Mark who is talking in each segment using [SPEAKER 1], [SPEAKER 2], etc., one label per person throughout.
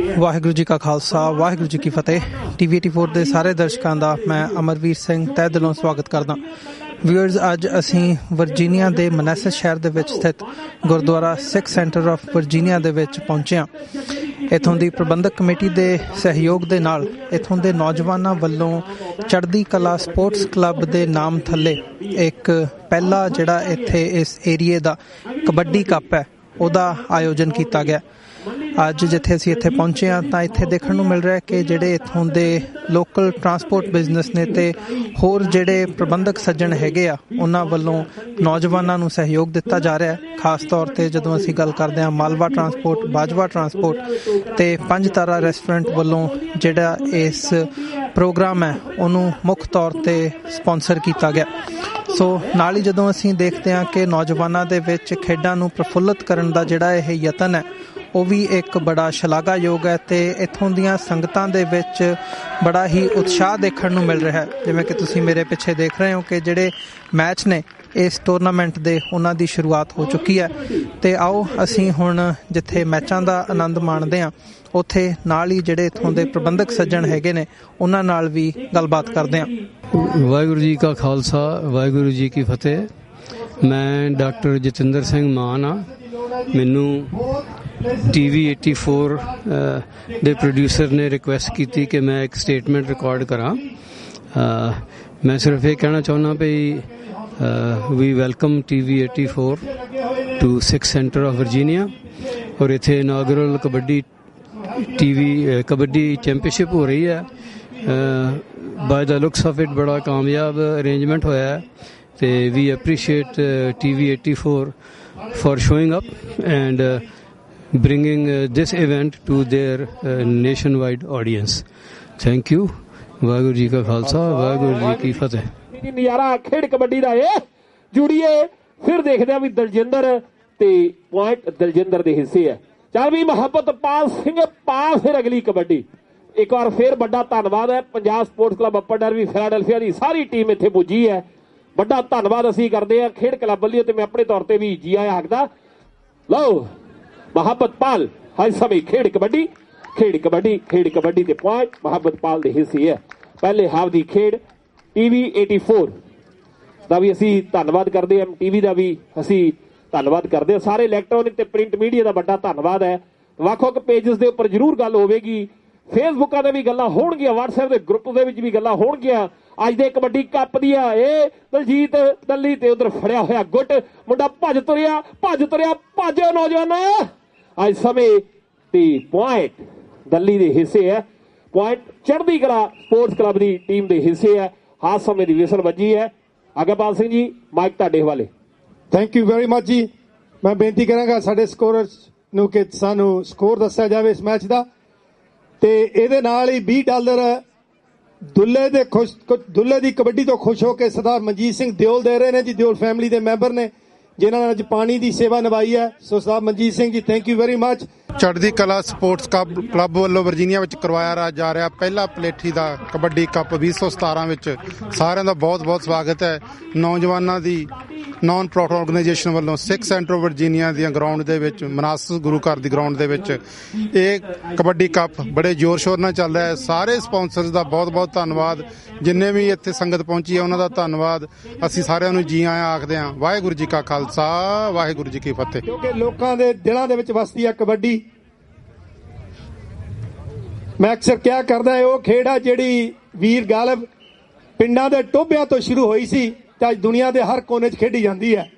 [SPEAKER 1] ਵਾਹਿਗੁਰੂ ਜੀ ਕਾ ਖਾਲਸਾ ਵਾਹਿਗੁਰੂ ਜੀ ਕੀ ਫਤਿਹ। TV 84 ਦੇ ਸਾਰੇ ਦਰਸ਼ਕਾਂ ਦਾ ਮੈਂ ਅਮਰਵੀਰ ਸਿੰਘ ਤਹਿ ਦਿਲੋਂ ਸਵਾਗਤ ਕਰਦਾ। ਵਿਊਅਰਸ, ਅੱਜ ਅਸੀਂ ਵਰਜੀਨੀਆ ਦੇ ਮਨੈਸਸ ਸ਼ਹਿਰ ਦੇ ਵਿੱਚ ਸਥਿਤ ਗੁਰਦੁਆਰਾ ਸਿੱਖ ਸੈਂਟਰ ਆਫ ਵਰਜੀਨੀਆ ਦੇ ਵਿੱਚ ਪਹੁੰਚੇ ਹਾਂ। ਇੱਥੋਂ ਦੀ ਪ੍ਰਬੰਧਕ ਕਮੇਟੀ ਦੇ ਸਹਿਯੋਗ ਦੇ ਨਾਲ ਇੱਥੋਂ ਦੇ ਨੌਜਵਾਨਾਂ ਵੱਲੋਂ ਚੜ੍ਹਦੀ ਕਲਾ ਸਪੋਰਟਸ ਕਲੱਬ ਦੇ ਨਾਮ ਥੱਲੇ ਇੱਕ ਪਹਿਲਾ ਜਿਹੜਾ ਇੱਥੇ ਇਸ ਏਰੀਏ ਦਾ ਕਬੱਡੀ ਕੱਪ ਹੈ ਉਹਦਾ ਆਯੋਜਨ ਕੀਤਾ ਗਿਆ। ਅੱਜ ਜਿੱਥੇ ਅਸੀਂ ਇੱਥੇ ਪਹੁੰਚੇ ਹਾਂ ਤਾਂ ਇੱਥੇ ਦੇਖਣ ਨੂੰ ਮਿਲ ਰਿਹਾ ਕਿ ਜਿਹੜੇ ਇੱਥੋਂ ਦੇ ਲੋਕਲ ਟਰਾਂਸਪੋਰਟ ਬਿਜ਼ਨਸ ਨੇ ਤੇ ਹੋਰ ਜਿਹੜੇ ਪ੍ਰਬੰਧਕ ਸੱਜਣ ਹੈਗੇ ਆ ਉਹਨਾਂ ਵੱਲੋਂ ਨੌਜਵਾਨਾਂ ਨੂੰ ਸਹਿਯੋਗ ਦਿੱਤਾ ਜਾ ਰਿਹਾ ਹੈ। ਖਾਸ ਤੌਰ 'ਤੇ ਜਦੋਂ ਅਸੀਂ ਗੱਲ ਕਰਦੇ ਹਾਂ ਮਾਲਵਾ ਟਰਾਂਸਪੋਰਟ, ਬਾਜਵਾ ਟਰਾਂਸਪੋਰਟ ਤੇ 5 ਤਾਰਾ ਰੈਸਟੋਰੈਂਟ ਵੱਲੋਂ ਜਿਹੜਾ ਇਸ ਪ੍ਰੋਗਰਾਮ ਹੈ ਉਹਨੂੰ ਮੁੱਖ ਤੌਰ 'ਤੇ ਸਪਾਂਸਰ ਕੀਤਾ ਗਿਆ। ਸੋ ਨਾਲ ਹੀ ਜਦੋਂ ਅਸੀਂ ਦੇਖਦੇ ਹਾਂ ਕਿ ਨੌਜਵਾਨਾਂ ਦੇ ਵਿੱਚ ਖੇਡਾਂ ਨੂੰ ਪ੍ਰਫੁੱਲਤ ਕਰਨ ਦਾ ਜਿਹੜਾ ਇਹ ਯਤਨ ਹੈ ਉਹ ਵੀ ਇੱਕ ਬੜਾ ਸ਼ਲਾਘਾਯੋਗ ਹੈ ਤੇ ਇੱਥੋਂ ਦੀਆਂ ਸੰਗਤਾਂ ਦੇ ਵਿੱਚ ਬੜਾ ਹੀ ਉਤਸ਼ਾਹ ਦੇਖਣ ਨੂੰ ਮਿਲ ਰਿਹਾ ਹੈ। ਜਿਵੇਂ ਕਿ ਤੁਸੀਂ ਮੇਰੇ ਪਿੱਛੇ ਦੇਖ ਰਹੇ ਹੋ ਕਿ ਜਿਹੜੇ ਮੈਚ ਨੇ ਇਸ ਟੂਰਨਾਮੈਂਟ ਦੇ ਉਹਨਾਂ ਦੀ ਸ਼ੁਰੂਆਤ ਹੋ ਚੁੱਕੀ ਹੈ ਤੇ ਆਓ ਅਸੀਂ ਹੁਣ ਜਿੱਥੇ ਮੈਚਾਂ ਦਾ ਆਨੰਦ ਮਾਣਦੇ ਹਾਂ ਉੱਥੇ ਨਾਲ ਹੀ ਜਿਹੜੇ ਇੱਥੋਂ ਦੇ ਪ੍ਰਬੰਧਕ ਸੱਜਣ ਹੈਗੇ ਨੇ ਉਹਨਾਂ ਨਾਲ ਵੀ ਗੱਲਬਾਤ ਕਰਦੇ ਹਾਂ।
[SPEAKER 2] ਵਾਹਿਗੁਰੂ ਜੀ ਕਾ ਖਾਲਸਾ ਵਾਹਿਗੁਰੂ ਜੀ ਕੀ ਫਤਿਹ। ਮੈਂ ਡਾਕਟਰ ਜਤਿੰਦਰ ਸਿੰਘ ਮਾਨ ਆ। ਮੈਨੂੰ TV 84 ਦੇ ਪ੍ਰੋਡਿਊਸਰ ਨੇ ਰਿਕੁਐਸਟ ਕੀਤੀ ਕਿ ਮੈਂ ਇੱਕ ਸਟੇਟਮੈਂਟ ਰਿਕਾਰਡ ਕਰਾਂ। ਮੈਂ ਸਿਰਫ ਇਹ ਕਹਿਣਾ ਚਾਹੁੰਦਾ ਵੀ we welcome TV 84 to Sikh center of Virginia. ਔਰ ਇੱਥੇ ਇਨਾਗਰਲ ਕਬੱਡੀ ਚੈਂਪੀਅਨਸ਼ਿਪ ਹੋ ਰਹੀ ਹੈ। By the looks of it ਬੜਾ ਕਾਮਯਾਬ ਅਰੇਂਜਮੈਂਟ ਹੋਇਆ ਹੈ ਤੇ ਵੀ appreciate TV 84 for showing up and bringing this event to their nationwide audience. Thank you. Waheguru ji ਕਾ ਖਾਲਸਾ ਵਾਹਿਗੁਰੂ ਜੀ ਕੀ ਫਤਿਹ।
[SPEAKER 3] ਨਜ਼ਾਰਾ ਖੇਡ ਕਬੱਡੀ ਦਾ ਇਹ ਜੁੜੀਏ ਫਿਰ ਦੇਖਦੇ ਆ ਵੀ ਦਲਜਿੰਦਰ ਤੇ ਪੁਆਇੰਟ ਦਲਜਿੰਦਰ ਦੇ ਹਿੱਸੇ ਹੈ। ਚੱਲ ਵੀ ਮੁਹੱਬਤਪਾਲ ਸਿੰਘ ਪਾ ਫਿਰ ਅਗਲੀ ਕਬੱਡੀ। ਇੱਕ ਵਾਰ ਫਿਰ ਵੱਡਾ ਧੰਨਵਾਦ ਹੈ Punjab sports club upper Derby Philadelphia ਦੀ ਸਾਰੀ ਟੀਮ ਇੱਥੇ ਪੁੱਜੀ ਹੈ। ਵੱਡਾ ਧੰਨਵਾਦ ਅਸੀਂ ਕਰਦੇ ਹਾਂ ਖੇਡ ਕਲੱਬ ਵੱਲੋਂ ਤੇ ਮੈਂ ਆਪਣੇ ਤੌਰ ਤੇ ਵੀ ਜੀ ਆਇਆ ਆਖਦਾ। ਲਓ ਮੁਹੱਬਤਪਾਲ ਹਰ ਸਮੇਂ ਖੇਡ ਕਬੱਡੀ ਤੇ ਪੁਆਇੰਟ ਮੁਹੱਬਤਪਾਲ ਦੇ ਹਿੱਸੇ ਹੈ। ਪਹਿਲੇ ਹਾਫ ਦੀ ਖੇਡ TV 84 ਦਾ ਵੀ ਅਸੀਂ ਧੰਨਵਾਦ ਕਰਦੇ ਹਾਂ। TV ਦਾ ਵੀ ਅਸੀਂ ਧੰਨਵਾਦ ਕਰਦੇ ਹਾਂ। ਸਾਰੇ ਇਲੈਕਟ੍ਰੋਨਿਕ ਤੇ ਪ੍ਰਿੰਟ ਮੀਡੀਆ ਦਾ ਵੱਡਾ ਧੰਨਵਾਦ ਹੈ। ਵੱਖ-ਵੱਖ ਪੇਜਸ ਦੇ ਉੱਪਰ ਜ਼ਰੂਰ ਗੱਲ ਹੋਵੇਗੀ, ਫੇਸਬੁੱਕਾਂ ਤੇ ਵੀ ਗੱਲਾਂ ਹੋਣਗੀਆਂ, WhatsApp ਦੇ ਗਰੁੱਪ ਦੇ ਵਿੱਚ ਵੀ ਗੱਲਾਂ ਹੋਣਗੀਆਂ। ਅੱਜ ਦੇ ਕਬੱਡੀ ਕੱਪ ਦੀਆਂ ਇਹ ਦਲਜੀਤ ਦੱਲੀ ਤੇ ਉਧਰ ਫੜਿਆ ਹੋਇਆ ਗੁੱਟ ਮੁੰਡਾ ਭੱਜ ਤੁਰਿਆ ਨੌਜਵਾਨ ਅੱਜ ਸਮੇਂ ਤੇ ਪੁਆਇੰਟ ਦੱਲੀ ਦੇ ਹਿੱਸੇ ਹੈ। ਪੁਆਇੰਟ ਚੜ੍ਹਦੀ ਕਲਾ ਸਪੋਰਟਸ ਕਲੱਬ ਦੀ ਟੀਮ ਦੇ ਹਿੱਸੇ ਹੈ। ਹਾਸ ਸਮੇਂ ਦੀ ਵਿਸਲ ਵੱਜੀ ਹੈ। ਅਗਰਪਾਲ ਸਿੰਘ ਜੀ ਮਾਈਕ ਤੁਹਾਡੇ ਹਵਾਲੇ।
[SPEAKER 4] ਥੈਂਕ ਯੂ ਵੈਰੀ ਮਚ ਜੀ। ਮੈਂ ਬੇਨਤੀ ਕਰਾਂਗਾ ਸਾਡੇ ਸਕੋਰਰਸ ਨੂੰ ਕਿ ਸਾਨੂੰ ਸਕੋਰ ਦੱਸਿਆ ਜਾਵੇ ਇਸ ਮੈਚ ਦਾ ਤੇ ਇਹਦੇ ਨਾਲ ਹੀ $20 ਦੁੱਲੇ ਦੀ ਕਬੱਡੀ ਤੋਂ ਖੁਸ਼ ਹੋ ਕੇ ਸਰਦਾਰ ਮਨਜੀਤ ਸਿੰਘ ਦਿਓਲ ਦੇ ਰਹੇ ਨੇ ਜੀ। ਦਿਓਲ ਫੈਮਿਲੀ ਦੇ ਮੈਂਬਰ ਨੇ ਜਿਨ੍ਹਾਂ ਨੇ ਅੱਜ ਪਾਣੀ ਦੀ ਸੇਵਾ ਨਿਭਾਈ ਹੈ। ਸੋ ਸਰਦਾਰ ਮਨਜੀਤ ਸਿੰਘ ਜੀ ਥੈਂਕ ਯੂ ਵੈਰੀ ਮਚ।
[SPEAKER 5] ਚੜ੍ਹਦੀ ਕਲਾ ਸਪੋਰਟਸ ਕਲੱਬ ਵੱਲੋਂ ਵਰਜੀਨੀਆ ਵਿੱਚ ਕਰਵਾਇਆ ਜਾ ਰਿਹਾ ਪਹਿਲਾ ਪਲੇਠੀ ਦਾ ਕਬੱਡੀ ਕੱਪ 2017 ਵਿੱਚ ਸਾਰਿਆਂ ਦਾ ਬਹੁਤ ਸਵਾਗਤ ਹੈ। ਨੌਜਵਾਨਾਂ ਦੀ ਨਾਨ ਪ੍ਰੋਫਿਟ ਆਰਗੇਨਾਈਜੇਸ਼ਨ ਵੱਲੋਂ ਸਿੱਖ ਸੈਂਟਰ ਵਰਜੀਨੀਆ ਦੀਆਂ ਗਰਾਊਂਡ ਦੇ ਵਿੱਚ ਮਨਾਸ ਗੁਰੂ ਘਰ ਦੀ ਗਰਾਊਂਡ ਦੇ ਵਿੱਚ ਇਹ ਕਬੱਡੀ ਕੱਪ ਬੜੇ ਜ਼ੋਰ ਸ਼ੋਰ ਨਾਲ ਚੱਲ ਰਿਹਾ ਹੈ। ਸਾਰੇ ਸਪਾਂਸਰਸ ਦਾ ਬਹੁਤ ਧੰਨਵਾਦ। ਜਿੰਨੇ ਵੀ ਇੱਥੇ ਸੰਗਤ ਪਹੁੰਚੀ ਹੈ ਉਹਨਾਂ ਦਾ ਧੰਨਵਾਦ। ਅਸੀਂ ਸਾਰਿਆਂ ਨੂੰ ਜੀ ਆਇਆਂ ਆਖਦੇ ਹਾਂ। ਵਾਹਿਗੁਰੂ ਜੀ ਕਾ ਖਾਲਸਾ ਵਾਹਿਗੁਰੂ ਜੀ ਕੀ ਫਤਿਹ।
[SPEAKER 4] ਕਿਉਂਕਿ ਲੋਕਾਂ ਦੇ ਦਿਲਾਂ ਦੇ ਵਿੱਚ ਵਸਦੀ ਹੈ ਕਬੱਡੀ। ਮੈਂ ਅਕਸਰ ਕਿਹਾ ਕਰਦਾ ਉਹ ਖੇਡ ਆ ਜਿਹੜੀ ਵੀਰ ਗਾਲਬ ਪਿੰਡਾਂ ਦੇ ਟੋਭਿਆਂ ਤੋਂ ਸ਼ੁਰੂ ਹੋਈ ਸੀ ਤੇ ਅੱਜ ਦੁਨੀਆ ਦੇ ਹਰ ਕੋਨੇ 'ਚ ਖੇਡੀ ਜਾਂਦੀ ਹੈ।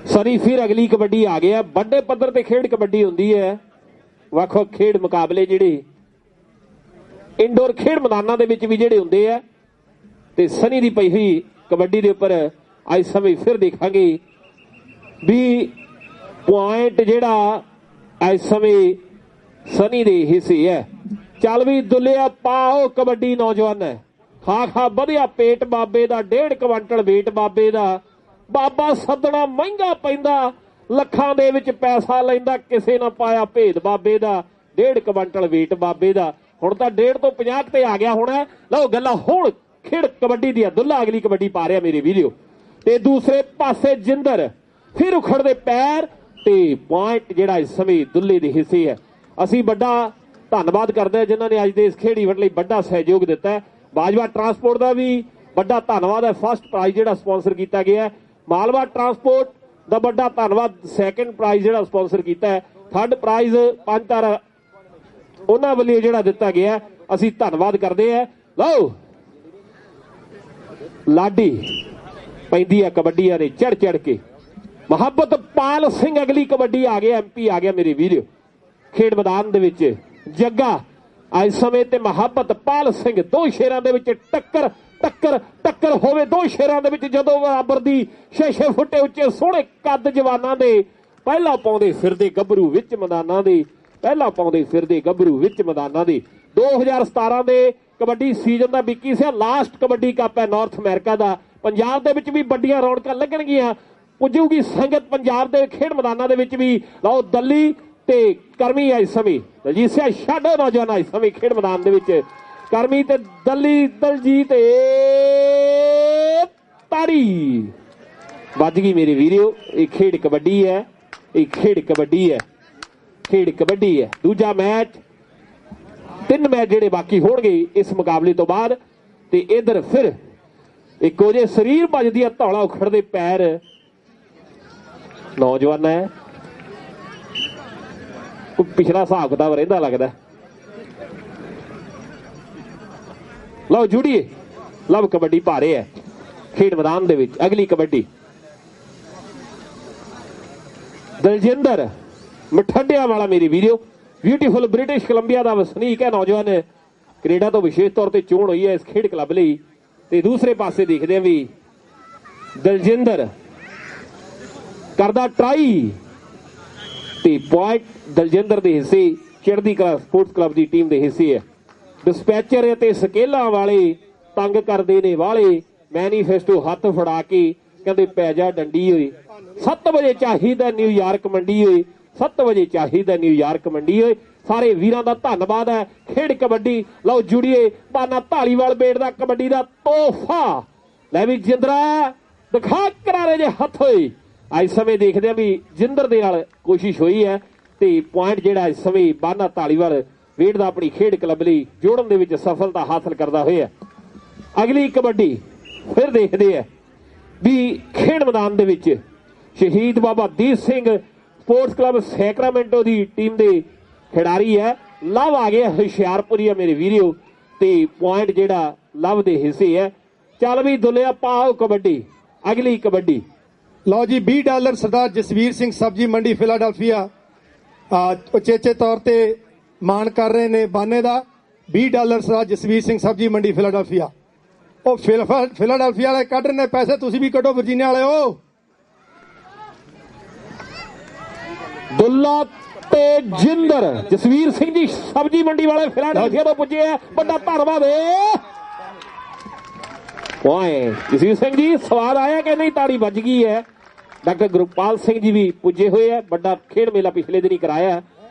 [SPEAKER 3] ਸਰੀ ਫਿਰ ਅਗਲੀ ਕਬੱਡੀ ਆ ਗਿਆ। ਵੱਡੇ ਪੱਧਰ ਤੇ ਖੇਡ ਕਬੱਡੀ ਹੁੰਦੀ ਹੈ। ਵੱਖ-ਵੱਖ ਖੇਡ ਮੁਕਾਬਲੇ ਜਿਹੜੇ ਇੰਡੋਰ ਖੇਡ ਮੈਦਾਨਾਂ ਦੇ ਵਿੱਚ ਵੀ ਜਿਹੜੇ ਹੁੰਦੇ ਆ ਤੇ ਸਨੀ ਦੀ ਪਈ ਹੋਈ ਕਬੱਡੀ ਦੇ ਉੱਪਰ ਅੱਜ ਸਮੇਂ ਫਿਰ ਦੇਖਾਂਗੇ ਵੀ ਪੁਆਇੰਟ ਜਿਹੜਾ ਅੱਜ ਸਮੇਂ ਸਨੀ ਦੇ ਹਿੱਸੇ ਹੈ। ਚੱਲ ਵੀ ਦੁੱਲਿਆ ਪਾਓ ਕਬੱਡੀ ਨੌਜਵਾਨ ਹੈ। ਖਾ ਵਧਿਆ ਪੇਟ ਬਾਬੇ ਦਾ 1.5 ਕੁਆਂਟਲ ਵੇਟ ਬਾਬੇ ਦਾ। ਬਾਬਾ ਸੱਦਣਾ ਮਹਿੰਗਾ ਪੈਂਦਾ ਲੱਖਾਂ ਦੇ ਵਿੱਚ ਪੈਸਾ ਲੈਂਦਾ ਕਿਸੇ ਨਾ ਪਾਇਆ ਭੇਦ ਬਾਬੇ ਦਾ 1.5 ਕੁਆਂਟਲ ਵੇਟ ਬਾਬੇ ਦਾ। ਹੁਣ ਤਾਂ 1.5 ਤੋਂ 50 ਤੇ ਆ ਗਿਆ ਹੋਣਾ। ਲਓ ਗੱਲਾਂ ਹੁਣ ਖੇਡ ਕਬੱਡੀ ਦੀ ਆ। ਦੁੱਲਾ ਅਗਲੀ ਕਬੱਡੀ ਪਾ ਰਿਹਾ ਮੇਰੇ ਵੀਡੀਓ ਤੇ ਦੂਸਰੇ ਪਾਸੇ ਜਿੰਦਰ ਫਿਰ ਉਖੜਦੇ ਪੈਰ ਤੇ ਪੁਆਇੰਟ ਜਿਹੜਾ ਇਸ ਸਮੇਂ ਦੁੱਲੇ ਦੇ ਹਿੱਸੇ ਹੈ। ਅਸੀਂ ਵੱਡਾ ਧੰਨਵਾਦ ਕਰਦੇ ਹਾਂ ਜਿਨ੍ਹਾਂ ਨੇ ਅੱਜ ਦੇ ਇਸ ਖੇਡ ਇਵੈਂਟ ਲਈ ਵੱਡਾ ਸਹਿਯੋਗ ਦਿੱਤਾ ਹੈ। ਬਾਜਵਾ ਟਰਾਂਸਪੋਰਟ ਦਾ ਵੀ ਵੱਡਾ ਧੰਨਵਾਦ ਹੈ। ਫਸਟ ਪ੍ਰਾਈਜ਼ ਜਿਹੜਾ ਸਪਾਂਸਰ ਕੀਤਾ ਗਿਆ ਹੈ। ਮਾਲਵਾ ਟਰਾਂਸਪੋਰਟ ਦਾ ਵੱਡਾ ਧੰਨਵਾਦ, ਸੈਕੰਡ ਪ੍ਰਾਈਜ਼ ਜਿਹੜਾ ਸਪਾਂਸਰ ਕੀਤਾ ਹੈ। ਥਰਡ ਪ੍ਰਾਈਜ਼ ਪੰਜਤਾਰ ਉਹਨਾਂ ਵੱਲੋਂ ਜਿਹੜਾ ਦਿੱਤਾ ਗਿਆ, ਅਸੀਂ ਧੰਨਵਾਦ ਕਰਦੇ ਹਾਂ। ਲਓ ਲਾਡੀ ਪੈਂਦੀ ਹੈ ਕਬੱਡੀਆਂ ਨੇ ਚੜ ਚੜ ਕੇ। ਮੁਹੱਬਤ ਪਾਲ ਸਿੰਘ ਅਗਲੀ ਕਬੱਡੀ ਆ ਗਿਆ, MP ਆ ਗਿਆ ਮੇਰੇ ਵੀਰੋ ਖੇਡ ਮੈਦਾਨ ਦੇ ਵਿੱਚ। ਜੱਗਾ ਅੱਜ ਸਮੇਂ ਤੇ ਮੁਹੱਬਤ ਪਾਲ ਸਿੰਘ ਦੋ ਸ਼ੇਰਾਂ ਦੇ ਵਿੱਚ ਟੱਕਰ ਟੱਕਰ ਟੱਕਰ ਹੋਵੇ। ਦੋ ਸ਼ੇਰਾਂ ਦੇ ਵਿੱਚ ਜਦੋਂ ਬਰਾਬਰ ਦੀ 6-6 ਫੁੱਟੇ ਉੱਚੇ ਸੋਹਣੇ ਕੱਦ ਜਵਾਨਾਂ ਦੇ ਪਹਿਲਾਂ ਪਾਉਂਦੇ ਫਿਰਦੇ ਗੱਭਰੂ ਵਿੱਚ ਮੈਦਾਨਾਂ ਦੇ, ਪਹਿਲਾਂ ਪਾਉਂਦੇ ਫਿਰਦੇ ਗੱਭਰੂ ਵਿੱਚ ਮੈਦਾਨਾਂ ਦੇ। 2017 ਦੇ ਕਬੱਡੀ ਸੀਜ਼ਨ ਦਾ ਵਿੱਕੀ ਸਿਆ ਲਾਸਟ ਕਬੱਡੀ ਕੱਪ ਹੈ ਨਾਰਥ ਅਮਰੀਕਾ ਦਾ। ਪੰਜਾਬ ਦੇ ਵਿੱਚ ਵੀ ਵੱਡੀਆਂ ਰੌਣਕਾਂ ਲੱਗਣਗੀਆਂ, ਪੁੱਜੂਗੀ ਸੰਗਤ ਪੰਜਾਬ ਦੇ ਖੇਡ ਮੈਦਾਨਾਂ ਦੇ ਵਿੱਚ ਵੀ। ਲਓ ਦੱਲੀ ਤੇ ਕਰਮੀ ਇਸ ਸਮੇਂ ਦਲਜੀਤ ਸਿਆ ਛੱਡੋ ਨੌਜਵਾਨ ਇਸ ਸਮੇਂ ਖੇਡ ਮੈਦਾਨ ਦੇ ਵਿੱਚ। ਕਰਮੀ ਤੇ ਦੱਲੀ ਦਲਜੀਤ ਤਾੜੀ ਵੱਜ ਗਈ ਮੇਰੇ ਵੀਰੋ। ਇਹ ਖੇਡ ਕਬੱਡੀ ਹੈ, ਇਹ ਖੇਡ ਕਬੱਡੀ ਹੈ, ਖੇਡ ਕਬੱਡੀ ਹੈ। ਦੂਜਾ ਮੈਚ 3 ਮੈਚ ਜਿਹੜੇ ਬਾਕੀ ਹੋਣਗੇ ਇਸ ਮੁਕਾਬਲੇ ਤੋਂ ਬਾਅਦ। ਤੇ ਇਧਰ ਫਿਰ ਇੱਕੋ ਜਿਹੇ ਸਰੀਰ ਭੱਜਦੀ ਆ, ਧੌਲਾ ਉਖੜਦੇ ਪੈਰ ਨੌਜਵਾਨ ਹੈ। ਪਿਛਲਾ ਹਿਸਾਬ ਕਿਤਾਬ ਰਹਿੰਦਾ ਲੱਗਦਾ। ਲਓ ਜੁੜੀਏ, ਲਵ ਕਬੱਡੀ ਭਾਰੇ ਹੈ ਖੇਡ ਮੈਦਾਨ ਦੇ ਵਿੱਚ। ਅਗਲੀ ਕਬੱਡੀ ਦਲਜਿੰਦਰ ਮਠੰਡਿਆਂ ਵਾਲਾ ਮੇਰੇ ਵੀਰੋ, ਬਿਊਟੀਫੁਲ ਬ੍ਰਿਟਿਸ਼ ਕੋਲੰਬੀਆ ਦਾ ਵਸਨੀਕ ਹੈ ਨੌਜਵਾਨ। ਕੈਨੇਡਾ ਤੋਂ ਵਿਸ਼ੇਸ਼ ਤੌਰ ਤੇ ਚੋਣ ਹੋਈ ਹੈ ਇਸ ਖੇਡ ਕਲੱਬ ਲਈ। ਤੇ ਦੂਸਰੇ ਪਾਸੇ ਦੇਖਦੇ ਆ ਵੀ ਦਲਜਿੰਦਰ ਕਰਦਾ ਟਰਾਈ ਤੇ ਪੁਆਇੰਟ ਦਲਜਿੰਦਰ ਦੇ ਹਿੱਸੇ ਚੜ੍ਹਦੀ ਕਲਾ ਸਪੋਰਟਸ ਕਲੱਬ ਦੀ ਟੀਮ ਦੇ ਹਿੱਸੇ ਹੈ। ਡਿਸਪੈਚਰ ਅਤੇ ਸਕੇਲਾਂ ਵਾਲੇ ਤੰਗ ਕਰਦੇ ਨੇ ਵਾਲੇ, ਮੈਨੀਫੈਸਟੋ ਹੱਥ ਫੜਾ ਕੇ ਕਹਿੰਦੇ ਪੈ ਜਾ ਡੰਡੀ ਹੋਏ। 7 ਵਜੇ ਚਾਹੀਦਾ ਨਿਊਯਾਰਕ ਮੰਡੀ ਹੋਏ, 7 ਵਜੇ ਚਾਹੀਦਾ ਨਿਊਯਾਰਕ ਮੰਡੀ ਹੋਏ। ਸਾਰੇ ਵੀਰਾਂ ਦਾ ਧੰਨਵਾਦ ਹੈ। ਖੇਡ ਕਬੱਡੀ ਲਓ ਜੁੜੀਏ, ਬਾਨਾ ਢਾਲੀਵਾਲ ਬੇਟ ਦਾ ਕਬੱਡੀ ਦਾ ਤੋਹਫਾ। ਲੈ ਵੀ ਜਿੰਦਰਾ ਦਿਖਾ ਕਰਾਰੇ ਜੇ ਹੱਥ ਹੋਏ। ਇਸ ਸਮੇਂ ਦੇਖਦੇ ਆ ਵੀ ਜਿੰਦਰ ਦੇ ਨਾਲ ਕੋਸ਼ਿਸ਼ ਹੋਈ ਹੈ ਤੇ ਪੁਆਇੰਟ ਜਿਹੜਾ ਇਸ ਸਮੇਂ ਬਾਨਾ ਢਾਲੀਵਾਲ ਵੇਟ ਦਾ ਆਪਣੀ ਖੇਡ ਕਲੱਬ ਲਈ ਜੋੜਨ ਦੇ ਵਿੱਚ ਸਫਲਤਾ ਹਾਸਲ ਕਰਦਾ ਹੋਇਆ। ਅਗਲੀ ਕਬੱਡੀ ਫਿਰ ਦੇਖਦੇ ਆ ਵੀ ਖੇਡ ਮੈਦਾਨ ਦੇ ਵਿੱਚ ਸ਼ਹੀਦ Baba Deep Singh sports club Sacramento ਦੀ ਟੀਮ ਦੇ ਖਿਡਾਰੀ ਹੈ। ਲਵ ਆ ਗਿਆ ਹੁਸ਼ਿਆਰਪੁਰੀ ਆ ਮੇਰੇ ਵੀਰੋ ਤੇ ਪੁਆਇੰਟ ਜਿਹੜਾ ਲਵ ਦੇ ਹਿੱਸੇ ਹੈ। ਚੱਲ ਵੀ ਦੁਲਿਆ ਪਾਓ ਕਬੱਡੀ। ਅਗਲੀ ਕਬੱਡੀ
[SPEAKER 4] ਲਓ ਜੀ $20 ਸਰਦਾਰ ਜਸਵੀਰ ਸਿੰਘ ਸਬਜ਼ੀ ਮੰਡੀ ਫਿਲਾਡੈਲਫੀਆ ਉਚੇਚੇ ਤੌਰ ਤੇ ਮਾਣ ਕਰ ਰਹੇ ਨੇ ਬਾਨੇ ਦਾ। $20 ਸਰਦਾਰ ਜਸਵੀਰ ਸਿੰਘ ਸਬਜ਼ੀ ਮੰਡੀ ਫਿਲਾਡੈਲਫੀਆ। ਉਹ ਫਿਲਾਡੈਲਫੀਆ ਵਾਲੇ ਕੱਢ ਰਹੇ ਨੇ ਪੈਸੇ, ਤੁਸੀਂ ਵੀ ਕੱਢੋ ਵਰਜੀਨੀਆ ਵਾਲਿਓ।
[SPEAKER 3] ਦੁੱਲਾ ਤੇ ਜਿੰਦਰ ਜਸਵੀਰ ਸਿੰਘ ਜੀ ਸਬਜ਼ੀ ਮੰਡੀ ਵਾਲੇ ਫਿਲਾਡੈਲਫੀਆ ਤੋਂ ਪੁੱਜੇ ਆ, ਵੱਡਾ ਧੰਨਵਾਦ ਓਏ ਜਸਵੀਰ ਸਿੰਘ ਜੀ। ਸਵਾਦ ਆਇਆ ਕਿ ਨਹੀਂ? ਤਾੜੀ ਵੱਜ ਗਈ ਹੈ। ਡਾਕਟਰ ਗੁਰਪਾਲ ਸਿੰਘ ਜੀ ਵੀ ਪੁੱਜੇ ਹੋਏ ਆ। ਵੱਡਾ ਖੇਡ ਮੇਲਾ ਪਿਛਲੇ ਦਿਨੀ ਕਰਾਇਆ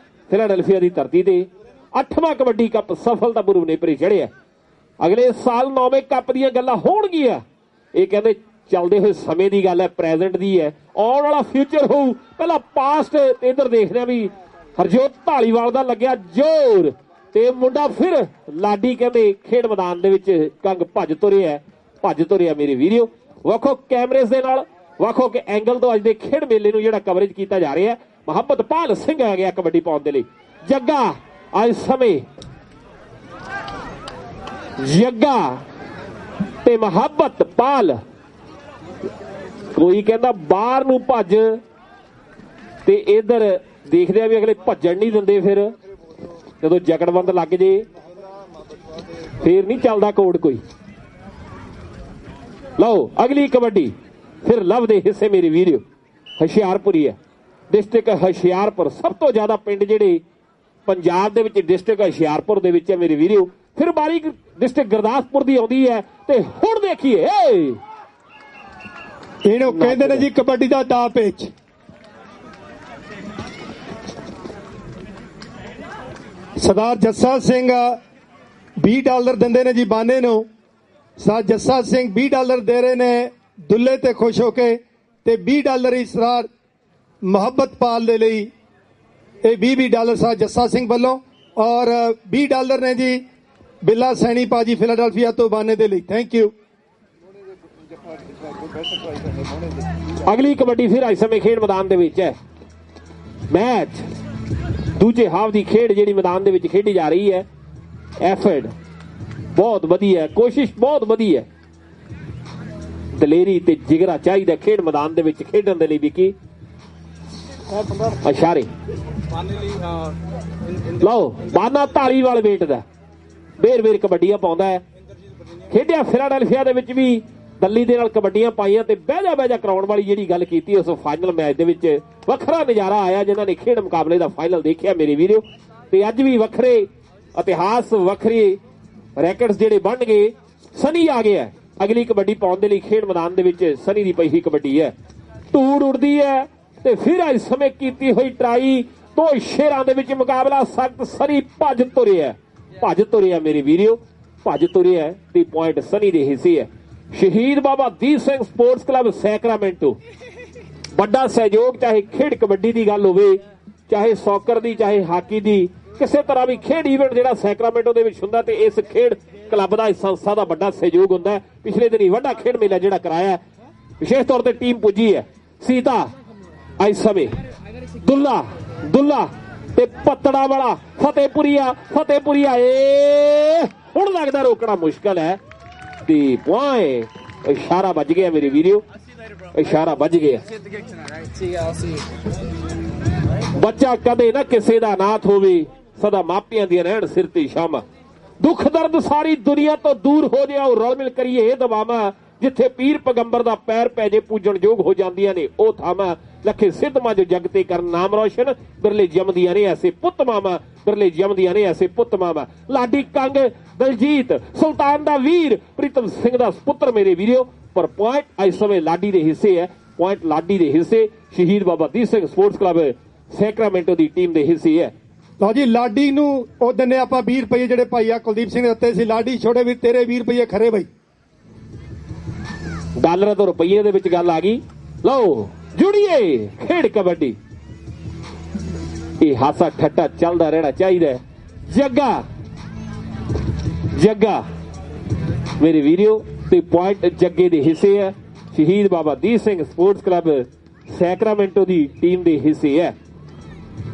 [SPEAKER 3] ਫਿਲਾਡੈਲਫੀਆ ਦੀ ਧਰਤੀ ਤੇ। 8ਵਾਂ ਕਬੱਡੀ ਕੱਪ ਸਫਲਤਾਪੂਰਵਕ ਨੇਪਰੇ ਚੜ੍ਹਿਆ। ਅਗਲੇ ਸਾਲ 9ਵੇਂ ਕੱਪ ਦੀਆਂ ਗੱਲਾਂ ਹੋਣਗੀਆਂ। ਇਹ ਕਹਿੰਦੇ ਚੱਲਦੇ ਹੋਏ ਸਮੇਂ ਦੀ ਗੱਲ ਹੈ, ਪ੍ਰੈਜ਼ੈਂਟ ਦੀ ਹੈ, ਆਉਣ ਵਾਲਾ ਫਿਊਚਰ ਹੋਊ। ਪਹਿਲਾਂ ਪਾਸਟ ਇਧਰ ਦੇਖਦੇ ਆ ਵੀ ਹਰਜੋਤ ਢਾਲੀਵਾਲ ਦਾ ਲੱਗਿਆ ਜ਼ੋਰ ਤੇ ਮੁੰਡਾ ਫਿਰ ਲਾਡੀ ਕਹਿੰਦੇ ਖੇਡ ਮੈਦਾਨ ਦੇ ਵਿੱਚ ਕੰਗ ਭੱਜ ਤੁਰਿਆ ਮੇਰੇ ਵੀਰੋ। ਵੱਖੋ ਕੈਮਰੇਜ਼ ਦੇ ਨਾਲ ਵੱਖੋ ਕਿ ਐਂਗਲ ਤੋਂ ਅੱਜ ਦੇ ਖੇਡ ਮੇਲੇ ਨੂੰ ਜਿਹੜਾ ਕਵਰੇਜ ਕੀਤਾ ਜਾ ਰਿਹਾ। ਮੁਹੱਬਤ ਪਾਲ ਸਿੰਘ ਆ ਗਿਆ ਕਬੱਡੀ ਪਾਉਣ ਦੇ ਲਈ। ਜੱਗਾ ਅੱਜ ਸਮੇਂ ਜੱਗਾ ਤੇ ਮੁਹੱਬਤ ਪਾਲ, ਕੋਈ ਕਹਿੰਦਾ ਬਾਹਰ ਨੂੰ ਭੱਜ ਤੇ ਇਧਰ ਦੇਖਦੇ ਆ ਵੀ ਅਗਲੇ ਭੱਜਣ ਨਹੀਂ ਦਿੰਦੇ। ਫਿਰ ਜਦੋਂ ਜਕੜਬੰਦ ਲੱਗ ਜੇ ਫੇਰ ਨਹੀਂ ਚੱਲਦਾ ਕੋਡ ਕੋਈ। ਲਓ ਅਗਲੀ ਕਬੱਡੀ ਫਿਰ ਲਵ ਦੇ ਹਿੱਸੇ ਮੇਰੇ ਵੀਰੋ। ਹੁਸ਼ਿਆਰਪੁਰੀ ਹੈ ਡਿਸਟ੍ਰਿਕਟ ਹੁਸ਼ਿਆਰਪੁਰ। ਸਭ ਤੋਂ ਜ਼ਿਆਦਾ ਪਿੰਡ ਜਿਹੜੇ ਪੰਜਾਬ ਦੇ ਵਿੱਚ ਡਿਸਟ੍ਰਿਕਟ ਹੁਸ਼ਿਆਰਪੁਰ ਦੇ ਵਿੱਚ ਹੈ ਮੇਰੇ ਵੀਰੋ। ਫਿਰ ਬਾਰੀ ਡਿਸਟ੍ਰਿਕਟ ਗੁਰਦਾਸਪੁਰ ਦੀ ਆਉਂਦੀ ਹੈ ਤੇ ਹੁਣ ਦੇਖੀਏ
[SPEAKER 4] ਇਹਨੂੰ ਕਹਿੰਦੇ ਨੇ ਜੀ ਕਬੱਡੀ ਦਾ ਦਾ ਪਿੱਚ। ਸਰਦਾਰ ਜੱਸਾ ਸਿੰਘ $20 ਦਿੰਦੇ ਨੇ ਜੀ ਬਾਨੇ ਨੂੰ। ਸਰਦਾਰ ਜੱਸਾ ਸਿੰਘ $20 ਦੇ ਰਹੇ ਨੇ ਦੁੱਲੇ ਤੇ ਖੁਸ਼ ਹੋ ਕੇ ਤੇ $20 ਹੀ ਸਰਦਾਰ ਮੁਹੱਬਤ ਪਾਲ ਦੇ ਲਈ ਇਹ 20 ਡਾਲਰ ਸਾਹਿਬ ਜੱਸਾ ਸਿੰਘ ਵੱਲੋਂ ਔਰ 20 ਡਾਲਰ ਨੇ ਜੀ ਬਿੱਲਾ ਸੈਣੀ ਪਾਜੀ ਫਿਲਾਡੈਲਫੀਆ ਤੋਂ ਬਾਨੇ ਦੇ ਲਈ। Thank you.
[SPEAKER 3] ਅਗਲੀ ਕਬੱਡੀ ਫਿਰ ਇਸ ਸਮੇਂ ਖੇਡ ਮੈਦਾਨ ਦੇ ਵਿੱਚ ਹੈ। ਮੈਚ ਦੂਜੇ ਹਾਫ ਦੀ ਖੇਡ ਜਿਹੜੀ ਮੈਦਾਨ ਦੇ ਵਿੱਚ ਖੇਡੀ ਜਾ ਰਹੀ ਹੈ। ਐਫਰਟ ਬਹੁਤ ਵਧੀਆ, ਕੋਸ਼ਿਸ਼ ਬਹੁਤ ਵਧੀਆ, ਦਲੇਰੀ ਤੇ ਜਿਗਰਾ ਚਾਹੀਦਾ ਖੇਡ ਮੈਦਾਨ ਦੇ ਵਿੱਚ ਖੇਡਣ ਦੇ ਲਈ। ਵਿਕੀ ਇਸ਼ਾਰੇ ਲਓ, ਬਾਨਾ ਧਾਲੀਵਾਲ ਵੇਟ ਦਾ ਬੇਰ ਕਬੱਡੀਆਂ ਪਾਉਂਦਾ ਹੈ। ਖੇਡਿਆ ਫਿਲਾਡੈਲਫੀਆ ਦੇ ਵਿੱਚ ਵੀ ਦਿੱਲੀ ਦੇ ਨਾਲ ਕਬੱਡੀਆਂ ਪਾਈਆਂ ਤੇ ਬਹਿ ਜਾ ਕਰਾਉਣ ਵਾਲੀ ਜਿਹੜੀ ਗੱਲ ਕੀਤੀ ਉਸ ਫਾਈਨਲ ਮੈਚ ਦੇ ਵਿੱਚ ਵੱਖਰਾ ਨਜ਼ਾਰਾ ਆਇਆ। ਜਿਨ੍ਹਾਂ ਨੇ ਖੇਡ ਮੁਕਾਬਲੇ ਦਾ ਫਾਈਨਲ ਦੇਖਿਆ ਮੇਰੇ ਵੀਰੋ, ਤੇ ਅੱਜ ਵੀ ਵੱਖਰੇ ਇਤਿਹਾਸ, ਵੱਖਰੇ ਰੈਕਟਸ ਜਿਹੜੇ ਬਣ ਗਏ। ਸਨੀ ਆ ਗਿਆ ਅਗਲੀ ਕਬੱਡੀ ਪਾਉਣ ਦੇ ਲਈ ਖੇਡ ਮੈਦਾਨ ਦੇ ਵਿੱਚ। ਸਨੀ ਦੀ ਪਈ ਹੋਈ ਕਬੱਡੀ ਹੈ, ਧੂੜ ਉੱਡਦੀ ਹੈ ਤੇ ਫਿਰ ਇਸ ਸਮੇਂ ਕੀਤੀ ਹੋਈ ਟਰਾਈ। ਦੋ ਸ਼ੇਰਾਂ ਦੇ ਵਿੱਚ ਮੁਕਾਬਲਾ ਸਖਤ। ਸਨੀ ਭੱਜ ਤੁਰਿਆ ਮੇਰੇ ਵੀਰੋ, ਭੱਜ ਤੁਰਿਆ ਤੇ ਪੁਆਇੰਟ ਸਨੀ ਦੇ ਹਿੱਸੇ ਹੈ। ਸ਼ਹੀਦ Baba Deep Singh sports club Sacramento ਵੱਡਾ ਸਹਿਯੋਗ, ਚਾਹੇ ਖੇਡ ਕਬੱਡੀ ਦੀ ਗੱਲ ਹੋਵੇ, ਚਾਹੇ ਸੌਕਰ ਦੀ, ਚਾਹੇ ਹਾਕੀ ਦੀ, ਕਿਸੇ ਤਰ੍ਹਾਂ ਵੀ ਖੇਡ ਇਵੈਂਟ ਜਿਹੜਾ ਸੈਕਰਾਮੈਂਟੋ ਦੇ ਵਿੱਚ ਹੁੰਦਾ ਤੇ ਇਸ ਖੇਡ ਕਲੱਬ ਦਾ, ਇਸ ਸੰਸਥਾ ਦਾ ਵੱਡਾ ਸਹਿਯੋਗ ਹੁੰਦਾ। ਪਿਛਲੇ ਦਿਨੀ ਵੱਡਾ ਖੇਡ ਮੇਲਾ ਜਿਹੜਾ ਕਰਾਇਆ, ਵਿਸ਼ੇਸ਼ ਤੌਰ ਤੇ ਟੀਮ ਪੁੱਜੀ ਹੈ। ਸੀਤਾ ਇਸ ਸਮੇਂ ਦੁੱਲਾ ਤੇ ਪੱਤੜਾ ਵਾਲਾ ਫਤਿਹਪੁਰੀਆ ਏ ਹੁਣ ਲੱਗਦਾ ਰੋਕਣਾ ਮੁਸ਼ਕਲ ਹੈ ਤੇ ਪੁਆਇੰਟ। ਇਸ਼ਾਰਾ ਵੱਜ ਗਿਆ ਮੇਰੇ ਵੀਰੋ, ਇਸ਼ਾਰਾ ਵੱਜ ਗਿਆ। ਬੱਚਾ ਕਦੇ ਨਾ ਕਿਸੇ ਦਾ ਨਾਥ ਹੋਵੇ, ਸਦਾ ਮਾਪਿਆਂ ਦੀਆਂ ਰਹਿਣ ਸਿਰ ਤੇ ਸ਼ਾਮਾਂ। ਦੁੱਖ ਦਰਦ ਸਾਰੀ ਦੁਨੀਆ ਤੋਂ ਦੂਰ ਹੋ ਜਾਓ, ਰਲ ਮਿਲ ਕਰੀਏ ਇਹ ਦਵਾਵਾਂ। ਜਿੱਥੇ ਪੀਰ ਪੈਗੰਬਰ ਦਾ ਪੈਰ ਪੈ ਜੇ ਪੂਜਣ ਯੋਗ ਹੋ ਜਾਂਦੀਆਂ ਨੇ ਉਹ ਥਾਵਾਂ। ਲੱਖੇ ਸਿੱਧਮਾਂ ਜੋ ਜਗ ਤੇ ਕਰਨ ਨਾਮ ਰੋਸ਼ਨ, ਬਿਰਲੇ ਜੰਮਦੀਆਂ ਨੇ ਐਸੇ ਪੁੱਤ ਮਾਵਾਂ, ਬਿਰਲੇ ਜੰਮਦੀਆਂ ਨੇ ਐਸੇ ਪੁੱਤ ਮਾਵਾਂ। ਲਾਡੀ ਕੰਗ ਦਲਜੀਤ ਸੁਲਤਾਨ ਦਾ ਵੀਰ ਪ੍ਰੀਤਮ ਸਿੰਘ ਦਾ ਸੁਪੁੱਤਰ ਮੇਰੇ ਵੀਰੋ। ਪਰ ਪੁਆਇੰਟ ਇਸ ਸਮੇਂ ਲਾਡੀ ਦੇ ਹਿੱਸੇ ਹੈ, ਪੁਆਇੰਟ ਲਾਡੀ ਦੇ ਹਿੱਸੇ। ਸ਼ਹੀਦ Baba Deep Singh sports club Sacramento ਦੀ ਟੀਮ ਦੇ ਹਿੱਸੇ ਹੈ।
[SPEAKER 4] ਲਓ ਜੀ, ਲਾਡੀ ਨੂੰ ਉਹ ਦਿਨੇ ਆਪਾਂ 20 ਰੁਪਏ ਜਿਹੜੇ ਭਾਈ ਆ ਕੁਲਦੀਪ ਸਿੰਘ ਦੇ ਦਿੱਤੇ ਸੀ। ਲਾਡੀ ਛੋੜੇ ਵੀ ਤੇਰੇ 20 ਰੁਪਏ ਖਰੇ ਬਈ।
[SPEAKER 3] ਡਾਲਰਾਂ ਤੋਂ ਰੁਪਈਏ ਦੇ ਵਿੱਚ ਗੱਲ ਆ ਗਈ। ਲਓ ਜੁੜੀਏ ਖੇਡ ਕਬੱਡੀ, ਇਹ ਹਾਸਾ ਠੱਟਾ ਚੱਲਦਾ ਰਹਿਣਾ ਚਾਹੀਦਾ। ਜੱਗਾ ਮੇਰੇ ਵੀਰੋ ਤੇ ਪੁਆਇੰਟ ਜੱਗੇ ਦੇ ਹਿੱਸੇ ਹੈ। ਸ਼ਹੀਦ Baba Deep Singh sports club Sacramento ਦੀ ਟੀਮ ਦੇ ਹਿੱਸੇ ਹੈ।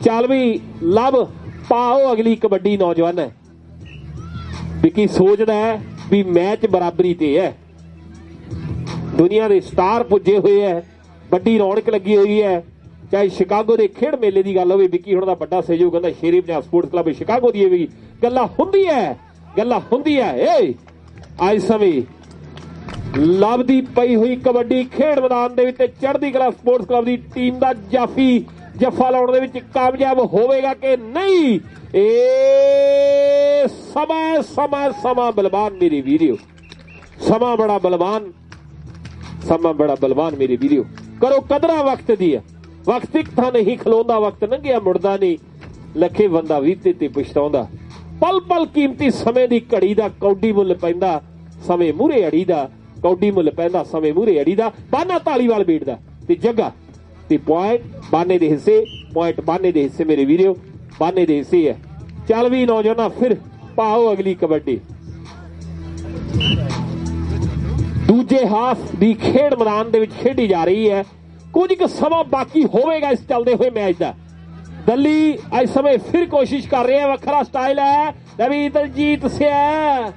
[SPEAKER 3] ਚੱਲ ਵੀ ਲੱਭ ਪਾਓ ਅਗਲੀ ਕਬੱਡੀ ਨੌਜਵਾਨ ਹੈ। ਵਿਕੀ ਸੋਚਦਾ ਹੈ ਵੀ ਮੈਚ ਬਰਾਬਰੀ ਤੇ ਹੈ, ਦੁਨੀਆ ਦੇ ਸਟਾਰ ਪੁੱਜੇ ਹੋਏ ਹੈ, ਵੱਡੀ ਰੌਣਕ ਲੱਗੀ ਹੋਈ ਹੈ। ਚਾਹੇ ਸ਼ਿਕਾਗੋ ਦੇ ਖੇਡ ਮੇਲੇ ਦੀ ਗੱਲ ਹੋਵੇ, ਵਿੱਕੀ ਹੁਣ ਦਾ ਵੱਡਾ ਸਹਿਯੋਗ ਹੁੰਦਾ ਸ਼ੇਰੀ ਪੰਜਾਬ ਸਪੋਰਟਸ ਕਲੱਬ ਸ਼ਿਕਾਗੋ ਦੀ ਵੀ ਗੱਲਾਂ ਹੁੰਦੀਆਂ ਏ। ਅੱਜ ਸਮੇਂ ਲੱਭਦੀ ਪਈ ਹੋਈ ਕਬੱਡੀ ਖੇਡ ਮੈਦਾਨ ਦੇ ਵਿੱਚ ਚੜ੍ਹਦੀ ਕਲਾ ਸਪੋਰਟਸ ਕਲੱਬ ਦੀ ਟੀਮ ਦਾ ਜੱਫਾ ਲਾਉਣ ਦੇ ਵਿੱਚ ਕਾਮਯਾਬ ਹੋਵੇਗਾ ਕਿ ਨਹੀਂ। ਇਹ ਸਮਾਂ ਬਲਵਾਨ ਮੇਰੇ ਵੀਰੋ, ਸਮਾਂ ਬੜਾ ਬਲਵਾਨ ਮੇਰੇ ਵੀਰੋ। ਕਰੋ ਕਦਰਾਂ ਵਕਤ ਦੀ ਆ, ਵਕਤ ਇੱਕ ਥਾਂ ਨਹੀਂ ਖਲੋਂਦਾ, ਵਕਤ ਲੰਘਿਆ ਮੁੜਦਾ ਨਹੀਂ। ਲੱਖੇ ਬੰਦਾ ਵੀਤੇ ਤੇ ਪਛਤਾਉਂਦਾ, ਪਲ ਕੀਮਤੀ ਸਮੇਂ ਦੀ ਘੜੀ ਦਾ ਕੌਡੀ ਮੁੱਲ ਪੈਂਦਾ ਸਮੇਂ ਮੂਹਰੇ ਅੜੀ ਦਾ, ਕੌਡੀ ਮੁੱਲ ਪੈਂਦਾ ਸਮੇਂ ਮੂਹਰੇ ਅੜੀ ਦਾ। ਬਾਨਾ ਧਾਲੀਵਾਲ ਬੀਟ ਦਾ ਤੇ ਜੱਗਾ ਤੇ ਪੁਆਇੰਟ ਬਾਨੇ ਦੇ ਹਿੱਸੇ, ਪੁਆਇੰਟ ਬਾਨੇ ਦੇ ਹਿੱਸੇ ਮੇਰੇ ਵੀਰੋ, ਬਾਨੇ ਦੇ ਹਿੱਸੇ ਹੈ। ਚੱਲ ਵੀ ਨੌਜਵਾਨਾਂ ਫਿਰ ਪਾਓ ਅਗਲੀ ਕਬੱਡੀ। ਦੂਜੇ ਹਾਫ ਦੀ ਖੇਡ ਮੈਦਾਨ ਦੇ ਵਿੱਚ ਖੇਡੀ ਜਾ ਰਹੀ ਹੈ। ਕੁਝ ਕੁ ਸਮਾਂ ਬਾਕੀ ਹੋਵੇਗਾ ਇਸ ਚੱਲਦੇ ਹੋਏ ਮੈਚ ਦਾ। ਦਿੱਲੀ ਇਸ ਸਮੇਂ ਫਿਰ ਕੋਸ਼ਿਸ਼ ਕਰ ਰਿਹਾ, ਵੱਖਰਾ ਸਟਾਈਲ ਹੈ। ਰਵੀ ਦਲਜੀਤ ਸਿਆ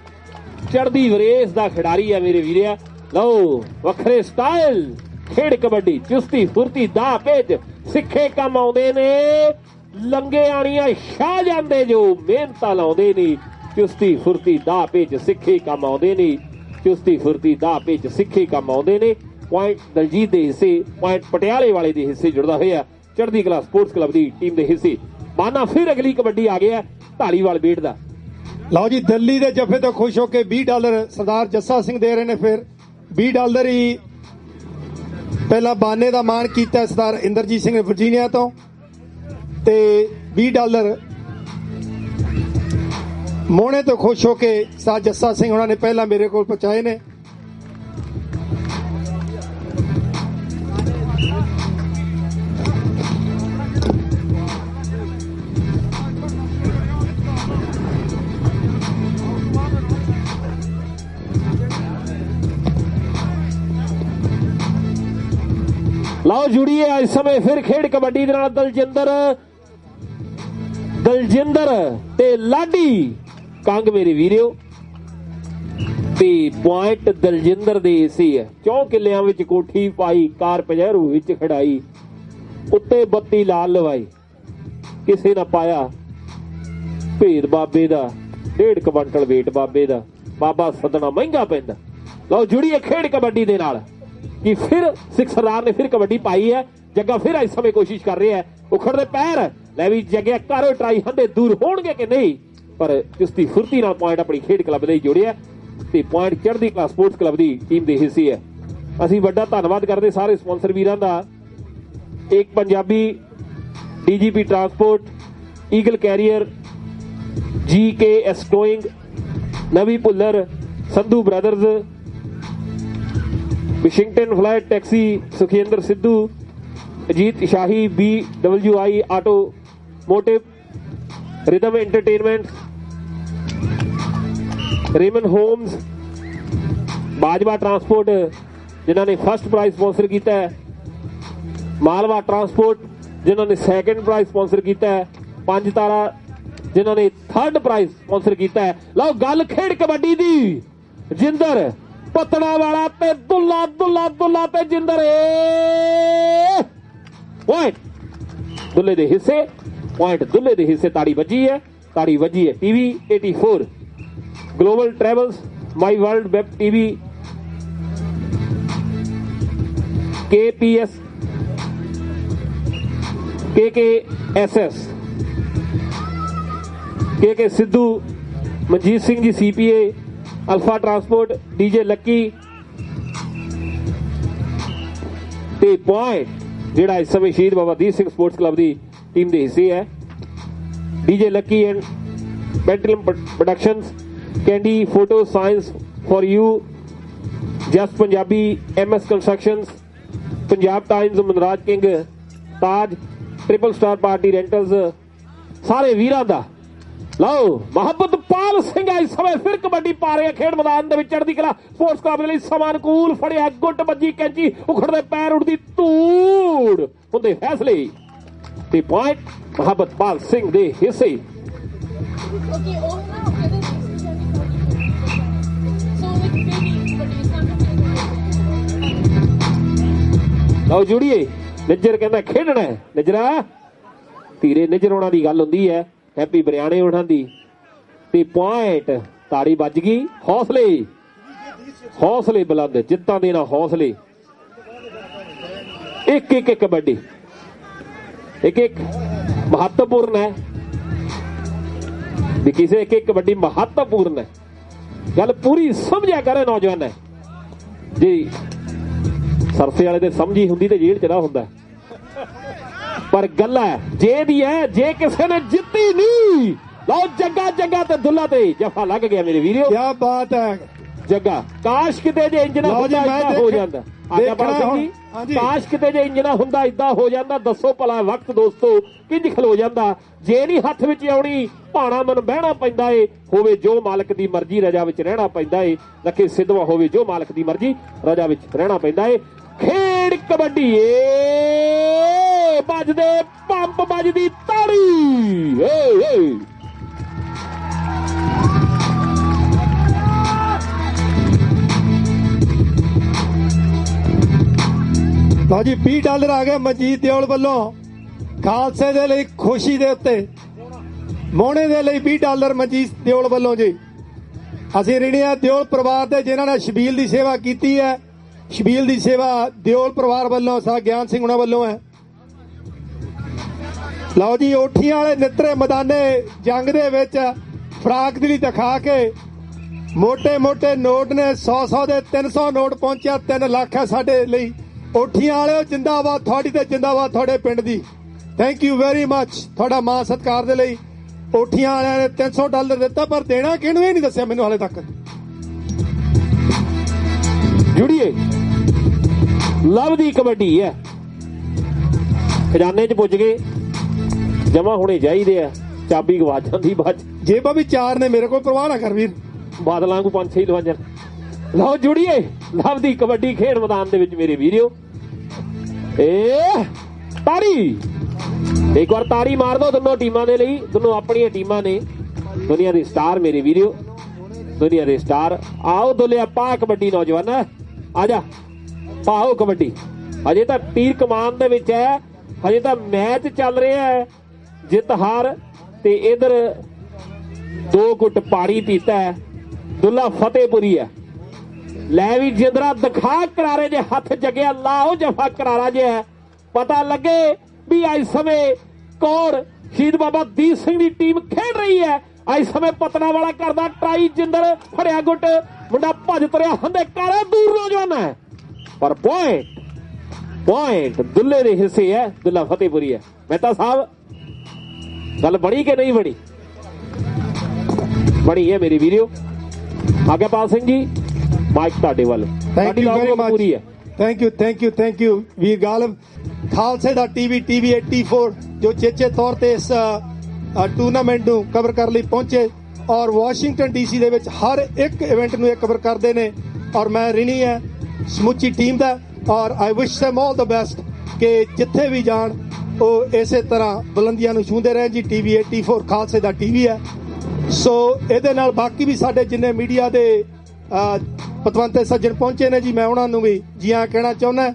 [SPEAKER 3] ਚੜ੍ਹਦੀ ਵਰੇਸ ਦਾ ਖਿਡਾਰੀ ਹੈ ਮੇਰੇ ਵੀਰਿਆ। ਲਓ ਵੱਖਰੇ ਸਟਾਈਲ ਖੇਡ ਕਬੱਡੀ, ਚੁਸਤੀ ਫੁਰਤੀ ਦਾ ਪੇਚ ਸਿੱਖੇ ਕੰਮ ਆਉਂਦੇ ਨੇ। ਲੰਗੇ ਆਣੀਆਂ ਸ਼ਾਹ ਜਾਂਦੇ ਜੋ ਮਿਹਨਤਾਂ ਲਾਉਂਦੇ ਨੇ। ਚੁਸਤੀ ਫੁਰਤੀ ਦਾ ਪੇਚ ਸਿੱਖੇ ਕੰਮ ਆਉਂਦੇ ਨੇ, ਚੁਸਤੀ ਫੁਰਤੀ ਦਾ ਪੇਚ ਸਿੱਖੇ ਕੰਮ ਆਉਂਦੇ ਨੇ। ਪੁਆਇੰਟ ਦਲਜੀਤ ਦੇ ਹਿੱਸੇ, ਪੁਆਇੰਟ ਪਟਿਆਲੇ ਵਾਲੇ ਦੇ ਹਿੱਸੇ ਜੁੜਦਾ ਹੋਇਆ ਚੜ੍ਹਦੀ ਕਲਾ ਸਪੋਰਟਸ ਕਲੱਬ ਦੀ ਟੀਮ ਦੇ ਹਿੱਸੇ। ਮਾਨਾ ਫਿਰ ਅਗਲੀ ਕਬੱਡੀ ਆ ਗਿਆ ਢਾਲੀਵਾਲ ਬੇਟ ਦਾ।
[SPEAKER 4] ਲਓ ਜੀ, ਦਿੱਲੀ ਦੇ ਜੱਫੇ ਤੋਂ ਖੁਸ਼ ਹੋ ਕੇ 20 ਡਾਲਰ ਸਰਦਾਰ ਜੱਸਾ ਸਿੰਘ ਦੇ ਰਹੇ ਨੇ। ਫਿਰ 20 ਡਾਲਰ ਹੀ ਪਹਿਲਾਂ ਬਾਨੇ ਦਾ ਮਾਣ ਕੀਤਾ ਸਰਦਾਰ ਇੰਦਰਜੀਤ ਸਿੰਘ ਵਰਜੀਨੀਆ ਤੋਂ, ਤੇ 20 ਡਾਲਰ ਮੋਹਣੇ ਤੋਂ ਖੁਸ਼ ਹੋ ਕੇ ਸਰਦਾਰ ਜੱਸਾ ਸਿੰਘ ਉਹਨਾਂ ਨੇ ਪਹਿਲਾਂ ਮੇਰੇ ਕੋਲ ਪਹੁੰਚਾਏ ਨੇ।
[SPEAKER 3] ਲਓ ਜੁੜੀਏ ਇਸ ਸਮੇਂ ਫਿਰ ਖੇਡ ਕਬੱਡੀ ਦੇ ਨਾਲ ਦਲਜਿੰਦਰ ਤੇ ਲਾਡੀ ਕੰਗ ਮੇਰੇ ਵੀਰਿਓ। ਤੇ ਪੁਆਇੰਟ ਦਲਜਿੰਦਰ ਦੇ ਏਸੀ ਹੈ। 4 ਕਿੱਲਿਆਂ ਵਿੱਚ ਕੋਠੀ ਪਾਈ, ਕਾਰ ਪਜੈਰੂ ਵਿੱਚ ਖੜਾਈ, ਉੱਤੇ ਬੱਤੀ ਲਾਲ ਲਵਾਈ, ਕਿਸੇ ਨਾ ਪਾਇਆ ਭੇਦ ਬਾਬੇ ਦਾ, 1.5 ਕੁਇੰਟਲ ਵੇਟ ਬਾਬੇ ਦਾ, ਬਾਬਾ ਸੱਦਣਾ ਮਹਿੰਗਾ ਪੈਂਦਾ। ਲਓ ਜੁੜੀਏ ਖੇਡ ਕਬੱਡੀ ਦੇ ਨਾਲ ਕਿ ਫਿਰ ਸਿੱਖ ਸਰਦਾਰ ਨੇ ਫਿਰ ਕਬੱਡੀ ਪਾਈ ਹੈ। ਜੱਗਾ ਫਿਰ ਇਸ ਸਮੇਂ ਕੋਸ਼ਿਸ਼ ਕਰ ਰਿਹਾ ਹੈ, ਉਖੜਦੇ ਪੈਰ ਲੈ ਵੀ ਜੱਗਿਆ ਕਰੋ ਟਰਾਈ, ਹੰਦੇ ਦੂਰ ਹੋਣਗੇ ਕਿ ਨਹੀਂ, ਪਰ ਇਸ ਦੀ ਫੁਰਤੀ ਨਾਲ ਪੁਆਇੰਟ ਆਪਣੀ ਖੇਡ ਕਲੱਬ ਲਈ ਜੋੜਿਆ ਤੇ ਪੁਆਇੰਟ ਚੜ੍ਹਦੀ ਕਲਾ ਸਪੋਰਟਸ ਕਲੱਬ ਦੀ ਟੀਮ ਦੇ ਹਿੱਸੇ ਹੈ। ਅਸੀਂ ਵੱਡਾ ਧੰਨਵਾਦ ਕਰਦੇ ਸਾਰੇ ਸਪਾਂਸਰ ਵੀਰਾਂ ਦਾ। ਇੱਕ Punjabi, DGP transport, eagle carrier, GKS towing, Navi Bhullar, Sandhu brothers, Washington flight taxi, Sukhinder Sidhu, Ajit Shahi, BWI automotive, rhythm entertainment, Raymond homes, Bajwa transport ਜਿਨ੍ਹਾਂ ਨੇ ਫਸਟ ਪ੍ਰਾਈਜ਼ ਸਪਾਂਸਰ ਕੀਤਾ ਹੈ, ਮਾਲਵਾ ਟਰਾਂਸਪੋਰਟ ਜਿਨ੍ਹਾਂ ਨੇ ਸੈਕੰਡ ਪ੍ਰਾਈਜ਼ ਸਪਾਂਸਰ ਕੀਤਾ ਹੈ, 5 ਤਾਰਾ ਜਿਨ੍ਹਾਂ ਨੇ 3rd ਪ੍ਰਾਈਜ਼ ਸਪਾਂਸਰ ਕੀਤਾ ਹੈ। ਲਓ ਗੱਲ ਖੇਡ ਕਬੱਡੀ ਦੀ, ਜਿੰਦਰ ਪਤੜਾ ਵਾਲਾ ਤੇ ਦੁੱਲਾ ਤੇ ਜਿੰਦਰ ਪੁਆਇੰਟ ਦੁੱਲੇ ਦੇ ਹਿੱਸੇ, ਪੁਆਇੰਟ ਦੁੱਲੇ ਦੇ ਹਿੱਸੇ। ਤਾੜੀ ਵੱਜੀ ਹੈ TV 84 global travels, my world web TV, KPS, KKSS, KK Sidhu, Manjit Singh ji CPA, alpha transport, DJ lucky ਤੇ ਪੁਆਇੰਟ ਜਿਹੜਾ ਇਸ ਸਮੇਂ ਸ਼ਹੀਦ ਬਾਬਾ ਦੀਪ ਸਿੰਘ ਸਪੋਰਟਸ ਕਲੱਬ ਦੀ ਟੀਮ ਦੇ ਹਿੱਸੇ ਹੈ। DJ ਲੱਕੀ ਐਂਡ ਪੈਂਟਲਮ productions, candy photo science for you, just Punjabi, MS constructions, Punjab times, Manraj king, Taj, triple star party rentals, ਸਾਰੇ ਵੀਰਾਂ ਦਾ। ਲਓ ਮੁਹੱਬਤ ਪਾਲ ਸਿੰਘ ਇਸ ਸਮੇਂ ਫਿਰ ਕਬੱਡੀ ਪਾ ਰਿਹਾ ਖੇਡ ਮੈਦਾਨ ਦੇ ਵਿੱਚ। ਚੜ੍ਹਦੀ ਕਲਾ ਸਪੋਰਟਸ ਕਲੱਬ ਦੇ ਲਈ ਸਮਾਂ ਅਨੁਕੂਲ, ਫੜਿਆ ਗੁੱਟ, ਵੱਜੀ ਕੈਂਚੀ, ਉਖੜਦੇ ਪੈਰ, ਉੱਡਦੀ ਧੂੜ, ਹੁੰਦੇ ਫੈਸਲੇ ਤੇ ਪੁਆਇੰਟ ਮੁਹੱਬਤ ਪਾਲ ਸਿੰਘ ਦੇ ਹਿੱਸੇ। ਲਓ ਜੁੜੀਏ, ਨਿੱਜਰ ਕਹਿੰਦਾ ਖੇਡਣਾ, ਨਿੱਜਰਾ ਧੀਰੇ ਨਿੱਜਰ ਹੋਣਾ ਦੀ ਗੱਲ ਹੁੰਦੀ ਹੈ, ਹੈਪੀ ਬਰਿਆਣੇ ਉਹਨਾਂ ਦੀ ਤੇ ਪੁਆਇੰਟ। ਤਾੜੀ ਵੱਜ ਗਈ, ਹੌਸਲੇ ਬੁਲੰਦ, ਜਿੱਤਾਂ ਦੇ ਨਾਲ ਹੌਸਲੇ। ਇੱਕ ਕਬੱਡੀ ਇੱਕ ਮਹੱਤਵਪੂਰਨ ਹੈ ਵੀ ਕਿਸੇ ਇੱਕ ਕਬੱਡੀ ਮਹੱਤਵਪੂਰਨ ਹੈ। ਗੱਲ ਪੂਰੀ ਸਮਝਿਆ ਕਰੇ ਨੌਜਵਾਨ ਹੈ ਜੀ, ਸਰਸੇ ਵਾਲੇ ਦੇ ਸਮਝੀ ਹੁੰਦੀ ਤੇ ਜੇਲ੍ਹ ਚ ਨਾ ਹੁੰਦਾ, ਪਰ ਗੱਲ ਹੈ ਜੇ ਦੀ ਹੈ, ਜੇ ਕਿਸੇ ਨੇ ਜਿੱਤੀ ਨਹੀਂ। ਲਓ ਜੱਗਾ ਤੇ ਦੁੱਲਾ ਤੇ ਜਫਾ ਲੱਗ ਗਿਆ ਮੇਰੇ ਵੀਰੋ,
[SPEAKER 4] ਕੀ ਬਾਤ ਹੈ
[SPEAKER 3] ਜੱਗਾ। ਕਾਸ਼ ਕਿਤੇ ਜੇ ਇੰਜਣਾ ਹੁੰਦਾ ਇਦਾਂ ਹੋ ਜਾਂਦਾ, ਕਾਸ਼ ਕਿਤੇ ਜੇ ਇੰਜਣਾ ਹੁੰਦਾ ਇਦਾਂ ਹੋ ਜਾਂਦਾ। ਦੱਸੋ ਭਲਾ ਵਕਤ ਦੋਸਤੋ ਕਿੰਝ ਖਲੋ ਜਾਂਦਾ, ਜੇ ਨਹੀਂ ਹੱਥ ਵਿੱਚ ਆਉਣੀ ਭਾਣਾ ਮਨ ਬਹਿਣਾ ਪੈਂਦਾ ਏ, ਹੋਵੇ ਜੋ ਮਾਲਕ ਦੀ ਮਰਜ਼ੀ ਰਜਾ ਵਿੱਚ ਰਹਿਣਾ ਪੈਂਦਾ ਏ। ਲੱਖੇ ਸਿੱਧਵਾ ਹੋਵੇ ਜੋ ਮਾਲਕ ਦੀ ਮਰਜ਼ੀ ਰਜਾ ਵਿੱਚ ਰਹਿਣਾ ਪੈਂਦਾ ਏ। ਖੇਡ ਕਬੱਡੀ ਵੱਜਦੇ ਪੰਪ, ਵੱਜਦੀ ਤਾੜੀ।
[SPEAKER 4] ਲਓ ਜੀ $20 ਆ ਗਏ ਮਨਜੀਤ ਦਿਓਲ ਵੱਲੋਂ ਖਾਲਸੇ ਦੇ ਲਈ, ਖੁਸ਼ੀ ਦੇ ਉੱਤੇ ਮੋਹਣੇ ਦੇ ਲਈ $20 ਮਨਜੀਤ ਦਿਓਲ ਵੱਲੋਂ ਜੀ। ਅਸੀਂ ਰਿਣੀ ਆ ਦਿਓਲ ਪਰਿਵਾਰ ਦੇ ਜਿਨ੍ਹਾਂ ਨੇ ਸ਼ਬੀਲ ਦੀ ਸੇਵਾ ਕੀਤੀ ਹੈ। ਸ਼ਬੀਲ ਦੀ ਸੇਵਾ ਦਿਓਲ ਪਰਿਵਾਰ ਵੱਲੋਂ, ਸਾ ਗਿਆਨ ਸਿੰਘ ਉਹਨਾਂ ਵੱਲੋਂ ਹੈ। ਲਓ ਜੀ ਓਠੀਆਂ ਵਾਲੇ ਨਿੱਤਰੇ ਮੈਦਾਨੇ ਜੰਗ ਦੇ ਵਿੱਚ ਫਰਾਕਦਲੀ ਦਿਖਾ ਕੇ ਮੋਟੇ ਨੋਟ ਨੇ 100 ਦੇ 300 ਨੋਟ ਪਹੁੰਚਿਆ। 3 ਲੱਖ ਹੈ ਸਾਡੇ ਲਈ। ਓਠੀਆਂ ਵਾਲਿਓ ਜਿੰਦਾਬਾਦ ਤੁਹਾਡੀ ਤੇ ਜਿੰਦਾਬਾਦ ਤੁਹਾਡੇ ਪਿੰਡ ਦੀ। ਥੈਂਕ ਯੂ ਵੈਰੀ ਮੱਚ ਤੁਹਾਡਾ ਮਾਣ ਸਤਿਕਾਰ ਦੇ ਲਈ। ਓਠੀਆਂ ਵਾਲਿਆਂ ਨੇ $300 ਦਿੱਤਾ, ਪਰ ਦੇਣਾ ਕਿਹਨੂੰ ਇਹ ਨਹੀਂ ਦੱਸਿਆ ਮੈਨੂੰ ਹਾਲੇ ਤੱਕ।
[SPEAKER 3] ਜੁੜੀਏ ਲਵ ਦੀ ਕਬੱਡੀ ਹੈ, ਖਜ਼ਾਨੇ 'ਚ ਪੁੱਜ ਗਏ, ਜਮਾ ਹੋਣੇ ਚਾਹੀਦੇ ਆ, ਚਾਬੀ ਗਵਾ ਜਾਂਦੀ ਬਾਅਦ।
[SPEAKER 4] ਜੇਬਾਂ ਵੀ 4 ਨੇ, ਮੇਰੇ ਕੋਲ ਪਰਵਾਹ ਨਾ ਕਰ ਵੀਰ,
[SPEAKER 3] ਬਾਦਲਾਂ ਨੂੰ 5-6 ਲਵਾਂਜਣ। ਲਓ ਜੁੜੀਏ ਲਵ ਦੀ ਕਬੱਡੀ ਖੇਡ ਮੈਦਾਨ ਦੇ ਵਿੱਚ ਮੇਰੇ ਵੀਰਿਓ। ਤਾੜੀ ਇੱਕ ਵਾਰ ਤਾੜੀ ਮਾਰ ਦੋ ਦੋਨੋਂ ਟੀਮਾਂ ਦੇ ਲਈ। ਦੋਨੋਂ ਆਪਣੀਆਂ ਟੀਮਾਂ ਨੇ, ਦੁਨੀਆ ਦੇ ਸਟਾਰ ਮੇਰੇ ਵੀਡੀਓ, ਦੁਨੀਆ ਦੇ ਸਟਾਰ। ਆਓ ਦੁਲਿਆ ਪਾ ਕਬੱਡੀ ਨੌਜਵਾਨ, ਆ ਜਾ ਪਾਓ ਕਬੱਡੀ। ਹਜੇ ਤਾਂ ਤੀਰ ਕਮਾਨ ਦੇ ਵਿੱਚ ਹੈ, ਹਜੇ ਤਾਂ ਮੈਚ ਚੱਲ ਰਿਹਾ ਹੈ ਜਿੱਤ ਹਾਰ। ਤੇ ਇਧਰ 2 ਘੁੱਟ ਪਾਣੀ ਪੀਤਾ ਹੈ ਦੁੱਲਾ ਫਤਿਹਪੁਰੀ ਹੈ। ਲੈ ਵੀ ਜਿੰਦਰਾ ਦਿਖਾ ਕਰਾਰੇ ਜੇ ਹੱਥ ਜਗਿਆ, ਲਾਓ ਜਫਾ ਕਰਾਰਾ ਜੇ ਹੈ, ਪਤਾ ਲੱਗੇ ਵੀ ਅੱਜ ਸਮੇਂ ਕੌਣ ਸ਼ਹੀਦ ਬਾਬਾ ਦੀਪ ਸਿੰਘ ਦੀ ਟੀਮ ਖੇਡ ਰਹੀ ਹੈ। ਅੱਜ ਸਮੇਂ ਪਤਨਾ ਵਾਲਾ ਕਰਦਾ ਟਰਾਈ, ਜਿੰਦਰ ਫੜਿਆ ਗੁੱਟ, ਮੁੰਡਾ ਭੱਜ ਤੁਰਿਆ ਹੰਦੇ ਕਾਰਾ ਦੂਰ ਨੌਜਵਾਨ ਹੈ, ਪਰ ਪੁਆਇੰਟ ਦੁੱਲੇ ਦੇ ਹਿੱਸੇ ਹੈ, ਦੁੱਲਾ ਫਤਿਹਪੁਰੀ ਹੈ। ਮਹਿਤਾ ਸਾਹਿਬ ਗੱਲ ਬਣੀ ਕਿ ਨਹੀਂ ਬਣੀ? ਬਣੀ ਹੈ ਮੇਰੀ ਵੀਡੀਓ। ਆਗਿਆਪਾਲ ਸਿੰਘ ਜੀ ਮਾਈਕ ਤੁਹਾਡੇ ਵੱਲ।
[SPEAKER 4] Thank you very much, thank you ਵੀਰ ਗਾਲਬ। ਖਾਲਸੇ ਦਾ ਟੀਵੀ 84 ਜੋ ਚੇਚੇ ਤੌਰ ਤੇ ਇਸ ਟੂਰਨਾਮੈਂਟ ਨੂੰ ਕਵਰ ਕਰਨ ਲਈ ਪਹੁੰਚੇ ਔਰ ਵਾਸ਼ਿੰਗਟਨ ਡੀਸੀ ਦੇ ਵਿੱਚ ਹਰ ਇੱਕ ਇਵੈਂਟ ਨੂੰ ਇਹ ਕਵਰ ਕਰਦੇ ਨੇ ਔਰ ਮੈਂ ਰਿਣੀ ਹੈ ਸਮੁੱਚੀ ਟੀਮ ਦਾ ਔਰ ਆਈ ਵਿਸ਼ them all the best ਕਿ ਜਿੱਥੇ ਵੀ ਜਾਣ ਉਹ ਇਸੇ ਤਰ੍ਹਾਂ ਬੁਲੰਦੀਆਂ ਨੂੰ ਛੂੰਹਦੇ ਰਹਿਣ ਜੀ। ਟੀਵੀ 84 ਖਾਲਸੇ ਦਾ ਟੀਵੀ ਹੈ। ਸੋ ਇਹਦੇ ਨਾਲ ਬਾਕੀ ਵੀ ਸਾਡੇ ਜਿੰਨੇ ਮੀਡੀਆ ਦੇ ਪਤਵੰਤੇ ਸੱਜਣ ਪਹੁੰਚੇ ਨੇ ਜੀ, ਮੈਂ ਉਹਨਾਂ ਨੂੰ ਵੀ ਜੀ ਆਇਆਂ ਕਹਿਣਾ ਚਾਹੁੰਦਾ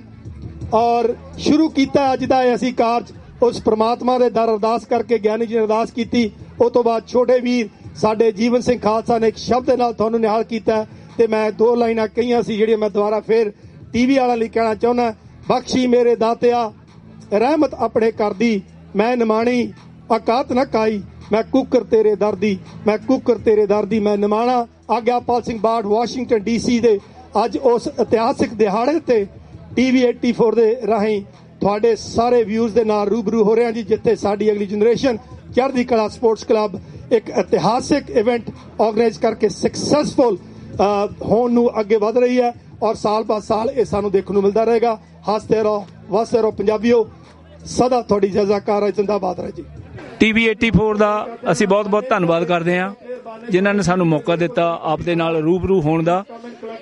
[SPEAKER 4] ਔਰ ਸ਼ੁਰੂ ਕੀਤਾ ਅੱਜ ਦਾ ਅਸੀਂ ਕਾਰਜ ਉਸ ਪ੍ਰਮਾਤਮਾ ਦੇ ਦਰ ਅਰਦਾਸ ਕਰਕੇ ਗਿਆਨੀ ਜੀ ਨੇ ਅਰਦਾਸ ਕੀਤੀ। ਉਸ ਤੋਂ ਬਾਅਦ ਛੋਟੇ ਵੀਰ ਸਾਡੇ ਜੀਵਨ ਸਿੰਘ ਖਾਲਸਾ ਨੇ ਇੱਕ ਸ਼ਬਦ ਦੇ ਨਾਲ ਤੁਹਾਨੂੰ ਨਿਹਾਲ ਕੀਤਾ ਤੇ ਮੈਂ 2 ਲਾਈਨਾਂ ਕਹੀਆਂ ਸੀ ਜਿਹੜੀਆਂ ਮੈਂ ਦੁਬਾਰਾ ਫੇਰ ਟੀਵੀ ਵਾਲਿਆਂ ਲਈ ਕਹਿਣਾ ਚਾਹੁੰਦਾ। ਬਖਸ਼ੀ ਮੇਰੇ ਦਾਤਿਆ ਰਹਿਮਤ ਆਪਣੇ ਕਰਦੀ, ਮੈਂ ਨਿਮਾਣੀ ਔਕਾਤ ਨਾ ਕਾਈ, ਮੈਂ ਕੁੱਕਰ ਤੇਰੇ ਦਰਦੀ, ਮੈਂ ਕੁੱਕਰ ਤੇਰੇ ਦਰਦੀ, ਮੈਂ ਨਿਮਾਣਾ। ਆਗਿਆਪਾਲ ਸਿੰਘ ਬਾੜ ਵਾਸ਼ਿੰਗਟਨ ਡੀਸੀ ਦੇ ਅੱਜ ਉਸ ਇਤਿਹਾਸਿਕ ਦਿਹਾੜੇ ਤੇ ਟੀਵੀ 84 ਦੇ ਰਾਹੀਂ ਤੁਹਾਡੇ ਸਾਰੇ ਵਿਊਜ਼ ਦੇ ਨਾਲ ਰੂਬਰੂ ਹੋ ਰਿਹਾ ਜੀ, ਜਿੱਥੇ ਸਾਡੀ ਅਗਲੀ ਜਨਰੇਸ਼ਨ ਚੜ੍ਹਦੀ ਕਲਾ ਸਪੋਰਟਸ ਕਲੱਬ ਇੱਕ ਇਤਿਹਾਸਿਕ ਇਵੈਂਟ ਆਰਗੇਨਾਈਜ਼ ਕਰਕੇ ਸਕਸੈਸਫੁਲ ਹੋਣ ਨੂੰ ਅੱਗੇ ਵਧ ਰਹੀ ਹੈ ਔਰ ਸਾਲ ਬਾਅਦ ਸਾਲ ਇਹ ਸਾਨੂੰ ਦੇਖਣ ਨੂੰ ਮਿਲਦਾ ਰਹੇਗਾ। ਹੱਸਦੇ ਰਹੋ, ਵਸਦੇ ਰਹੋ ਪੰਜਾਬੀਓ, ਸਦਾ ਤੁਹਾਡੀ ਜਜ਼ਾਕਾਰ ਹੈ, ਜ਼ਿੰਦਾਬਾਦ ਰਹੇ ਜੀ।
[SPEAKER 6] ਟੀਵੀ 84 ਦਾ ਅਸੀਂ ਬਹੁਤ ਧੰਨਵਾਦ ਕਰਦੇ ਹਾਂ ਜਿਨ੍ਹਾਂ ਨੇ ਸਾਨੂੰ ਮੌਕਾ ਦਿੱਤਾ ਆਪ ਦੇ ਨਾਲ ਰੂਬਰੂ ਹੋਣ ਦਾ।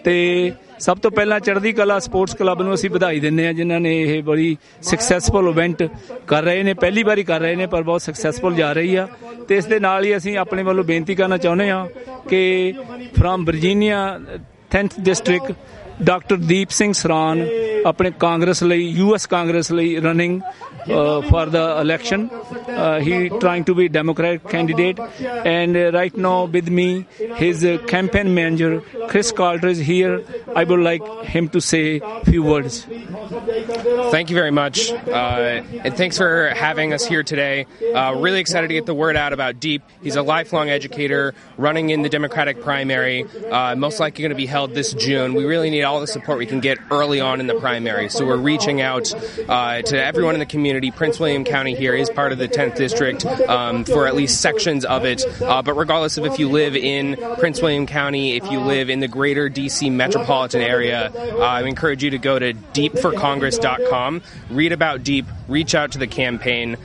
[SPEAKER 6] ਤੇ ਸਭ ਤੋਂ ਪਹਿਲਾਂ ਚੜ੍ਹਦੀ ਕਲਾ ਸਪੋਰਟਸ ਕਲੱਬ ਨੂੰ ਅਸੀਂ ਵਧਾਈ ਦਿੰਦੇ ਹਾਂ ਜਿਨ੍ਹਾਂ ਨੇ ਇਹ ਬੜੀ ਸਕਸੈਸਫੁਲ ਇਵੈਂਟ ਕਰ ਰਹੇ ਨੇ, ਪਹਿਲੀ ਵਾਰੀ ਕਰ ਰਹੇ ਨੇ ਪਰ ਬਹੁਤ ਸਕਸੈਸਫੁਲ ਜਾ ਰਹੀ ਆ। ਤੇ ਇਸ ਦੇ ਨਾਲ ਹੀ ਅਸੀਂ ਆਪਣੇ ਵੱਲੋਂ ਬੇਨਤੀ ਕਰਨਾ ਚਾਹੁੰਦੇ ਹਾਂ ਕਿ from Virginia 10th district doctor Deep Singh Saran ਆਪਣੇ ਕਾਂਗਰਸ ਲਈ, US ਕਾਂਗਰਸ ਲਈ running for the election. He trying to be Democratic candidate, and right now with me his campaign manager Chris Carter is here. I would like him to say few words.
[SPEAKER 7] Thank you very much, and thanks for having us here today. Really excited to get the word out about Deep. He's a lifelong educator running in the Democratic primary, most likely going to be held this June. We really need all the support we can get early on in the primary, so we're reaching out to everyone in the community. Prince William County here is part of the 10th district for at least sections of it, but regardless of if you live in Prince William County, if you live in the greater DC metropolitan area, I encourage you to go to deepforcongress.com, read about Deep, reach out to the campaign,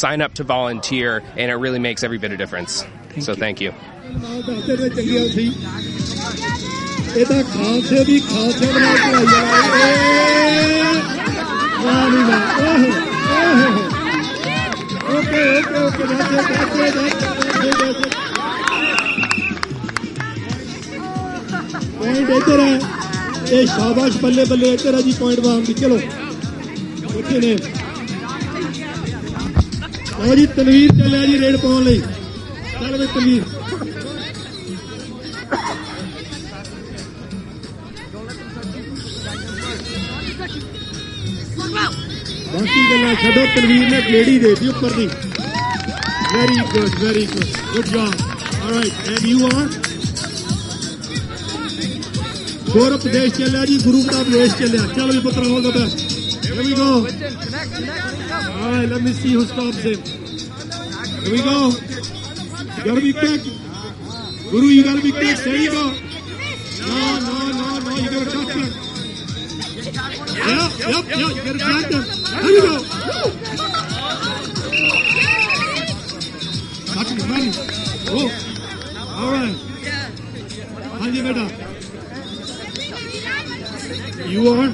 [SPEAKER 7] sign up to volunteer, and it really makes every bit of difference. Thank you.
[SPEAKER 4] Okay. Point ਇੱਧਰ ਹੈ, ਇਹ ਸ਼ਾਬਾਸ਼ ਬੱਲੇ ਇੱਧਰ ਹੈ ਜੀ, point ਵਾਂਗ ਦੀ। ਚਲੋ ਉੱਥੇ ਨੇ ਲਓ ਜੀ, ਤਨਵੀਰ ਚੱਲਿਆ ਜੀ ਰੇਡ ਪਾਉਣ ਲਈ। ਚੱਲ ਵੀ ਤਨਵੀਰ, ਬਾਕੀ ਗੱਲਾਂ ਛੱਡੋ, ਤਨਵੀਰ ਨੇ ਗਲੇੜੀ ਦੇਤੀ ਉੱਪਰ ਦੀ। Very good job. Alright, and you are ਗੌਰਵ ਪ੍ਰਦੇਸ਼ ਚੱਲਿਆ ਜੀ, ਗੁਰੂ ਦਾ ਪ੍ਰਦੇਸ਼ ਚੱਲਿਆ। ਚਲੋ ਜੀ ਪੁੱਤਰ, all the best. Here we go. All right, let me see who stops him. Here we go. You gotta be quick. Guru, you gotta be quick. There you go. No, you gotta touch him. Yep, you gotta track them. There we go. Touch him, man. Oh, all right. Hanji beta. You are?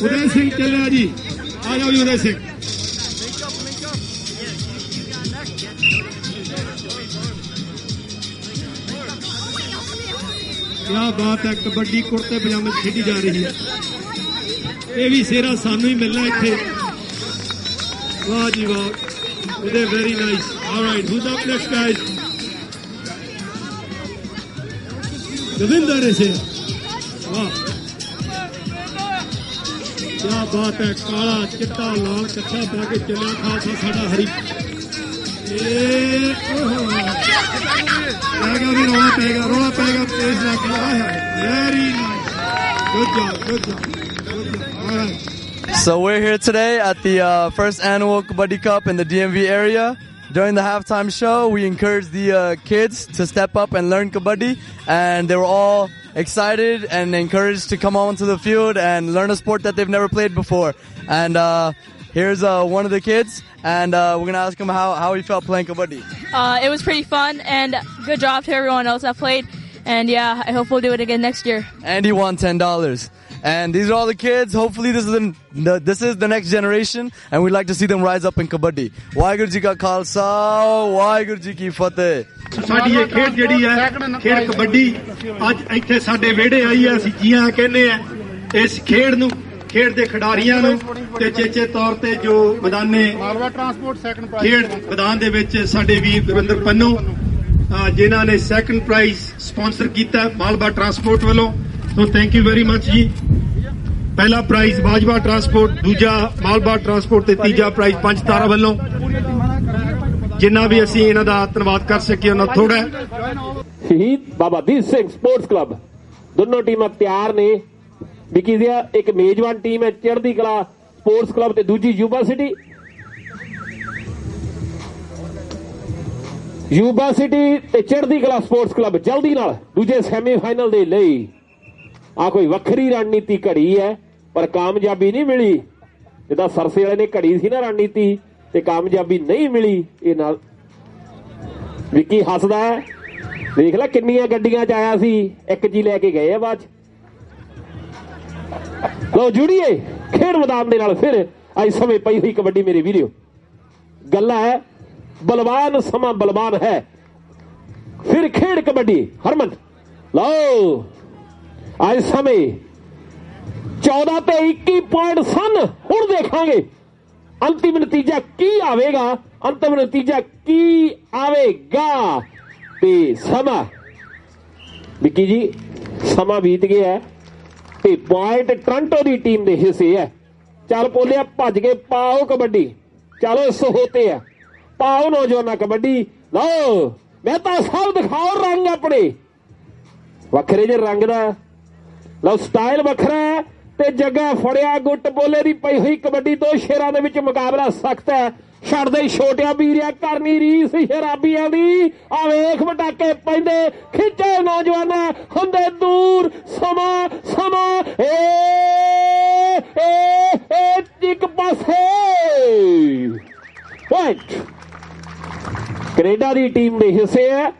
[SPEAKER 4] ਉਦੈ ਸਿੰਘ ਚੱਲਿਆ ਜੀ, ਆ ਜਾਓ ਜੀ ਉਦੈ ਸਿੰਘ। ਕਿਆ ਬਾਤ ਹੈ, ਕਬੱਡੀ ਕੁੜਤੇ ਪਜਾਮੇ 'ਚ ਖੇਡੀ ਜਾ ਰਹੀ ਹੈ। ਇਹ ਵੀ ਸਿਹਰਾ ਸਾਨੂੰ ਹੀ ਮਿਲਣਾ ਇੱਥੇ। ਵਾਹ ਜੀ ਵਾਹ, ਉਹਦੇ very nice. All right, whose up next guys? Davinder ਇਸੇ। ਵਾਹ ਕਿਆ ਬਾਤ ਹੈ, ਕਾਲਾ ਚਿੱਟਾ ਲਾਲ ਕੱਛਾ ਪਾ ਕੇ ਚੱਲਿਆ ਖਾਲਸਾ ਸਾਡਾ ਹਰੀ। ਪੈਗਾ ਵੀ ਰੌਲਾ ਪਏਗਾ, ਰੌਲਾ ਪਏਗਾ ਤੇਜ਼ ਲਾ ਕੇ। Very nice, good job, good job, good job. Alright.
[SPEAKER 8] So we're here today at the first annual Kabaddi Cup in the DMV area. During the halftime show, we encouraged the kids to step up and learn Kabaddi, and they were all excited and encouraged to come onto the field and learn a sport that they've never played before. And here's one of the kids, and we're going to ask him how he felt playing Kabaddi.
[SPEAKER 9] It was pretty fun, and good job to everyone else that played. And yeah, I hope we'll do it again next year.
[SPEAKER 8] And he won $10. And these are all the kids. Hopefully this is the next generation, and we'd like to see them rise up in Kabaddi. Waheguru Ji Ka Khalsa, Waheguru Ji Ki Fateh।
[SPEAKER 4] ਸਾਡੀ ਇਹ ਖੇਡ ਜਿਹੜੀ ਹੈ, ਖੇਡ ਕਬੱਡੀ, ਅੱਜ ਇੱਥੇ ਸਾਡੇ ਵਿਹੜੇ ਆਈ ਹੈ। ਅਸੀਂ ਜੀਆਂ ਕਹਿੰਦੇ ਆ ਇਸ ਖੇਡ ਨੂੰ, ਖੇਡ ਦੇ ਖਿਡਾਰੀਆਂ ਨੂੰ, ਤੇ ਚੇਚੇ ਤੌਰ ਤੇ ਜੋ ਮੈਦਾਨੇ ਖੇਡ ਮੈਦਾਨ ਦੇ ਵਿੱਚ ਸਾਡੇ ਵੀਰ ਗੁਰਵਿੰਦਰ ਪੰਨੂ ਜਿਨ੍ਹਾਂ ਨੇ ਸੈਕੰਡ ਪ੍ਰਾਈਜ਼ ਸਪਾਂਸਰ ਕੀਤਾ ਮਾਲਵਾ ਟਰਾਂਸਪੋਰਟ ਵੱਲੋਂ। So thank you very much ਜੀ। ਪਹਿਲਾ ਪ੍ਰਾਈਜ਼ ਬਾਜਵਾ ਟਰਾਂਸਪੋਰਟ, ਦੂਜਾ ਮਾਲਵਾ ਟਰਾਂਸਪੋਰਟ ਤੇ ਤੀਜਾ ਪ੍ਰਾਈਜ਼ ਪੰਜ ਤਾਰਾ ਵੱਲੋਂ। ਜਿੰਨਾ ਵੀ ਅਸੀਂ ਇਹਨਾਂ ਦਾ ਧੰਨਵਾਦ ਕਰ ਸਕੀਏ ਉਹਨਾਂ ਥੋੜਾ।
[SPEAKER 3] ਸ਼ਹੀਦ ਬਾਬਾ ਦੀਪ ਸਿੰਘ ਸਪੋਰਟਸ ਕਲੱਬ ਦੋਨੋਂ ਟੀਮਾਂ ਤਿਆਰ ਨੇ। ਵਿਕੀ ਦੀ ਇੱਕ ਮੇਜ਼ਬਾਨ ਟੀਮ ਹੈ ਚੜ੍ਹਦੀ ਕਲਾ ਸਪੋਰਟਸ ਕਲੱਬ ਤੇ ਦੂਜੀ ਯੂਬਾ ਸਿਟੀ ਤੇ ਚੜ੍ਹਦੀ ਕਲਾ ਸਪੋਰਟਸ ਕਲੱਬ ਜਲਦੀ ਨਾਲ ਦੂਜੇ ਸੈਮੀਫਾਈਨਲ ਦੇ ਲਈ। ਆ ਕੋਈ ਵੱਖਰੀ ਰਣਨੀਤੀ ਘੜੀ ਹੈ, ਪਰ ਕਾਮਯਾਬੀ ਨਹੀਂ ਮਿਲੀ। ਜਿੱਦਾਂ ਸਰਸੇ ਵਾਲੇ ਨੇ ਘੜੀ ਸੀ ਨਾ ਰਣਨੀਤੀ, ਤੇ ਕਾਮਯਾਬੀ ਨਹੀਂ ਮਿਲੀ। ਇਹ ਨਾਲ ਵਿੱਕੀ ਹੱਸਦਾ ਹੈ, ਦੇਖ ਲੈ ਕਿੰਨੀਆਂ ਗੱਡੀਆਂ 'ਚ ਆਇਆ ਸੀ, ਇੱਕ ਜੀ ਲੈ ਕੇ ਗਏ ਆ ਬਾਅਦ 'ਚ। ਲਓ ਜੁੜੀਏ ਖੇਡ ਮੈਦਾਨ ਦੇ ਨਾਲ ਫਿਰ ਅੱਜ ਸਮੇਂ ਪਈ ਹੋਈ ਕਬੱਡੀ ਮੇਰੇ ਵੀਰੋ। ਗੱਲਾਂ ਹੈ ਬਲਵਾਨ, ਸਮਾਂ ਬਲਵਾਨ ਹੈ। ਫਿਰ ਖੇਡ ਕਬੱਡੀ ਹਰਮਨ। ਲਓ ਅੱਜ ਸਮੇਂ 14 ਤੇ 21 ਪੁਆਇੰਟ ਸਨ। ਹੁਣ ਦੇਖਾਂਗੇ ਅੰਤਿਮ ਨਤੀਜਾ ਕੀ ਆਵੇਗਾ, ਅੰਤਿਮ ਨਤੀਜਾ ਕੀ ਆਵੇਗਾ। ਤੇ ਸਮਾਂ ਵਿੱਕੀ ਜੀ ਸਮਾਂ ਬੀਤ ਗਿਆ ਤੇ ਪੁਆਇੰਟ ਟੋਰਾਂਟੋ ਦੀ ਟੀਮ ਦੇ ਹਿੱਸੇ ਹੈ। ਚੱਲ ਪੋਲਿਆ ਭੱਜ ਕੇ ਪਾਓ ਕਬੱਡੀ, ਚਲੋ ਸੋਹਤੇ ਆ ਪਾਓ ਨੌਜਵਾਨਾਂ ਕਬੱਡੀ। ਲਓ ਮੈਂ ਤਾਂ ਸਭ ਦਿਖਾਓ ਰੰਗ ਆਪਣੇ ਵੱਖਰੇ ਜਿਹੇ ਰੰਗ ਦਾ। ਲਓ ਸਟਾਈਲ ਵੱਖਰਾ ਹੈ ਤੇ ਜੱਗਾ ਫੜਿਆ ਗੁੱਟ ਬੋਲੇ ਦੀ ਪਈ ਹੋਈ ਕਬੱਡੀ। ਦੋ ਸ਼ੇਰਾਂ ਦੇ ਵਿੱਚ ਮੁਕਾਬਲਾ ਸਖਤ ਹੈ। ਛੱਡਦੇ ਛੋਟਿਆਂ ਵੀਰਿਆ ਕਰਨੀ ਰੀਸ ਸ਼ਰਾਬੀਆਂ ਦੀ। ਆ ਵੇਖ ਪਟਾਕੇ ਪੈਂਦੇ, ਖਿੱਚੇ ਨੌਜਵਾਨ ਹੁੰਦੇ ਦੂਰ। ਸਮਾਂ ਸਮਾਂ ਇੱਕ ਪਾਸੇ ਪੁਆਇੰਟ ਕੈਨੇਡਾ ਦੀ ਟੀਮ ਦੇ ਹਿੱਸੇ ਹੈ,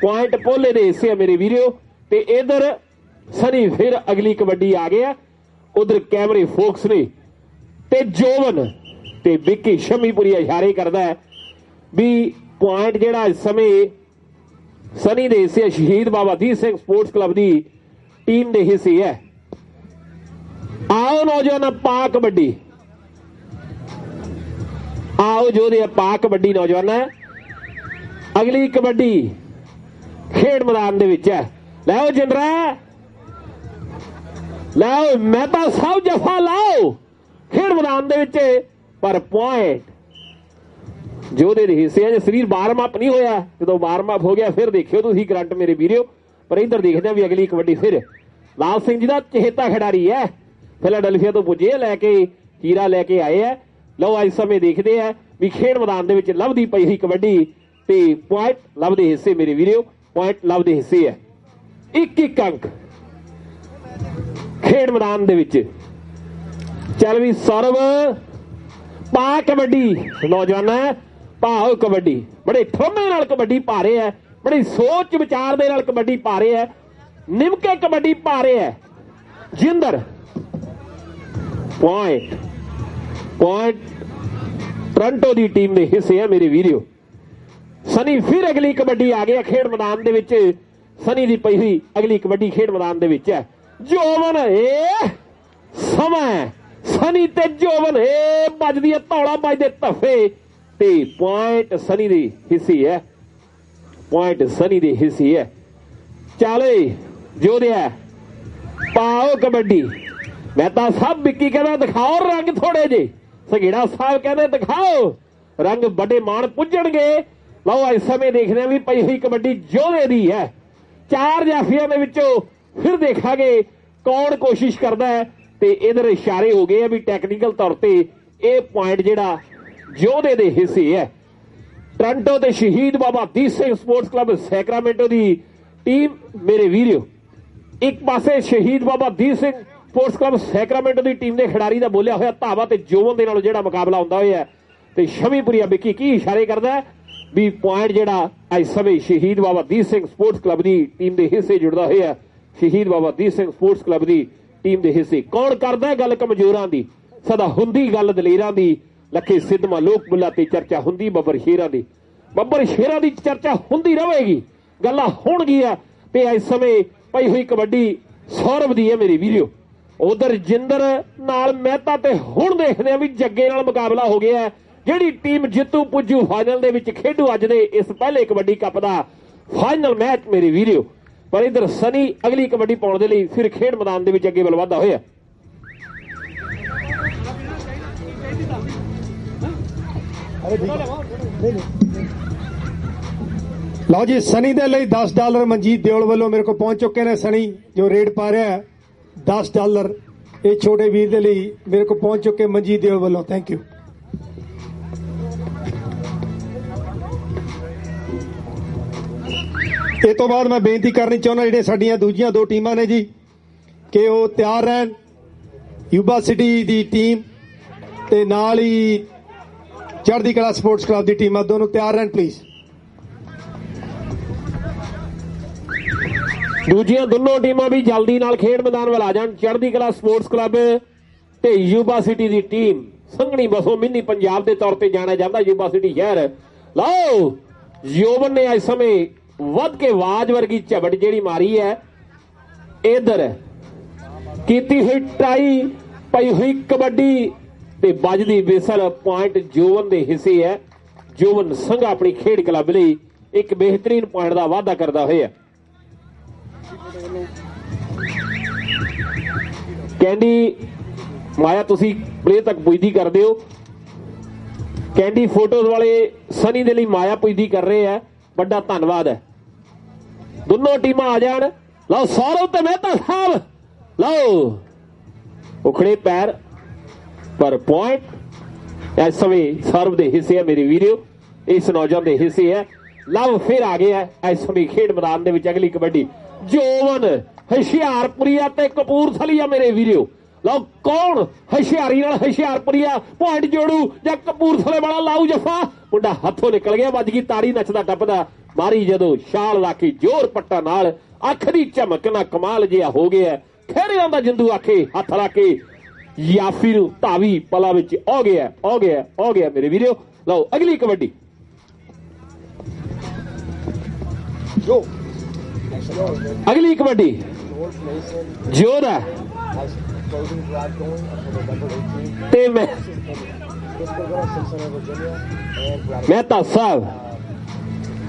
[SPEAKER 3] ਪੁਆਇੰਟ ਪੋਲੇ ਦੇ ਹਿੱਸੇ ਹੈ ਮੇਰੇ ਵੀਰੋ। ਤੇ ਇਧਰ ਸਨੀ ਫਿਰ ਅਗਲੀ ਕਬੱਡੀ ਆ ਗਿਆ। ਉਧਰ ਕੈਮਰੇ ਫੋਕਸ ਨੇ ਤੇ ਜੋਵਨ ਤੇ ਵਿੱਕੀ ਸ਼ਮੀਪੁਰੀ ਇਸ਼ਾਰੇ ਕਰਦਾ ਹੈ ਵੀ ਪੁਆਇੰਟ ਜਿਹੜਾ ਇਸ ਸਮੇਂ ਸਨੀ ਦੇ ਹਿੱਸੇ ਸ਼ਹੀਦ ਬਾਬਾ ਦੀਪ ਸਿੰਘ ਸਪੋਰਟਸ ਕਲੱਬ ਦੀ ਟੀਮ ਦੇ ਹਿੱਸੇ ਹੈ। ਆਓ ਨੌਜਵਾਨ ਪਾ ਕਬੱਡੀ, ਆਓ ਜੋਧੇ ਪਾ ਕਬੱਡੀ ਨੌਜਵਾਨ। ਅਗਲੀ ਕਬੱਡੀ ਖੇਡ ਮੈਦਾਨ ਦੇ ਵਿੱਚ ਹੈ। ਲੈਓ ਜਿੰਦਰਾ, ਲੈਓ ਮਹਿਤਾ ਸਾਹਿਬ ਜਫਾ ਲਾਓ ਖੇਡ ਮੈਦਾਨ ਦੇ ਵਿੱਚ। ਪਰ ਪੁਆਇੰਟ ਜੋਧੇ ਦੇ ਹਿੱਸੇ ਹੈ। ਸਰੀਰ ਵਾਰਮ ਅਪ ਨਹੀਂ ਹੋਇਆ, ਜਦੋਂ ਵਾਰਮ ਅਪ ਹੋ ਗਿਆ ਫਿਰ ਦੇਖਿਓ ਤੁਸੀਂ ਕਰੰਟ ਮੇਰੇ ਵੀਰੋ। ਪਰ ਇੱਧਰ ਦੇਖਦੇ ਆ ਵੀ ਅਗਲੀ ਕਬੱਡੀ ਫਿਰ ਲਾਲ ਸਿੰਘ ਜੀ ਦਾ ਚਹੇਤਾ ਖਿਡਾਰੀ ਹੈ, ਫਿਲਾਡੈਲਫੀਆ ਤੋਂ ਪੁੱਜੇ ਲੈ ਕੇ ਹੀਰਾ ਲੈ ਕੇ ਆਏ ਹੈ। ਲਓ ਅੱਜ ਸਮੇਂ ਦੇਖਦੇ ਆ ਵੀ ਖੇਡ ਮੈਦਾਨ ਦੇ ਵਿੱਚ ਲੱਭਦੀ ਪਈ ਹੋਈ ਕਬੱਡੀ ਤੇ ਪੁਆਇੰਟ ਲੱਭਦੇ ਹਿੱਸੇ ਮੇਰੇ ਵੀਰੋ। ਪੁਆਇੰਟ ਲੱਭਦੇ ਹਿੱਸੇ ਹੈ। ਇੱਕ ਅੰਕ ਖੇਡ ਮੈਦਾਨ ਦੇ ਵਿੱਚ। ਚੱਲ ਵੀ ਸਰਵ ਪਾ ਕਬੱਡੀ ਨੌਜਵਾਨ, ਪਾਓ ਕਬੱਡੀ। ਬੜੇ ਠੋਮੇ ਨਾਲ ਕਬੱਡੀ ਪਾ ਰਹੇ ਹੈ, ਬੜੀ ਸੋਚ ਵਿਚਾਰ ਦੇ ਨਾਲ ਕਬੱਡੀ ਪਾ ਰਹੇ ਹੈ, ਨਿਮਕੇ ਕਬੱਡੀ ਪਾ ਰਹੇ ਹੈ। ਜਿੰਦਰ ਪੁਆਇੰਟ ਟੋਰਾਂਟੋ ਦੀ ਟੀਮ ਦੇ ਹਿੱਸੇ ਆ ਮੇਰੇ ਵੀਰੋ। ਸਨੀ ਫਿਰ ਅਗਲੀ ਕਬੱਡੀ ਆ ਗਿਆ ਖੇਡ ਮੈਦਾਨ ਦੇ ਵਿੱਚ। ਸਨੀ ਦੀ ਪਈ ਹੋਈ ਅਗਲੀ ਕਬੱਡੀ ਖੇਡ ਮੈਦਾਨ ਦੇ ਵਿੱਚ ਹੈ। ਜੋਵਨ ਸਮਾਂ ਸਨੀ ਤੇ ਜੋਵਨ ਵੱਜਦੀ ਹੈ ਧੌਲਾ, ਵੱਜਦੇ ਧੱਫੇ ਤੇ ਪੁਆਇੰਟ ਸਨੀ ਦੇ ਹਿੱਸੇ ਹੈ। ਪੁਆਇੰਟ ਸਨੀ ਦੇ ਹਿੱਸੇ ਹੈ। ਚਾਲੇ ਜੋਧਿਆ ਪਾਓ ਕਬੱਡੀ। ਮਹਿਤਾ ਸਾਹਿਬ ਵਿੱਕੀ ਕਹਿੰਦਾ ਦਿਖਾਓ ਰੰਗ ਥੋੜੇ ਜੇ। ਸਗੇੜਾ ਸਾਹਿਬ ਕਹਿੰਦੇ ਦਿਖਾਓ ਰੰਗ, ਵੱਡੇ ਮਾਣ ਪੁੱਜਣਗੇ। ਲਓ ਇਸ ਸਮੇਂ ਦੇਖਦੇ ਹਾਂ ਵੀ ਪਈ ਹੋਈ ਕਬੱਡੀ ਜੋਧੇ ਦੀ ਹੈ। 4 ਜਾਫੀਆਂ ਦੇ ਵਿੱਚੋਂ ਫਿਰ ਦੇਖਾਂਗੇ ਕੌਣ ਕੋਸ਼ਿਸ਼ ਕਰਦਾ ਹੈ ਤੇ ਇਧਰ ਇਸ਼ਾਰੇ ਹੋ ਗਏ ਆ ਵੀ ਟੈਕਨੀਕਲ ਤੌਰ ਤੇ ਇਹ ਪੁਆਇੰਟ ਜਿਹੜਾ ਜੋਧੇ ਦੇ ਹਿੱਸੇ ਹੈ। ਟੋਰਾਂਟੋ ਤੇ ਸ਼ਹੀਦ Baba Deep Singh sports club Sacramento ਦੀ ਟੀਮ ਮੇਰੇ ਵੀਰੋ। ਇੱਕ ਪਾਸੇ ਸ਼ਹੀਦ Baba Deep Singh sports club Sacramento ਦੀ ਟੀਮ ਦੇ ਖਿਡਾਰੀ ਦਾ ਬੋਲਿਆ ਹੋਇਆ ਧਾਵਾ ਤੇ ਜੋਵਨ ਦੇ ਨਾਲ ਜਿਹੜਾ ਮੁਕਾਬਲਾ ਹੁੰਦਾ ਹੋਇਆ ਤੇ ਸ਼ਮੀਪੁਰੀਆ ਵਿੱਕੀ ਕੀ ਇਸ਼ਾਰੇ ਕਰਦਾ ਵੀ ਪੁਆਇੰਟ ਜਿਹੜਾ ਇਸ ਸਮੇਂ ਸ਼ਹੀਦ ਬਾਬਾ ਦੀਪ ਸਿੰਘ ਸਪੋਰਟਸ ਕਲੱਬ ਦੀ ਟੀਮ ਦੇ ਹਿੱਸੇ ਜੁੜਦਾ ਹੋਇਆ। ਸ਼ਹੀਦ ਬਾਬਾ ਦੀਪ ਸਿੰਘ ਸਪੋਰਟਸ ਕਲੱਬ ਦੀ ਟੀਮ ਦੇ ਹਿੱਸੇ ਕੌਣ ਕਰਦਾ ਗੱਲ ਕਮਜ਼ੋਰਾਂ ਦੀ, ਸਦਾ ਹੁੰਦੀ ਗੱਲ ਦਲੇਰਾਂ ਦੀ। ਲੱਖੇ ਸਿੱਧਵਾਂ ਲੋਕ ਬੁੱਲਾ ਤੇ ਚਰਚਾ ਹੁੰਦੀ ਬੱਬਰ ਸ਼ੇਰਾਂ ਦੀ। ਬੱਬਰ ਸ਼ੇਰਾਂ ਦੀ ਚਰਚਾ ਹੁੰਦੀ ਰਹੇਗੀ, ਗੱਲਾਂ ਹੋਣਗੀਆਂ। ਤੇ ਇਸ ਸਮੇਂ ਪਈ ਹੋਈ ਕਬੱਡੀ ਸੌਰਵ ਦੀ ਹੈ ਮੇਰੇ ਵੀਰੋ। ਉਧਰ ਜਿੰਦਰ ਨਾਲ ਮਹਿਤਾ ਤੇ ਹੁਣ ਦੇਖਦੇ ਆ ਵੀ ਜੱਗੇ ਨਾਲ ਮੁਕਾਬਲਾ ਹੋ ਗਿਆ। ਜਿਹੜੀ ਟੀਮ ਜਿੱਤੂ ਪੁੱਜੂ ਫਾਈਨਲ ਦੇ ਵਿੱਚ ਖੇਡੂ ਅੱਜ ਦੇ ਇਸ ਪਹਿਲੇ ਕਬੱਡੀ ਕੱਪ ਦਾ ਫਾਈਨਲ ਮੈਚ ਮੇਰੇ ਵੀਰੋ। ਪਰ ਇਧਰ ਸਨੀ ਅਗਲੀ ਕਬੱਡੀ ਪਾਉਣ ਦੇ ਲਈ ਫਿਰ ਖੇਡ ਮੈਦਾਨ ਦੇ ਵਿੱਚ ਅੱਗੇ ਵੱਲ ਵਧਦਾ ਹੋਇਆ।
[SPEAKER 4] ਲਓ ਜੀ ਸਨੀ ਦੇ ਲਈ $10 ਮਨਜੀਤ ਦਿਓਲ ਵੱਲੋਂ ਮੇਰੇ ਕੋਲ ਪਹੁੰਚ ਚੁੱਕੇ ਨੇ। ਸਨੀ ਜੋ ਰੇਟ ਪਾ ਰਿਹਾ ਹੈ $10 ਇਹ ਛੋਟੇ ਵੀਰ ਦੇ ਲਈ ਮੇਰੇ ਕੋਲ ਪਹੁੰਚ ਚੁੱਕੇ ਮਨਜੀਤ ਦਿਓਲ ਵੱਲੋਂ। Thank you. ਇਹ ਤੋਂ ਬਾਅਦ ਮੈਂ ਬੇਨਤੀ ਕਰਨੀ ਚਾਹੁੰਦਾ ਜਿਹੜੀਆਂ ਸਾਡੀਆਂ ਦੂਜੀਆਂ 2 ਟੀਮਾਂ ਨੇ ਜੀ ਕਿ ਉਹ ਤਿਆਰ ਰਹਿਣ। ਯੂਬਾ ਸਿਟੀ ਦੀ ਟੀਮ ਤੇ ਨਾਲ ਹੀ ਚੜ੍ਹਦੀ ਕਲਾ ਸਪੋਰਟਸ ਕਲੱਬ ਦੀ ਟੀਮਾਂ ਦੋਨੋਂ ਤਿਆਰ ਰਹਿਣ ਪਲੀਜ਼।
[SPEAKER 3] ਦੂਜੀਆਂ ਦੋਨੋਂ ਟੀਮਾਂ ਵੀ ਜਲਦੀ ਨਾਲ ਖੇਡ ਮੈਦਾਨ ਵੱਲ ਆ ਜਾਣ। ਚੜ੍ਹਦੀ ਕਲਾ ਸਪੋਰਟਸ ਕਲੱਬ ਤੇ ਯੂਬਾ ਸਿਟੀ ਦੀ ਟੀਮ ਸੰਘਣੀ ਬਸੋਂ ਮਿੰਨੀ ਪੰਜਾਬ ਦੇ ਤੌਰ ਤੇ ਜਾਣਿਆ ਜਾਂਦਾ ਯੂਬਾ ਸਿਟੀ ਸ਼ਹਿਰ। ਲਓ ਯੋਵਨ ਨੇ ਇਸ ਸਮੇਂ ਵੱਧ ਕੇ ਆਵਾਜ਼ ਵਰਗੀ ਝਪਟ ਜਿਹੜੀ ਮਾਰੀ ਹੈ। ਇਧਰ ਕੀਤੀ ਹੋਈ ਟਰਾਈ ਪਈ ਹੋਈ ਕਬੱਡੀ ਤੇ ਵੱਜਦੀ ਵਿਸਲ ਪੁਆਇੰਟ ਜੋਵਨ ਦੇ ਹਿੱਸੇ ਹੈ। ਜੋਵਨ ਸੰਘ ਆਪਣੀ ਖੇਡ ਕਲੱਬ ਲਈ ਇੱਕ ਬਿਹਤਰੀਨ ਪੁਆਇੰਟ ਦਾ ਵਾਅਦਾ ਕਰਦਾ ਹੋਇਆ। ਕੈਂਡੀ ਮਾਇਆ ਤੁਸੀਂ ਪਲੇ ਤੱਕ ਪੁੱਜਦੀ ਕਰਦੇ ਹੋ। ਕੈਂਡੀ ਫੋਟੋਜ਼ ਵਾਲੇ ਸਨੀ ਦੇ ਲਈ ਮਾਇਆ ਪੁੱਜਦੀ ਕਰ ਰਹੇ ਆ, ਵੱਡਾ ਧੰਨਵਾਦ ਹੈ। ਦੋਨੋਂ ਟੀਮਾਂ ਆ ਜਾਣ। ਲਓ ਸੌਰਵ ਤੇ ਮਹਿਤਾ ਸਾਹਿਬ ਲਓ ਉਖੜੇ ਪੈਰ ਪਰ ਪੁਆਇੰਟ ਇਸ ਸਮੇਂ ਸੌਰਵ ਦੇ ਹਿੱਸੇ ਹੈ ਮੇਰੇ ਵੀਰੋ। ਇਸ ਨੌਜਵਾਨ ਦੇ ਹਿੱਸੇ ਹੈ। ਲਵ ਫਿਰ ਆ ਗਿਆ ਇਸ ਸਮੇਂ ਖੇਡ ਮੈਦਾਨ ਦੇ ਵਿੱਚ ਅਗਲੀ ਕਬੱਡੀ ਜੋਵਨ ਹੁਸ਼ਿਆਰਪੁਰੀਆ ਤੇ ਕਪੂਰਥਲੀਆ ਮੇਰੇ ਵੀਰੋ। ਲਓ ਕੌਣ ਹੁਸ਼ਿਆਰੀ ਨਾਲ ਹੁਸ਼ਿਆਰਪੁਰੀਆ ਪੁਆਇੰਟ ਜੋੜੂ ਜਾਂ ਕਪੂਰਥਲੇ ਵਾਲਾ ਲਾਊ ਜੱਫਾ। ਮੁੰਡਾ ਹੱਥੋਂ ਨਿਕਲ ਗਿਆ, ਵੱਜ ਗਈ ਤਾੜੀ, ਨੱਚਦਾ ਟੱਪਦਾ ਮਾਰੀ ਜਦੋਂ ਛਾਲ ਲਾ ਕੇ ਜ਼ੋਰ ਪੱਟਾ ਨਾਲ ਅੱਖ ਦੀ ਝਮਕ ਨਾਲ ਕਮਾਲ ਜਿਹਾ ਹੋ ਗਿਆ। ਖੇੜਿਆਂ ਦਾ ਜਿੰਦੂ ਆਖੇ ਹੱਥ ਲਾ ਕੇ ਯਾਫੀ ਨੂੰ ਧਾਵੀ ਪਲਾ ਵਿੱਚ ਹੋ ਗਿਆ ਮੇਰੇ ਵੀਰੋ। ਲਓ ਅਗਲੀ ਕਬੱਡੀ ਅਗਲੀ ਕਬੱਡੀ ਜੋਧਾ ਤੇ ਮਹਿਤਾ ਸਾਹਿਬ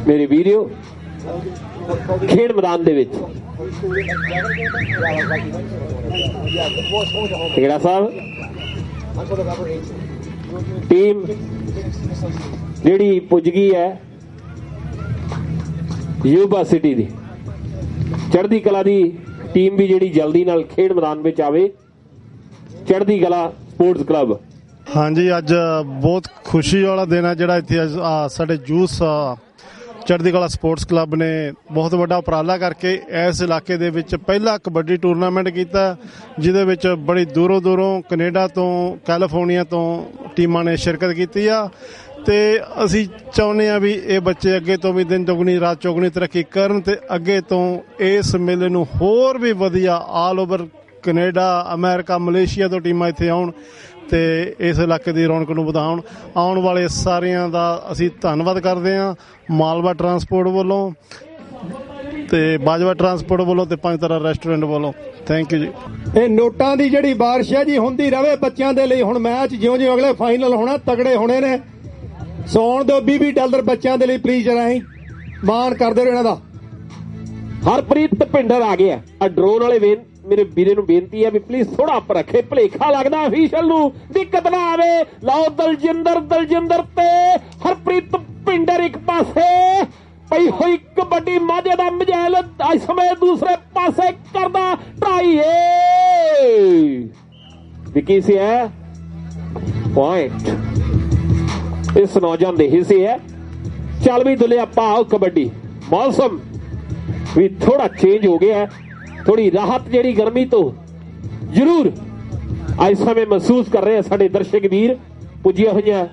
[SPEAKER 3] ਮੇਰੇ ਵੀਰੋ ਖੇਡ ਮੈਦਾਨ ਦੇ ਵਿੱਚ। ਖੇੜਾ ਸਾਹਿਬ ਟੀਮ ਜਿਹੜੀ ਪੁੱਜ ਗਈ ਹੈ ਯੂਬਾ ਸਿਟੀ ਦੀ। ਚੜ੍ਹਦੀ ਕਲਾ ਦੀ ਟੀਮ ਵੀ ਜਿਹੜੀ ਜਲਦੀ ਨਾਲ ਖੇਡ ਮੈਦਾਨ ਵਿੱਚ ਆਵੇ। ਚੜ੍ਹਦੀ ਕਲਾ ਸਪੋਰਟਸ ਕਲੱਬ।
[SPEAKER 5] ਹਾਂਜੀ ਅੱਜ ਬਹੁਤ ਖੁਸ਼ੀ ਵਾਲਾ ਦਿਨ ਹੈ ਜਿਹੜਾ ਇੱਥੇ ਸਾਡੇ ਜੂਸ ਚੜ੍ਹਦੀ ਕਲਾ ਸਪੋਰਟਸ ਕਲੱਬ ਨੇ ਬਹੁਤ ਵੱਡਾ ਉਪਰਾਲਾ ਕਰਕੇ ਇਸ ਇਲਾਕੇ ਦੇ ਵਿੱਚ ਪਹਿਲਾ ਕਬੱਡੀ ਟੂਰਨਾਮੈਂਟ ਕੀਤਾ, ਜਿਹਦੇ ਵਿੱਚ ਬੜੀ ਦੂਰੋਂ ਕੈਨੇਡਾ ਤੋਂ ਕੈਲੀਫੋਰਨੀਆ ਤੋਂ ਟੀਮਾਂ ਨੇ ਸ਼ਿਰਕਤ ਕੀਤੀ ਆ। ਤੇ ਅਸੀਂ ਚਾਹੁੰਦੇ ਹਾਂ ਵੀ ਇਹ ਬੱਚੇ ਅੱਗੇ ਤੋਂ ਵੀ ਦਿਨ ਦੁਗਣੀ ਰਾਤ ਚੌਗਣੀ ਤਰੱਕੀ ਕਰਨ ਤੇ ਅੱਗੇ ਤੋਂ ਇਸ ਮੇਲੇ ਨੂੰ ਹੋਰ ਵੀ ਵਧੀਆ all over
[SPEAKER 10] Canada, America, Malaysia ਤੋਂ ਟੀਮਾਂ ਇੱਥੇ ਆਉਣ ਤੇ ਇਸ ਇਲਾਕੇ ਦੀ ਰੌਣਕ ਨੂੰ ਵਧਾਉਣ। ਆਉਣ ਵਾਲੇ ਸਾਰਿਆਂ ਦਾ ਅਸੀਂ ਧੰਨਵਾਦ ਕਰਦੇ ਹਾਂ, ਮਾਲਵਾ ਟਰਾਂਸਪੋਰਟ ਵੱਲੋਂ ਤੇ ਬਾਜਵਾ ਟਰਾਂਸਪੋਰਟ ਵੱਲੋਂ ਤੇ ਪੰਜ ਤਾਰਾ ਰੈਸਟੋਰੈਂਟ ਵੱਲੋਂ। ਥੈਂਕ ਯੂ ਜੀ।
[SPEAKER 4] ਇਹ ਨੋਟਾਂ ਦੀ ਜਿਹੜੀ ਬਾਰਿਸ਼ ਹੈ ਜੀ ਹੁੰਦੀ ਰਵੇ ਬੱਚਿਆਂ ਦੇ ਲਈ। ਹੁਣ ਮੈਚ ਜਿਉਂ-ਜਿਉਂ ਅਗਲੇ ਫਾਈਨਲ ਹੋਣਾ ਤਗੜੇ ਹੋਣੇ ਨੇ, ਸੌਣ ਦਿਓ $20 ਬੱਚਿਆਂ ਦੇ ਲਈ ਪਲੀਜ਼। ਰਾਹੀਂ ਮਾਣ ਕਰਦੇ ਰਹੋ ਇਹਨਾਂ ਦਾ।
[SPEAKER 3] ਹਰਪ੍ਰੀਤ ਭਿੰਡਰ ਆ ਗਿਆ। ਆ ਡਰੋਨ ਵਾਲੇ ਮੇਰੇ ਵੀਰੇ ਨੂੰ ਬੇਨਤੀ ਹੈ ਵੀ ਪਲੀਜ਼ ਥੋੜਾ ਉੱਪਰ ਰੱਖੇ, ਭਲੇਖਾ ਲੱਗਦਾ ਅਫੀਸ਼ਲ ਨੂੰ, ਦਿੱਕਤ ਨਾ ਆਵੇ। ਲਓ ਦਲਜਿੰਦਰ ਤੇ ਹਰਪ੍ਰੀਤ ਭਿੰਡਰ ਇੱਕ ਪਾਸੇ, ਪਈ ਹੋਈ ਕਬੱਡੀ ਮਾਝੇ ਦਾ ਮਜੈਲ ਇਸ ਸਮੇਂ ਦੂਸਰੇ ਪਾਸੇ ਕਰਦਾ ਟਰਾਈ ਵਿਕੀ ਸੀ ਹੈ ਪੁਆਇੰਟ ਇਸ ਨੌਜਵਾਨ ਦੇ ਹਿੱਸੇ ਹੈ। ਚੱਲ ਵੀ ਦੁਲਿਆ ਪਾਓ ਕਬੱਡੀ। ਮੌਸਮ ਵੀ ਥੋੜਾ ਚੇਂਜ ਹੋ ਗਿਆ, ਥੋੜੀ ਰਾਹਤ ਜਿਹੜੀ ਗਰਮੀ ਤੋਂ ਜ਼ਰੂਰ ਇਸ ਸਮੇਂ ਮਹਿਸੂਸ ਕਰ ਰਹੇ ਸਾਡੇ ਦਰਸ਼ਕ ਵੀਰ। ਪੁੱਜੀਆਂ ਹੋਈਆਂ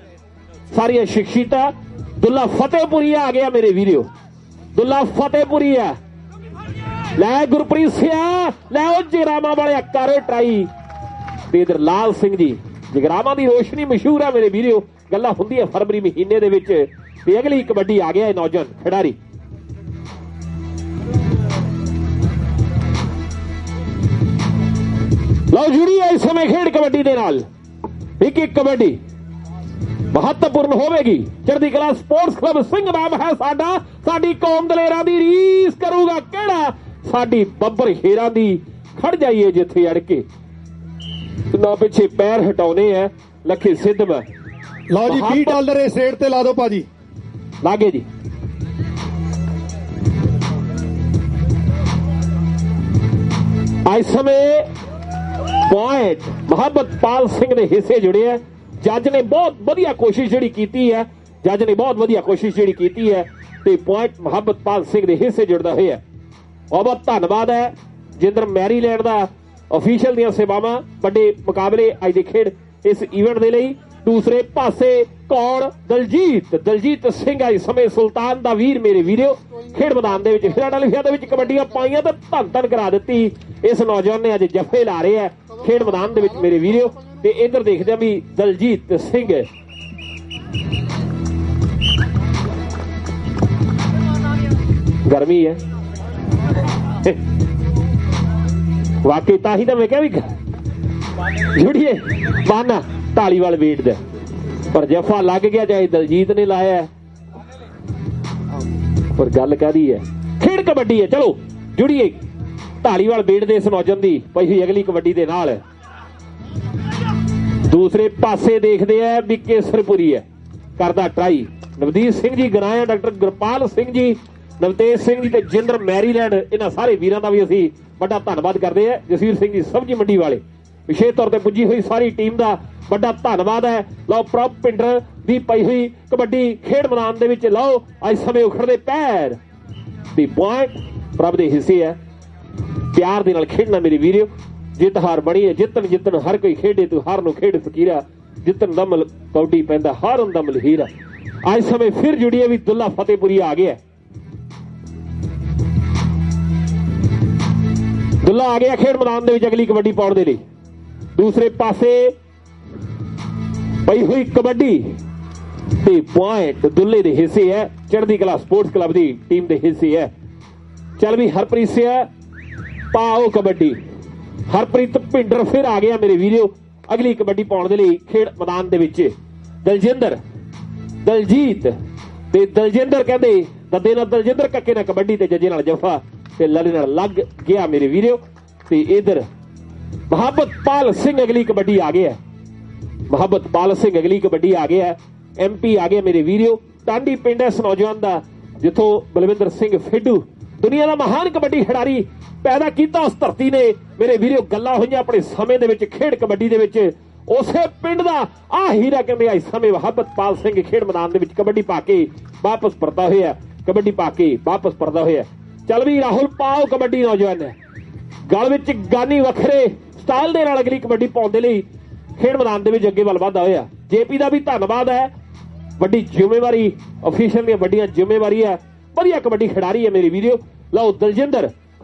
[SPEAKER 3] ਸਾਰੀਆਂ ਸ਼ਖਸੀਅਤਾਂ। ਦੁੱਲਾ ਫਤਿਹਪੁਰੀ ਆ ਗਿਆ ਮੇਰੇ ਵੀਰੋ, ਦੁੱਲਾ ਫਤਿਹਪੁਰੀ ਆ। ਲੈ ਗੁਰਪ੍ਰੀਤ ਸਿਆ, ਲੈ ਉਹ ਜਗਰਾਵਾਂ ਵਾਲੇ ਕਰੋ ਟਰਾਈ। ਤੇ ਇਧਰ ਲਾਲ ਸਿੰਘ ਜੀ, ਜਗਰਾਵਾਂ ਦੀ ਰੋਸ਼ਨੀ ਮਸ਼ਹੂਰ ਆ ਮੇਰੇ ਵੀਰੋ। ਗੱਲਾਂ ਹੁੰਦੀਆਂ ਫਰਵਰੀ ਮਹੀਨੇ ਦੇ ਵਿੱਚ। ਤੇ ਅਗਲੀ ਕਬੱਡੀ ਆ ਗਿਆ ਇਹ ਨੌਜਵਾਨ ਖਿਡਾਰੀ। ਲਓ ਜੁੜੀ ਹੈ ਇਸ ਸਮੇਂ ਖੇਡ ਕਬੱਡੀ ਦੇ ਨਾਲ। ਇੱਕ ਕਬੱਡੀ ਮਹੱਤਵਪੂਰਨ ਹੋਵੇਗੀ। ਚੜ੍ਹਦੀ ਕਲਾ ਸਪੋਰਟਸ ਕਲੱਬ ਸਿੰਘ ਨਾਮ ਹੈ ਸਾਡਾ। ਸਾਡੀ ਕੌਮ ਦਲੇਰਾਂ ਦੀ ਰੀਸ ਕਰੂਗਾ ਕਿਹੜਾ? ਸਾਡੀ ਬੱਬਰ ਸ਼ੇਰਾਂ ਦੀ। ਖੜ ਜਾਈਏ ਜਿੱਥੇ ਅੜ ਕੇ, ਨਾ ਪਿੱਛੇ ਪੈਰ ਹਟਾਉਣੇ ਐ। ਲੱਖੇ ਸਿੱਧਮ
[SPEAKER 4] ਲਓ ਜੀ $20 ਇਸ ਰੇਟ ਤੇ ਲਾ ਦਿਓ ਭਾਜੀ।
[SPEAKER 3] ਲਾਗੇ ਜੀ। ਇਸ ਸਮੇਂ ਪੁਆਇੰਟ ਮੁਹੱਬਤਪਾਲ ਸਿੰਘ ਦੇ ਹਿੱਸੇ ਜੁੜੇ ਆ। ਜੱਜ ਨੇ ਬਹੁਤ ਵਧੀਆ ਕੋਸ਼ਿਸ਼ ਜਿਹੜੀ ਕੀਤੀ ਹੈ, ਤੇ ਪੁਆਇੰਟ ਮੁਹੱਬਤਪਾਲ ਸਿੰਘ ਦੇ ਹਿੱਸੇ ਜੁੜਦਾ ਹੋਇਆ। ਬਹੁਤ ਧੰਨਵਾਦ ਹੈ ਜਿੰਦਰ ਮੈਰੀਲੈਂਡ ਦਾ ਅਫੀਸ਼ੀਅਲ ਦੀਆਂ ਸੇਵਾਵਾਂ। ਵੱਡੇ ਮੁਕਾਬਲੇ ਅੱਜ ਦੇ ਖੇਡ ਇਸ ਇਵੈਂਟ ਦੇ ਲਈ। ਦੂਸਰੇ ਪਾਸੇ ਕੌਣ? ਦਲਜੀਤ ਸਿੰਘ ਇਸ ਸਮੇਂ ਸੁਲਤਾਨ ਦਾ ਵੀਰ ਮੇਰੇ ਵੀਰੋ। ਖੇਡ ਮੈਦਾਨ ਦੇ ਵਿੱਚ ਫਿਲਾਡੈਲਫੀਆ ਦੇ ਵਿੱਚ ਕਬੱਡੀਆਂ ਪਾਈਆਂ ਤੇ ਧੰਨ ਕਰਾ ਦਿੱਤੀ। ਇਸ ਨੌਜਵਾਨ ਨੇ ਅੱਜ ਜੱਫੇ ਲਾ ਰਹੇ ਆ ਖੇਡ ਮੈਦਾਨ ਦੇ ਵਿੱਚ ਮੇਰੇ ਵੀਰੋ। ਤੇ ਇੱਧਰ ਦੇਖਦੇ ਆ ਵੀ ਦਲਜੀਤ ਸਿੰਘ ਗਰਮੀ ਹੈ ਵਾਕਈ, ਤਾਂ ਹੀ ਤਾਂ ਮੈਂ ਕਿਹਾ ਵੀ ਜੁੜੀਏ ਬਾਨਾ ਢਾਲੀਵਾਲ ਵੇਟ ਦਾ। ਪਰ ਜਫਾ ਲੱਗ ਗਿਆ, ਚਾਹੇ ਦਲਜੀਤ ਨੇ ਲਾਇਆ, ਪਰ ਗੱਲ ਕਾਹਦੀ ਹੈ? ਖੇਡ ਕਬੱਡੀ ਹੈ। ਚਲੋ ਜੁੜੀਏ ਢਾਲੀਵਾਲ ਵੇਟ ਦੇ ਇਸ ਨੌਜਵਾਨ ਦੀ ਪਈ ਹੋਈ ਅਗਲੀ ਕਬੱਡੀ ਦੇ ਨਾਲ। ਦੂਸਰੇ ਪਾਸੇ ਦੇਖਦੇ ਆ ਵੀ ਕੇਸਰਪੁਰੀ ਹੈ ਕਰਦਾ ਟਰਾਈ। ਨਵਦੀਪ ਸਿੰਘ ਜੀ ਗਰਾਇਆ, ਡਾਕਟਰ ਗੁਰਪਾਲ ਸਿੰਘ ਜੀ, ਨਵਤੇਜ ਸਿੰਘ ਜੀ ਤੇ ਜਿੰਦਰ ਮੈਰੀਲੈਂਡ, ਇਹਨਾਂ ਸਾਰੇ ਵੀਰਾਂ ਦਾ ਵੀ ਅਸੀਂ ਵੱਡਾ ਧੰਨਵਾਦ ਕਰਦੇ ਆ। ਜਸਵੀਰ ਸਿੰਘ ਜੀ ਸਬਜ਼ੀ ਮੰਡੀ ਵਾਲੇ, ਵਿਸ਼ੇਸ਼ ਤੌਰ ਤੇ ਪੁੱਜੀ ਹੋਈ ਸਾਰੀ ਟੀਮ ਦਾ ਵੱਡਾ ਧੰਨਵਾਦ ਹੈ। ਲਓ ਪ੍ਰਭ ਭਿੰਡਰ ਦੀ ਪਈ ਹੋਈ ਕਬੱਡੀ ਖੇਡ ਮੈਦਾਨ ਦੇ ਵਿੱਚ। ਲਓ ਅੱਜ ਸਮੇਂ ਉਖੜਦੇ ਪੈਰ ਦੀ ਪੁਆਇੰਟ ਪ੍ਰਭ ਦੇ ਹਿੱਸੇ ਹੈ। ਪਿਆਰ ਦੇ ਨਾਲ ਖੇਡਣਾ ਮੇਰੇ ਵੀਰੋ। ਜਿੱਤ ਹਾਰ ਬਣੀ ਹੈ, ਜਿੱਤਣ ਹਰ ਕੋਈ ਖੇਡੇ, ਤੂੰ ਹਾਰ ਨੂੰ ਖੇਡ ਫਕੀਰਾ। ਜਿੱਤਣ ਦਾ ਮਲ ਕੌਡੀ ਪੈਂਦਾ, ਹਾਰਨ ਦਾ ਮਲਹੀਰਾ। ਅੱਜ ਸਮੇਂ ਫਿਰ ਜੁੜੀਏ ਵੀ ਦੁੱਲਾ ਫਤਿਹਪੁਰੀ ਆ ਗਿਆ। ਦੁੱਲਾ ਆ ਗਿਆ ਖੇਡ ਮੈਦਾਨ ਦੇ ਵਿੱਚ ਅਗਲੀ ਕਬੱਡੀ ਪਾਉਣ ਦੇ ਲਈ। ਦੂਸਰੇ ਪਾਸੇ ਪਈ ਹੋਈ ਕਬੱਡੀ ਤੇ ਪੁਆਇੰਟ ਦੁੱਲੇ ਦੇ ਹਿੱਸੇ ਹੈ। ਚੜ੍ਹਦੀ ਕਲਾ ਸਪੋਰਟਸ ਕਲੱਬ ਦੀ ਟੀਮ ਦੇ ਹਿੱਸੇ ਹੈ। ਚੱਲ ਵੀ ਹਰਪ੍ਰੀਤ ਸਿਆ ਪਾਓ ਕਬੱਡੀ। ਹਰਪ੍ਰੀਤ ਭਿੰਡਰ ਫਿਰ ਆ ਗਿਆ ਮੇਰੇ ਵੀਰੋ ਅਗਲੀ ਕਬੱਡੀ ਪਾਉਣ ਦੇ ਲਈ ਖੇਡ ਮੈਦਾਨ ਦੇ ਵਿੱਚ। ਦਲਜੀਤ ਤੇ ਦਲਜਿੰਦਰ ਕਹਿੰਦੇ ਦੱਦੇ ਨਾਲ ਦਲਜਿੰਦਰ, ਕੱਕੇ ਨਾਲ ਕਬੱਡੀ ਤੇ ਜੱਜੇ ਨਾਲ ਜਫਾ ਤੇ ਲੱਲੇ ਨਾਲ ਲੱਗ ਗਿਆ ਮੇਰੇ ਵੀਰੋ। ਤੇ ਇਧਰ ਮੁਹੱਬਤਪਾਲ ਸਿੰਘ ਅਗਲੀ ਕਬੱਡੀ ਆ ਗਿਆ। ਮੁਹੱਬਤਪਾਲ ਸਿੰਘ ਅਗਲੀ ਕਬੱਡੀ ਆ ਗਿਆ। MP ਆ ਗਿਆ ਮੇਰੇ ਵੀਰੋ। ਟਾਂਡੀ ਪਿੰਡ ਇਸ ਨੌਜਵਾਨ ਦਾ ਜਿੱਥੋਂ ਬਲਵਿੰਦਰ ਸਿੰਘ ਫੇਡੂ ਦੁਨੀਆ ਦਾ ਮਹਾਨ ਕਬੱਡੀ ਖਿਡਾਰੀ ਪੈਦਾ ਕੀਤਾ ਉਸ ਧਰਤੀ ਨੇ ਮੇਰੇ ਵੀਰੋ। ਗੱਲਾਂ ਹੋਈਆਂ ਆਪਣੇ ਸਮੇਂ ਦੇ ਵਿੱਚ ਖੇਡ ਕਬੱਡੀ ਦੇ ਵਿੱਚ। ਉਸੇ ਪਿੰਡ ਦਾ ਆ ਹੀਰਾ ਕਹਿੰਦੇ ਇਸ ਸਮੇਂ ਮੁਹੱਬਤਪਾਲ ਸਿੰਘ ਖੇਡ ਮੈਦਾਨ ਦੇ ਵਿੱਚ ਕਬੱਡੀ ਪਾ ਕੇ ਵਾਪਸ ਪਰਤਾ ਹੋਇਆ। ਚੱਲ ਵੀ ਰਾਹੁਲ ਪਾਓ ਕਬੱਡੀ ਨੌਜਵਾਨ ਹੈ। ਗਲ ਵਿੱਚ ਗਾਨੀ ਵੱਖਰੇ ਸਟਾਈਲ ਦੇ ਨਾਲ ਅਗਲੀ ਕਬੱਡੀ ਪਾਉਣ ਦੇ ਲਈ ਖੇਡ ਮੈਦਾਨ ਦੇ ਵਿੱਚ ਅੱਗੇ ਵੱਲ ਵਧਦਾ ਹੋਇਆ। JP ਦਾ ਵੀ ਧੰਨਵਾਦ ਹੈ। ਵੱਡੀ ਜ਼ਿੰਮੇਵਾਰੀ ਅਫੀਸ਼ੀਅਲ ਦੀਆਂ ਵੱਡੀਆਂ ਜ਼ਿੰਮੇਵਾਰੀ ਹੈ। ਵਧੀਆ ਕਬੱਡੀ ਖਿਡਾਰੀ ਹੈ ਮੇਰੇ ਵੀਰੋ। ਲਓ ਦਲਜਿੰਦਰ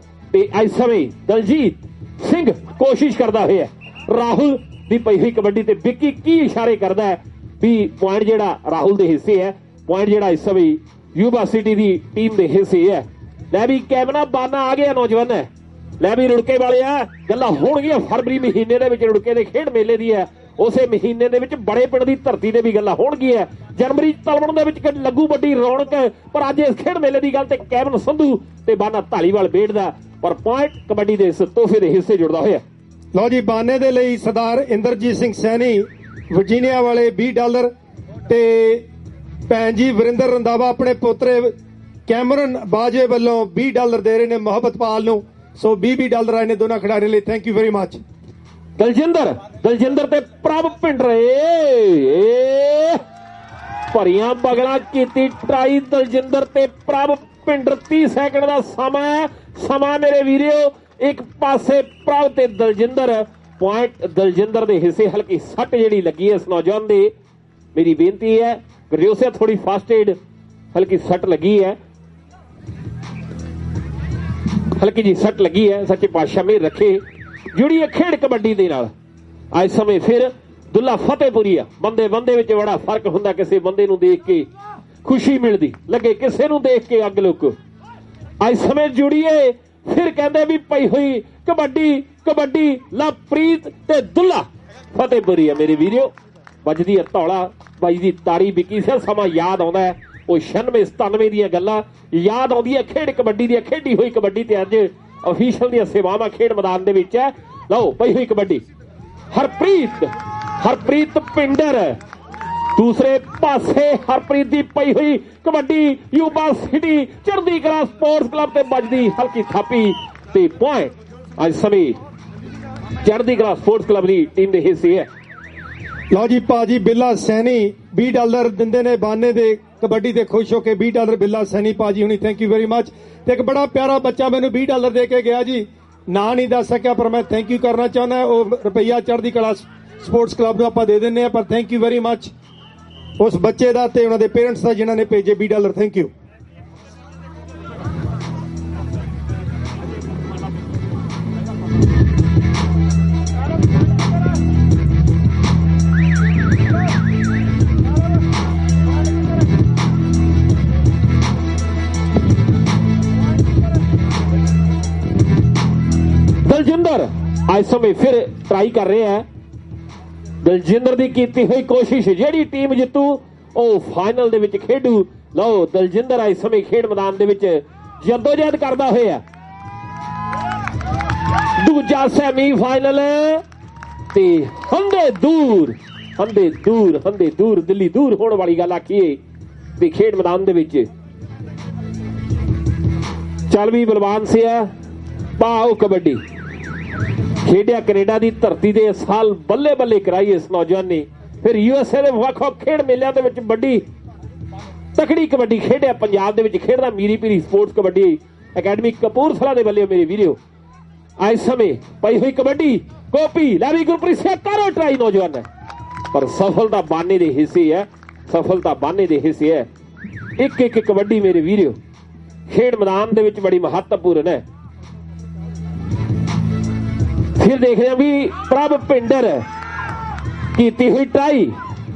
[SPEAKER 3] ਤੇ ਇਸ ਸਮੇਂ ਦਲਜੀਤ ਸਿੰਘ ਕੋਸ਼ਿਸ਼ ਕਰਦਾ ਹੋਇਆ ਰਾਹੁਲ ਦੀ ਪਈ ਹੋਈ ਕਬੱਡੀ ਤੇ ਵਿੱਕੀ ਕੀ ਇਸ਼ਾਰੇ ਕਰਦਾ ਹੈ ਵੀ ਪੁਆਇੰਟ ਜਿਹੜਾ ਰਾਹੁਲ ਦੇ ਹਿੱਸੇ ਹੈ, ਪੁਆਇੰਟ ਜਿਹੜਾ ਇਸ ਸਮੇਂ ਯੂਬਾ ਸਿਟੀ ਦੀ ਟੀਮ ਦੇ ਹਿੱਸੇ ਹੈ। ਲੈ ਵੀ ਕੈਬਨਾ ਬਾਨਾ ਆ ਗਿਆ ਨੌਜਵਾਨ ਹੈ। ਲੈ ਵੀ ਰੁੜਕੇ ਵਾਲੇ ਆ ਗੱਲਾਂ ਹੋਣਗੀਆਂ ਫਰਵਰੀ ਮਹੀਨੇ ਦੇ ਵਿੱਚ ਰੁੜਕੇ ਦੇ ਖੇਡ ਮੇਲੇ ਦੀ ਹੈ। ਉਸੇ ਮਹੀਨੇ ਦੇ ਵਿੱਚ ਬੜੇ ਪਿੰਡ ਦੀ ਧਰਤੀ ਤੇ ਵੀ ਗੱਲਾਂ ਹੋਣਗੀਆਂ। ਜਨਵਰੀ ਤਲਵਣ ਦੇ ਵਿੱਚ ਲੱਗੂ ਵੱਡੀ ਰੌਣਕ, ਪਰ ਅੱਜ ਇਸ ਖੇਡ ਮੇਲੇ ਦੀ ਗੱਲ ਤੇ ਕੈਬਨ ਸੰਧੂ ਤੇ ਬਾਨਾ ਢਾਲੀਵਾਲ ਬੇੜਦਾ, ਪਰ ਪੁਆਇੰਟ ਕਬੱਡੀ ਦੇ ਇਸ ਤੋਹਫੇ ਦੇ ਹਿੱਸੇ ਜੁੜਦਾ ਹੋਇਆ।
[SPEAKER 4] ਲਓ ਜੀ ਬਾਨੇ ਦੇ ਲਈ ਸਰਦਾਰ ਇੰਦਰਜੀਤ ਸਿੰਘ ਸੈਣੀ ਵਰਜੀਨੀਆ ਵਾਲੇ $20 ਤੇ ਭੈਣ ਜੀ ਵਰਿੰਦਰ ਰੰਧਾਵਾ ਆਪਣੇ ਪੋਤਰੇ ਕੈਮਰਨ ਬਾਜੇ ਵੱਲੋਂ $20 ਦੇ ਰਹੇ ਨੇ ਮੁਹੱਬਤਪਾਲ ਨੂੰ। ਸੋ $20 ਆਏ ਨੇ ਦੋਨਾਂ ਖਿਡਾਰੀਆਂ ਲਈ। Thank you very much.
[SPEAKER 3] Daljinder ਤੇ ਪ੍ਰਭ ਪਿੰਡਰੇ ਭਰੀਆਂ ਬਗਲਾਂ ਕੀਤੀ ਟਰਾਈ। ਦਲਜਿੰਦਰ ਤੇ ਪ੍ਰਭ ਪਿੰਡਰ 30 ਸੈਕਿੰਡ ਦਾ ਸਮਾਂ ਮੇਰੇ ਵੀਰਿਓ। ਇੱਕ ਪਾਸੇ ਪ੍ਰਭ ਤੇ ਦਲਜਿੰਦਰ, ਪੁਆਇੰਟ ਦਲਜਿੰਦਰ ਦੇ ਹਿੱਸੇ। ਹਲਕੀ ਸੱਟ ਜਿਹੜੀ ਲੱਗੀ ਹੈ ਇਸ ਨੌਜਵਾਨ ਦੇ, ਮੇਰੀ ਬੇਨਤੀ ਹੈ ਗਰਜੋਸਿਆ ਥੋੜੀ ਫਾਸਟ ਏਡ, ਹਲਕੀ ਸੱਟ ਲੱਗੀ ਹੈ, ਹਲਕੀ ਜੀ ਸੱਟ ਲੱਗੀ ਹੈ। ਸੱਚੇ ਪਾਤਸ਼ਾਹ ਮੇਰ ਰੱਖੇ। ਜੁੜੀ ਹੈ ਖੇਡ ਕਬੱਡੀ ਦੇ ਨਾਲ। ਅੱਜ ਸਮੇਂ ਫਿਰ ਦੁੱਲਾ ਫਤਿਹਪੁਰੀਆ। ਬੰਦੇ ਵਿੱਚ ਬੜਾ ਫਰਕ ਹੁੰਦਾ। ਕਿਸੇ ਬੰਦੇ ਨੂੰ ਦੇਖ ਕੇ ਖੁਸ਼ੀ ਮਿਲਦੀ, ਲੱਗੇ ਕਿਸੇ ਨੂੰ ਦੇਖ ਕੇ ਅੱਗ ਲੁੱਕ। ਅੱਜ ਸਮੇਂ ਜੁੜੀਏ ਫਿਰ ਕਹਿੰਦੇ ਵੀ ਪਈ ਹੋਈ ਕਬੱਡੀ ਲਵਪ੍ਰੀਤ ਤੇ ਦੁੱਲਾ ਫਤਿਹਪੁਰੀਆ। ਮੇਰੇ ਵੀਰੋ ਵੱਜਦੀ ਹੈ ਧੌਲਾ, ਵੱਜਦੀ ਤਾੜੀ। ਵਿੱਕੀ ਸਿੰਘ ਸਮਾਂ ਯਾਦ ਆਉਂਦਾ ਹੈ ਉਹ 96-97 ਦੀਆਂ ਗੱਲਾਂ ਯਾਦ ਆਉਂਦੀਆਂ ਖੇਡ ਕਬੱਡੀ ਦੀਆਂ। ਖੇਡੀ ਹੋਈ ਕਬੱਡੀ ਤੇ ਅੱਜ ਅਫੀਸ਼ੀਅਲ ਦੀਆਂ ਸੇਵਾਵਾਂ ਖੇਡ ਮੈਦਾਨ ਦੇ ਵਿੱਚ ਹੈ। ਲਓ ਪਈ ਹੋਈ ਕਬੱਡੀ, ਹਰਪ੍ਰੀਤ ਪਿੰਡਰ ਦੂਸਰੇ ਪਾਸੇ। ਹਰਪ੍ਰੀਤ ਦੀ ਪਈ ਹੋਈ ਕਬੱਡੀ ਯੂਬਾ ਸਿਟੀ ਚੜ੍ਹਦੀ ਕਲਾ ਸਪੋਰਟਸ ਕਲੱਬ ਤੇ ਵੱਜਦੀ ਹਲਕੀ ਥਾਪੀ ਤੇ ਪੁਆਇੰਟ ਅੱਜ ਸਮੇਂ ਚੜ੍ਹਦੀ ਕਲਾ ਸਪੋਰਟਸ ਕਲੱਬ ਦੀ ਟੀਮ ਦੇ ਹਿੱਸੇ ਹੈ।
[SPEAKER 4] ਲਓ ਜੀ ਭਾਜੀ ਬਿੱਲਾ ਸੈਣੀ $20 ਦਿੰਦੇ ਨੇ ਬਾਨੇ ਦੇ ਕਬੱਡੀ ਤੇ ਖੁਸ਼ ਹੋ ਕੇ। $20 ਬਿੱਲਾ ਸੈਣੀ ਭਾਜੀ ਹੁਣੀ, ਥੈਂਕ ਯੂ ਵੈਰੀ ਮਚ। ਤੇ ਇੱਕ ਬੜਾ ਪਿਆਰਾ ਬੱਚਾ ਮੈਨੂੰ $20 ਦੇ ਕੇ ਗਿਆ ਜੀ, ਨਾਂ ਨਹੀਂ ਦੱਸ ਸਕਿਆ ਪਰ ਮੈਂ ਥੈਂਕ ਯੂ ਕਰਨਾ ਚਾਹੁੰਦਾ। ਉਹ ਰੁਪਈਆ ਚੜ੍ਹਦੀ ਕਲਾ ਸਪੋਰਟਸ ਕਲੱਬ ਨੂੰ ਆਪਾਂ ਦੇ ਦਿੰਦੇ ਆ, ਪਰ ਥੈਂਕ ਯੂ ਵੈਰੀ ਮਚ ਉਸ ਬੱਚੇ ਦਾ ਤੇ ਉਹਨਾਂ ਦੇ ਪੇਰੈਂਟਸ ਦਾ ਜਿਨ੍ਹਾਂ ਨੇ ਭੇਜੇ $20। Thank you.
[SPEAKER 3] ਦਲਜਿੰਦਰ ਅੱਜ ਸਮੇਂ ਫਿਰ ਟਰਾਈ ਕਰ ਰਿਹਾ ਹੈ। ਦਲਜਿੰਦਰ ਦੀ ਕੀਤੀ ਹੋਈ ਕੋਸ਼ਿਸ਼, ਜਿਹੜੀ ਟੀਮ ਜਿੱਤੂ ਉਹ ਫਾਈਨਲ ਦੇ ਵਿੱਚ ਖੇਡੂ। ਲਓ ਦਲਜਿੰਦਰ ਅੱਜ ਸਮੇਂ ਖੇਡ ਮੈਦਾਨ ਦੇ ਵਿੱਚ ਜਦੋਜਹਿਦ ਕਰਦਾ ਹੋਇਆ। ਦੂਜਾ ਸੈਮੀ ਫਾਈਨਲ ਤੇ ਹੰਦੇ ਦੂਰ ਦਿੱਲੀ ਦੂਰ ਹੋਣ ਵਾਲੀ ਗੱਲ ਆਖੀਏ ਤੇ ਖੇਡ ਮੈਦਾਨ ਦੇ ਵਿੱਚ ਚੱਲ ਵੀ ਬਲਵਾਨ ਸਿਆ ਪਾਓ ਕਬੱਡੀ ਖੇਡਿਆ। ਕੈਨੇਡਾ ਦੀ ਧਰਤੀ ਦੇ ਸਾਲ ਬੱਲੇ ਕਰਾਈ ਇਸ ਨੌਜਵਾਨ ਨੇ। ਫਿਰ USA ਦੇ ਵੱਖ-ਵੱਖ ਖੇਡ ਮੇਲਿਆਂ ਦੇ ਵਿੱਚ ਵੱਡੀ ਤਕੜੀ ਕਬੱਡੀ ਖੇਡਿਆ। ਪੰਜਾਬ ਦੇ ਵਿੱਚ ਖੇਡਦਾ ਮੀਰੀ ਪੀਰੀ ਸਪੋਰਟਸ ਕਬੱਡੀ ਅਕੈਡਮੀ ਕਪੂਰਥਲਾ ਦੇ ਵੱਲੋਂ ਮੇਰੇ ਵੀਰੋ। ਅੱਜ ਸਮੇਂ ਪਈ ਹੋਈ ਕਬੱਡੀ ਗੋਪੀ ਲੈਵੀ ਗੁਰਪ੍ਰੀਤ ਸਿੰਘ ਕਰੋ ਟਰਾਈ ਨੌਜਵਾਨ ਹੈ, ਪਰ ਸਫਲਤਾ ਬਾਨੇ ਦੇ ਹਿੱਸੇ ਹੈ। ਇੱਕ ਕਬੱਡੀ ਮੇਰੇ ਵੀਰੋ ਖੇਡ ਮੈਦਾਨ ਦੇ ਵਿੱਚ ਬੜੀ ਮਹੱਤਵਪੂਰਨ ਹੈ। ਫਿਰ ਦੇਖਦੇ ਹਾਂ ਵੀ ਪ੍ਰਭ ਪਿੰਡਰ ਕੀਤੀ ਹੋਈ ਟਰਾਈ,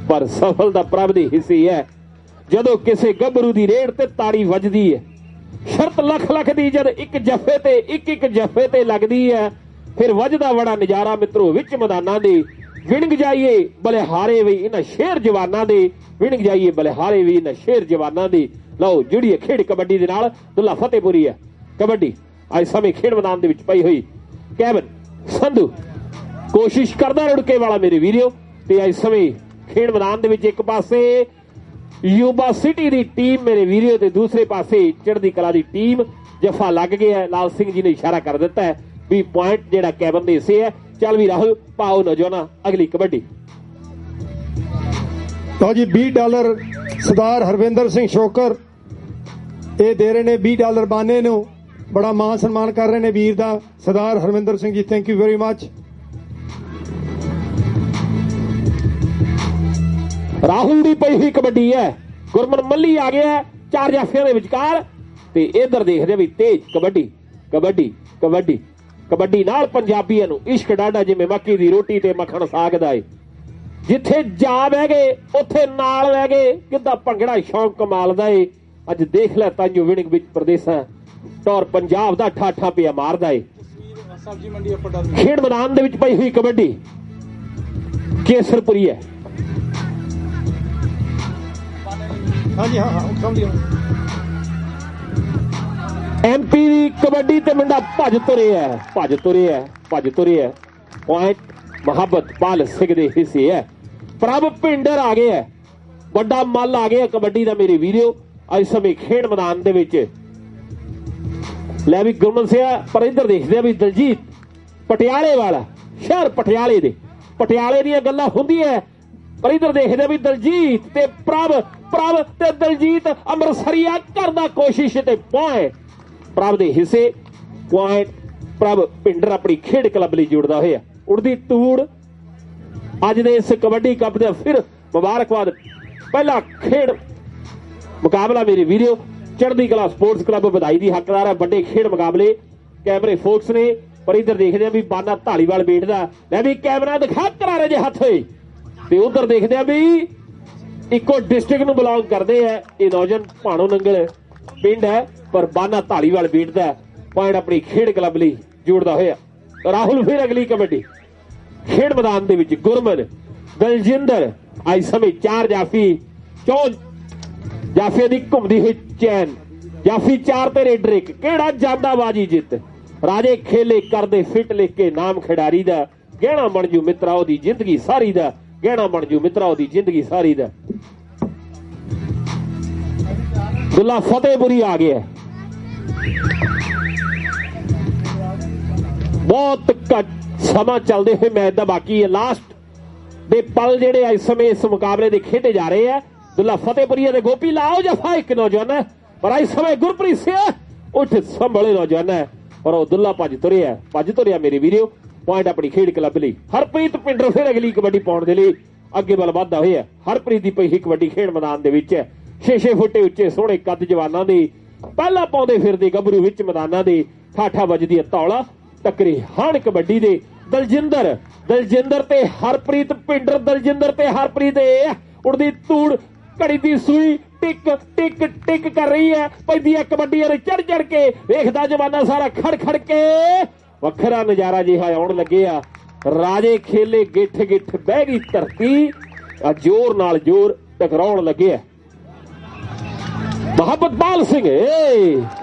[SPEAKER 3] ਪਰ ਸਫਲਤਾ ਪ੍ਰਭ ਦੇ ਹਿੱਸੇ ਹੈ। ਜਦੋਂ ਕਿਸੇ ਗੱਭਰੂ ਦੀ ਰੇਡ ਤੇ ਤਾੜੀ ਵੱਜਦੀ ਹੈ, ਸ਼ਰਤ ਲੱਖ ਦੀ ਜਦ ਇੱਕ ਜੱਫੇ ਤੇ ਲੱਗਦੀ ਹੈ, ਫਿਰ ਵੱਜਦਾ ਬੜਾ ਨਜ਼ਾਰਾ ਮਿੱਤਰੋ ਵਿੱਚ ਮੈਦਾਨਾਂ ਦੇ। ਵਿਣਗ ਜਾਈਏ ਬਲਿਹਾਰੇ ਵੀ ਇਹਨਾਂ ਸ਼ੇਰ ਜਵਾਨਾਂ ਦੇ। ਲਓ ਜੁੜੀਏ ਖੇਡ ਕਬੱਡੀ ਦੇ ਨਾਲ। ਦੁੱਲਾ ਫਤਿਹਪੁਰੀ ਹੈ ਕਬੱਡੀ ਅੱਜ ਸਮੇਂ ਖੇਡ ਮੈਦਾਨ ਦੇ ਵਿੱਚ ਪਈ ਹੋਈ। ਕੈਬਨ ਸੰਧੂ ਕੋਸ਼ਿਸ਼ ਕਰਦਾ ਰੁੜਕੇ ਵਾਲਾ ਮੇਰੇ ਵੀਰੋ। ਤੇ ਅੱਜ ਸਮੇਂ ਖੇਡ ਮੈਦਾਨ ਦੇ ਵਿੱਚ ਇੱਕ ਪਾਸੇ ਯੂਬਾ ਸਿਟੀ ਦੀ ਟੀਮ ਮੇਰੇ ਵੀਰੋ ਤੇ ਦੂਸਰੇ ਪਾਸੇ ਚੜ੍ਹਦੀ ਕਲਾ ਦੀ ਟੀਮ। ਜਫਾ ਲੱਗ ਗਿਆ ਹੈ। ਲਾਲ ਸਿੰਘ ਜੀ ਨੇ ਇਸ਼ਾਰਾ ਕਰ ਦਿੱਤਾ ਹੈ ਵੀ ਪੁਆਇੰਟ ਜਿਹੜਾ ਕੈਬਨ ਦੇ ਹਿੱਸੇ ਹੈ। ਚੱਲ ਵੀ ਰਾਹੁਲ ਪਾਓ ਨੌਜਵਾਨਾਂ ਅਗਲੀ ਕਬੱਡੀ।
[SPEAKER 4] ਲਓ ਜੀ $20 ਸਰਦਾਰ ਹਰਵਿੰਦਰ ਸਿੰਘ ਸ਼ੋਕਰ ਇਹ ਦੇ ਰਹੇ ਨੇ $20 ਬਾਨੇ ਨੂੰ। ਬੜਾ ਮਾਣ ਸਨਮਾਨ ਕਰ ਰਹੇ ਨੇ ਵੀਰ ਦਾ ਸਰਦਾਰ Harvinder Singh ji, thank you very much.
[SPEAKER 3] Rahul ਦੀ ਪਈ ਹੋਈ ਕਬੱਡੀ ਹੈ। ਗੁਰਮਨ ਮੱਲੀ ਆ ਗਿਆ ਚਾਰ ਜਾਫਿਆਂ ਦੇ ਵਿਚਕਾਰ ਤੇ ਇਧਰ ਦੇਖਦੇ ਵੀ ਤੇਜ ਕਬੱਡੀ ਕਬੱਡੀ ਨਾਲ ਪੰਜਾਬੀਆਂ ਨੂੰ ਇਸ਼ਕ ਡਾਢਾ ਜਿਵੇਂ ਮੱਕੀ ਦੀ ਰੋਟੀ ਤੇ ਮੱਖਣ ਸਾਗ ਦਾ ਏ। ਜਿੱਥੇ ਜਾ ਬਹਿ ਗਏ ਉੱਥੇ ਨਾਲ ਲੈ ਗਏ, ਕਿੱਦਾਂ ਭੰਗੜਾ ਸ਼ੌਂਕ ਕਮਾਲ ਦਾ ਏ। ਅੱਜ ਦੇਖ ਲੈ ਤਾਂਜੋ ਵਿਨਿੰਗ ਵਿੱਚ ਪ੍ਰਦੇਸਾਂ ਟੌਰ ਪੰਜਾਬ ਦਾ ਠਾਠਾ ਪਿਆ ਮਾਰਦਾ ਏ। ਖੇਡ ਮੈਦਾਨ ਦੇ ਵਿੱਚ ਪਈ ਹੋਈ ਕਬੱਡੀ ਕੇਸਰਪੁਰੀ ਹੈ।
[SPEAKER 4] ਹਾਂਜੀ ਹਾਂ ਸਮਝ ਗਿਆ।
[SPEAKER 3] ਐਮਪੀ ਦੀ ਕਬੱਡੀ ਤੇ ਮੁੰਡਾ ਭੱਜ ਤੁਰਿਆ ਪੁਆਇੰਟ ਮੁਹੱਬਤ ਪਾਲ ਸਿੰਘ ਦੇ ਹਿੱਸੇ ਹੈ। ਪ੍ਰਭ ਭਿੰਡਰ ਆ ਗਿਆ, ਵੱਡਾ ਮੱਲ ਆ ਗਿਆ ਕਬੱਡੀ ਦਾ ਮੇਰੇ ਵੀਰੋ। ਅੱਜ ਸਮੇਂ ਖੇਡ ਮੈਦਾਨ ਦੇ ਵਿੱਚ ਲੈ ਵੀ ਗੁਰਮਨ ਸਿਆ, ਪਰ ਇੱਧਰ ਦੇਖਦੇ ਆ ਵੀ ਦਲਜੀਤ ਪਟਿਆਲੇ ਵਾਲਾ ਸ਼ਹਿਰ ਪਟਿਆਲੇ ਦੀਆਂ ਗੱਲਾਂ ਹੁੰਦੀਆਂ, ਪਰ ਇੱਧਰ ਦੇਖਦੇ ਵੀ ਦਲਜੀਤ ਤੇ ਪ੍ਰਭ ਤੇ ਦਲਜੀਤ ਅੰਮ੍ਰਿਤਸਰੀਆ ਕਰਦਾ ਕੋਸ਼ਿਸ਼ ਤੇ ਪੁਆਇੰਟ ਪ੍ਰਭ ਦੇ ਹਿੱਸੇ। ਪੁਆਇੰਟ ਪ੍ਰਭ ਭਿੰਡਰ ਆਪਣੀ ਖੇਡ ਕਲੱਬ ਲਈ ਜੁੜਦਾ ਹੋਇਆ। ਉੜਦੀ ਧੂੜ ਅੱਜ ਦੇ ਇਸ ਕਬੱਡੀ ਕੱਪ ਦੇ ਫਿਰ ਮੁਬਾਰਕਬਾਦ। ਪਹਿਲਾ ਖੇਡ ਮੁਕਾਬਲਾ ਮੇਰੇ ਵੀਰੋ ਚੜ੍ਹਦੀ ਕਲਾ ਸਪੋਰਟਸ ਕਲੱਬ ਵਧਾਈ ਦੀ ਹੱਕਦਾਰ ਹੈ। ਵੱਡੇ ਖੇਡ ਮੁਕਾਬਲੇ ਕੈਮਰੇ ਫੋਕਸ ਨੇ, ਪਰ ਇੱਧਰ ਦੇਖਦੇ ਆ ਵੀ ਬਾਨਾ ਢਾਲੀਵਾਲ ਬੈਠਦਾ। ਲੈ ਵੀ ਕੈਮਰਾ ਦਿਖਾ ਕਰਾਰੇ ਜੇ ਹੱਥ ਹੋਏ, ਤੇ ਉਧਰ ਦੇਖਦੇ ਆ ਵੀ ਇੱਕੋ ਡਿਸਟ੍ਰਿਕਟ ਨੂੰ ਬਿਲੋਂਗ ਕਰਦੇ ਆ। ਇਹ ਨੌਜਵਾਨ ਭਾਣੋ ਨੰਗਲ ਪਿੰਡ ਹੈ, ਪਰ ਬਾਨਾ ਢਾਲੀਵਾਲ ਬੈਠਦਾ। ਪੁਆਇੰਟ ਆਪਣੀ ਖੇਡ ਕਲੱਬ ਲਈ ਜੋੜਦਾ ਹੋਇਆ ਰਾਹੁਲ। ਫਿਰ ਅਗਲੀ ਕਬੱਡੀ ਖੇਡ ਮੈਦਾਨ ਦੇ ਵਿੱਚ ਗੁਰਮਨ ਦਲਜਿੰਦਰ ਅੱਜ ਸਮੇਂ 4 ਜਾਫੀ 4 ਜਾਫੀਆਂ ਦੀ ਘੁੰਮਦੀ ਹੋਈ ਚੈਨ। ਜਾਫੀ 4 ਤੇ ਰੇਡਰ 1, ਕਿਹੜਾ ਜਾਂਦਾ ਬਾਜੀ ਜਿੱਤ। ਰਾਜੇ ਖੇਲੇ ਕਰਦੇ ਫਿੱਟ ਲਿਖ ਕੇ ਨਾਮ ਖਿਡਾਰੀ ਦਾ, ਗਹਿਣਾ ਬਣ ਜੂ ਮਿੱਤਰਾ ਉਹਦੀ ਜ਼ਿੰਦਗੀ ਸਾਰੀ ਦਾ, ਗਹਿਣਾ ਬਣ ਜੂ ਮਿੱਤਰਾ ਉਹਦੀ ਜ਼ਿੰਦਗੀ ਸਾਰੀ ਦਾ। ਦੁੱਲਾ ਫਤਿਹਪੁਰੀ ਆ ਗਿਆ। ਬਹੁਤ ਘੱਟ ਸਮਾਂ ਚੱਲਦੇ ਹੋਏ ਮੈਚ ਦਾ ਬਾਕੀ ਹੈ। ਲਾਸਟ ਦੇ ਪਲ ਜਿਹੜੇ ਇਸ ਸਮੇਂ ਇਸ ਮੁਕਾਬਲੇ ਦੇ ਖੇਡੇ ਜਾ ਰਹੇ ਆ। ਦੁੱਲਾ ਫਤਿਹਪੁਰੀ ਦੇ ਗੋਪੀ ਲਾਓ ਜਫਾ ਇੱਕ ਨੌਜਵਾਨ ਹੈ, ਪਰ ਇਸ ਸਮੇਂ ਗੁਰਪ੍ਰੀਤ ਸਿੰਘ ਉੱਠ ਸੰਭਲੇ ਨੌਜਵਾਨ ਹੈ, ਪਰ ਉਹ ਦੁੱਲਾ ਭੱਜ ਤੁਰਿਆ ਮੇਰੇ ਵੀਰੋ। ਪੁਆਇੰਟ ਆਪਣੀ ਖੇਡ ਕਲੱਬ ਲਈ। ਹਰਪ੍ਰੀਤ ਪਿੰਡਰ ਫਿਰ ਅਗਲੀ ਕਬੱਡੀ ਪਾਉਣ ਦੇ ਲਈ ਅੱਗੇ ਵੱਲ ਵੱਧਦਾ ਹੋਇਆ। ਹਰਪ੍ਰੀਤ ਦੀ ਪਈ ਕਬੱਡੀ ਖੇਡ ਮੈਦਾਨ ਦੇ ਵਿੱਚ 6-6 ਫੁੱਟੇ ਉੱਚੇ ਸੋਹਣੇ ਕੱਦ ਜਵਾਨਾਂ ਦੇ ਪਹਿਲਾਂ ਪਾਉਂਦੇ ਫਿਰਦੇ ਗੱਭਰੂ ਵਿੱਚ ਮੈਦਾਨਾਂ ਦੇ ਠਾਠਾ ਵੱਜਦੀ ਧੌਲਾ ਟੱਕਰੇ ਹਾਣ ਕਬੱਡੀ ਦੇ ਦਲਜਿੰਦਰ ਤੇ ਹਰਪ੍ਰੀਤ ਪਿੰਡਰ। ਦਲਜਿੰਦਰ ਤੇ ਹਰਪ੍ਰੀਤ ਉੜਦੀ ਧੂੜ ਘੜੀ ਦੀ ਸੂਈ ਟਿਕ ਕਰ ਰਹੀ ਹੈ। ਪੈਂਦੀ ਹੈ ਕਬੱਡੀ ਚੜ ਕੇ ਵੇਖਦਾ ਜਵਾਨਾ ਸਾਰਾ ਖੜ ਕੇ ਵੱਖਰਾ ਨਜ਼ਾਰਾ ਜਿਹਾ ਆਉਣ ਲੱਗਿਆ। ਰਾਜੇ ਖੇਲੇ ਗਿੱਠ ਬਹਿ ਗਈ ਧਰਤੀ, ਜ਼ੋਰ ਨਾਲ ਜ਼ੋਰ ਟਕਰਾਉਣ ਲੱਗਿਆ। ਮੁਹੱਬਤ ਪਾਲ ਸਿੰਘ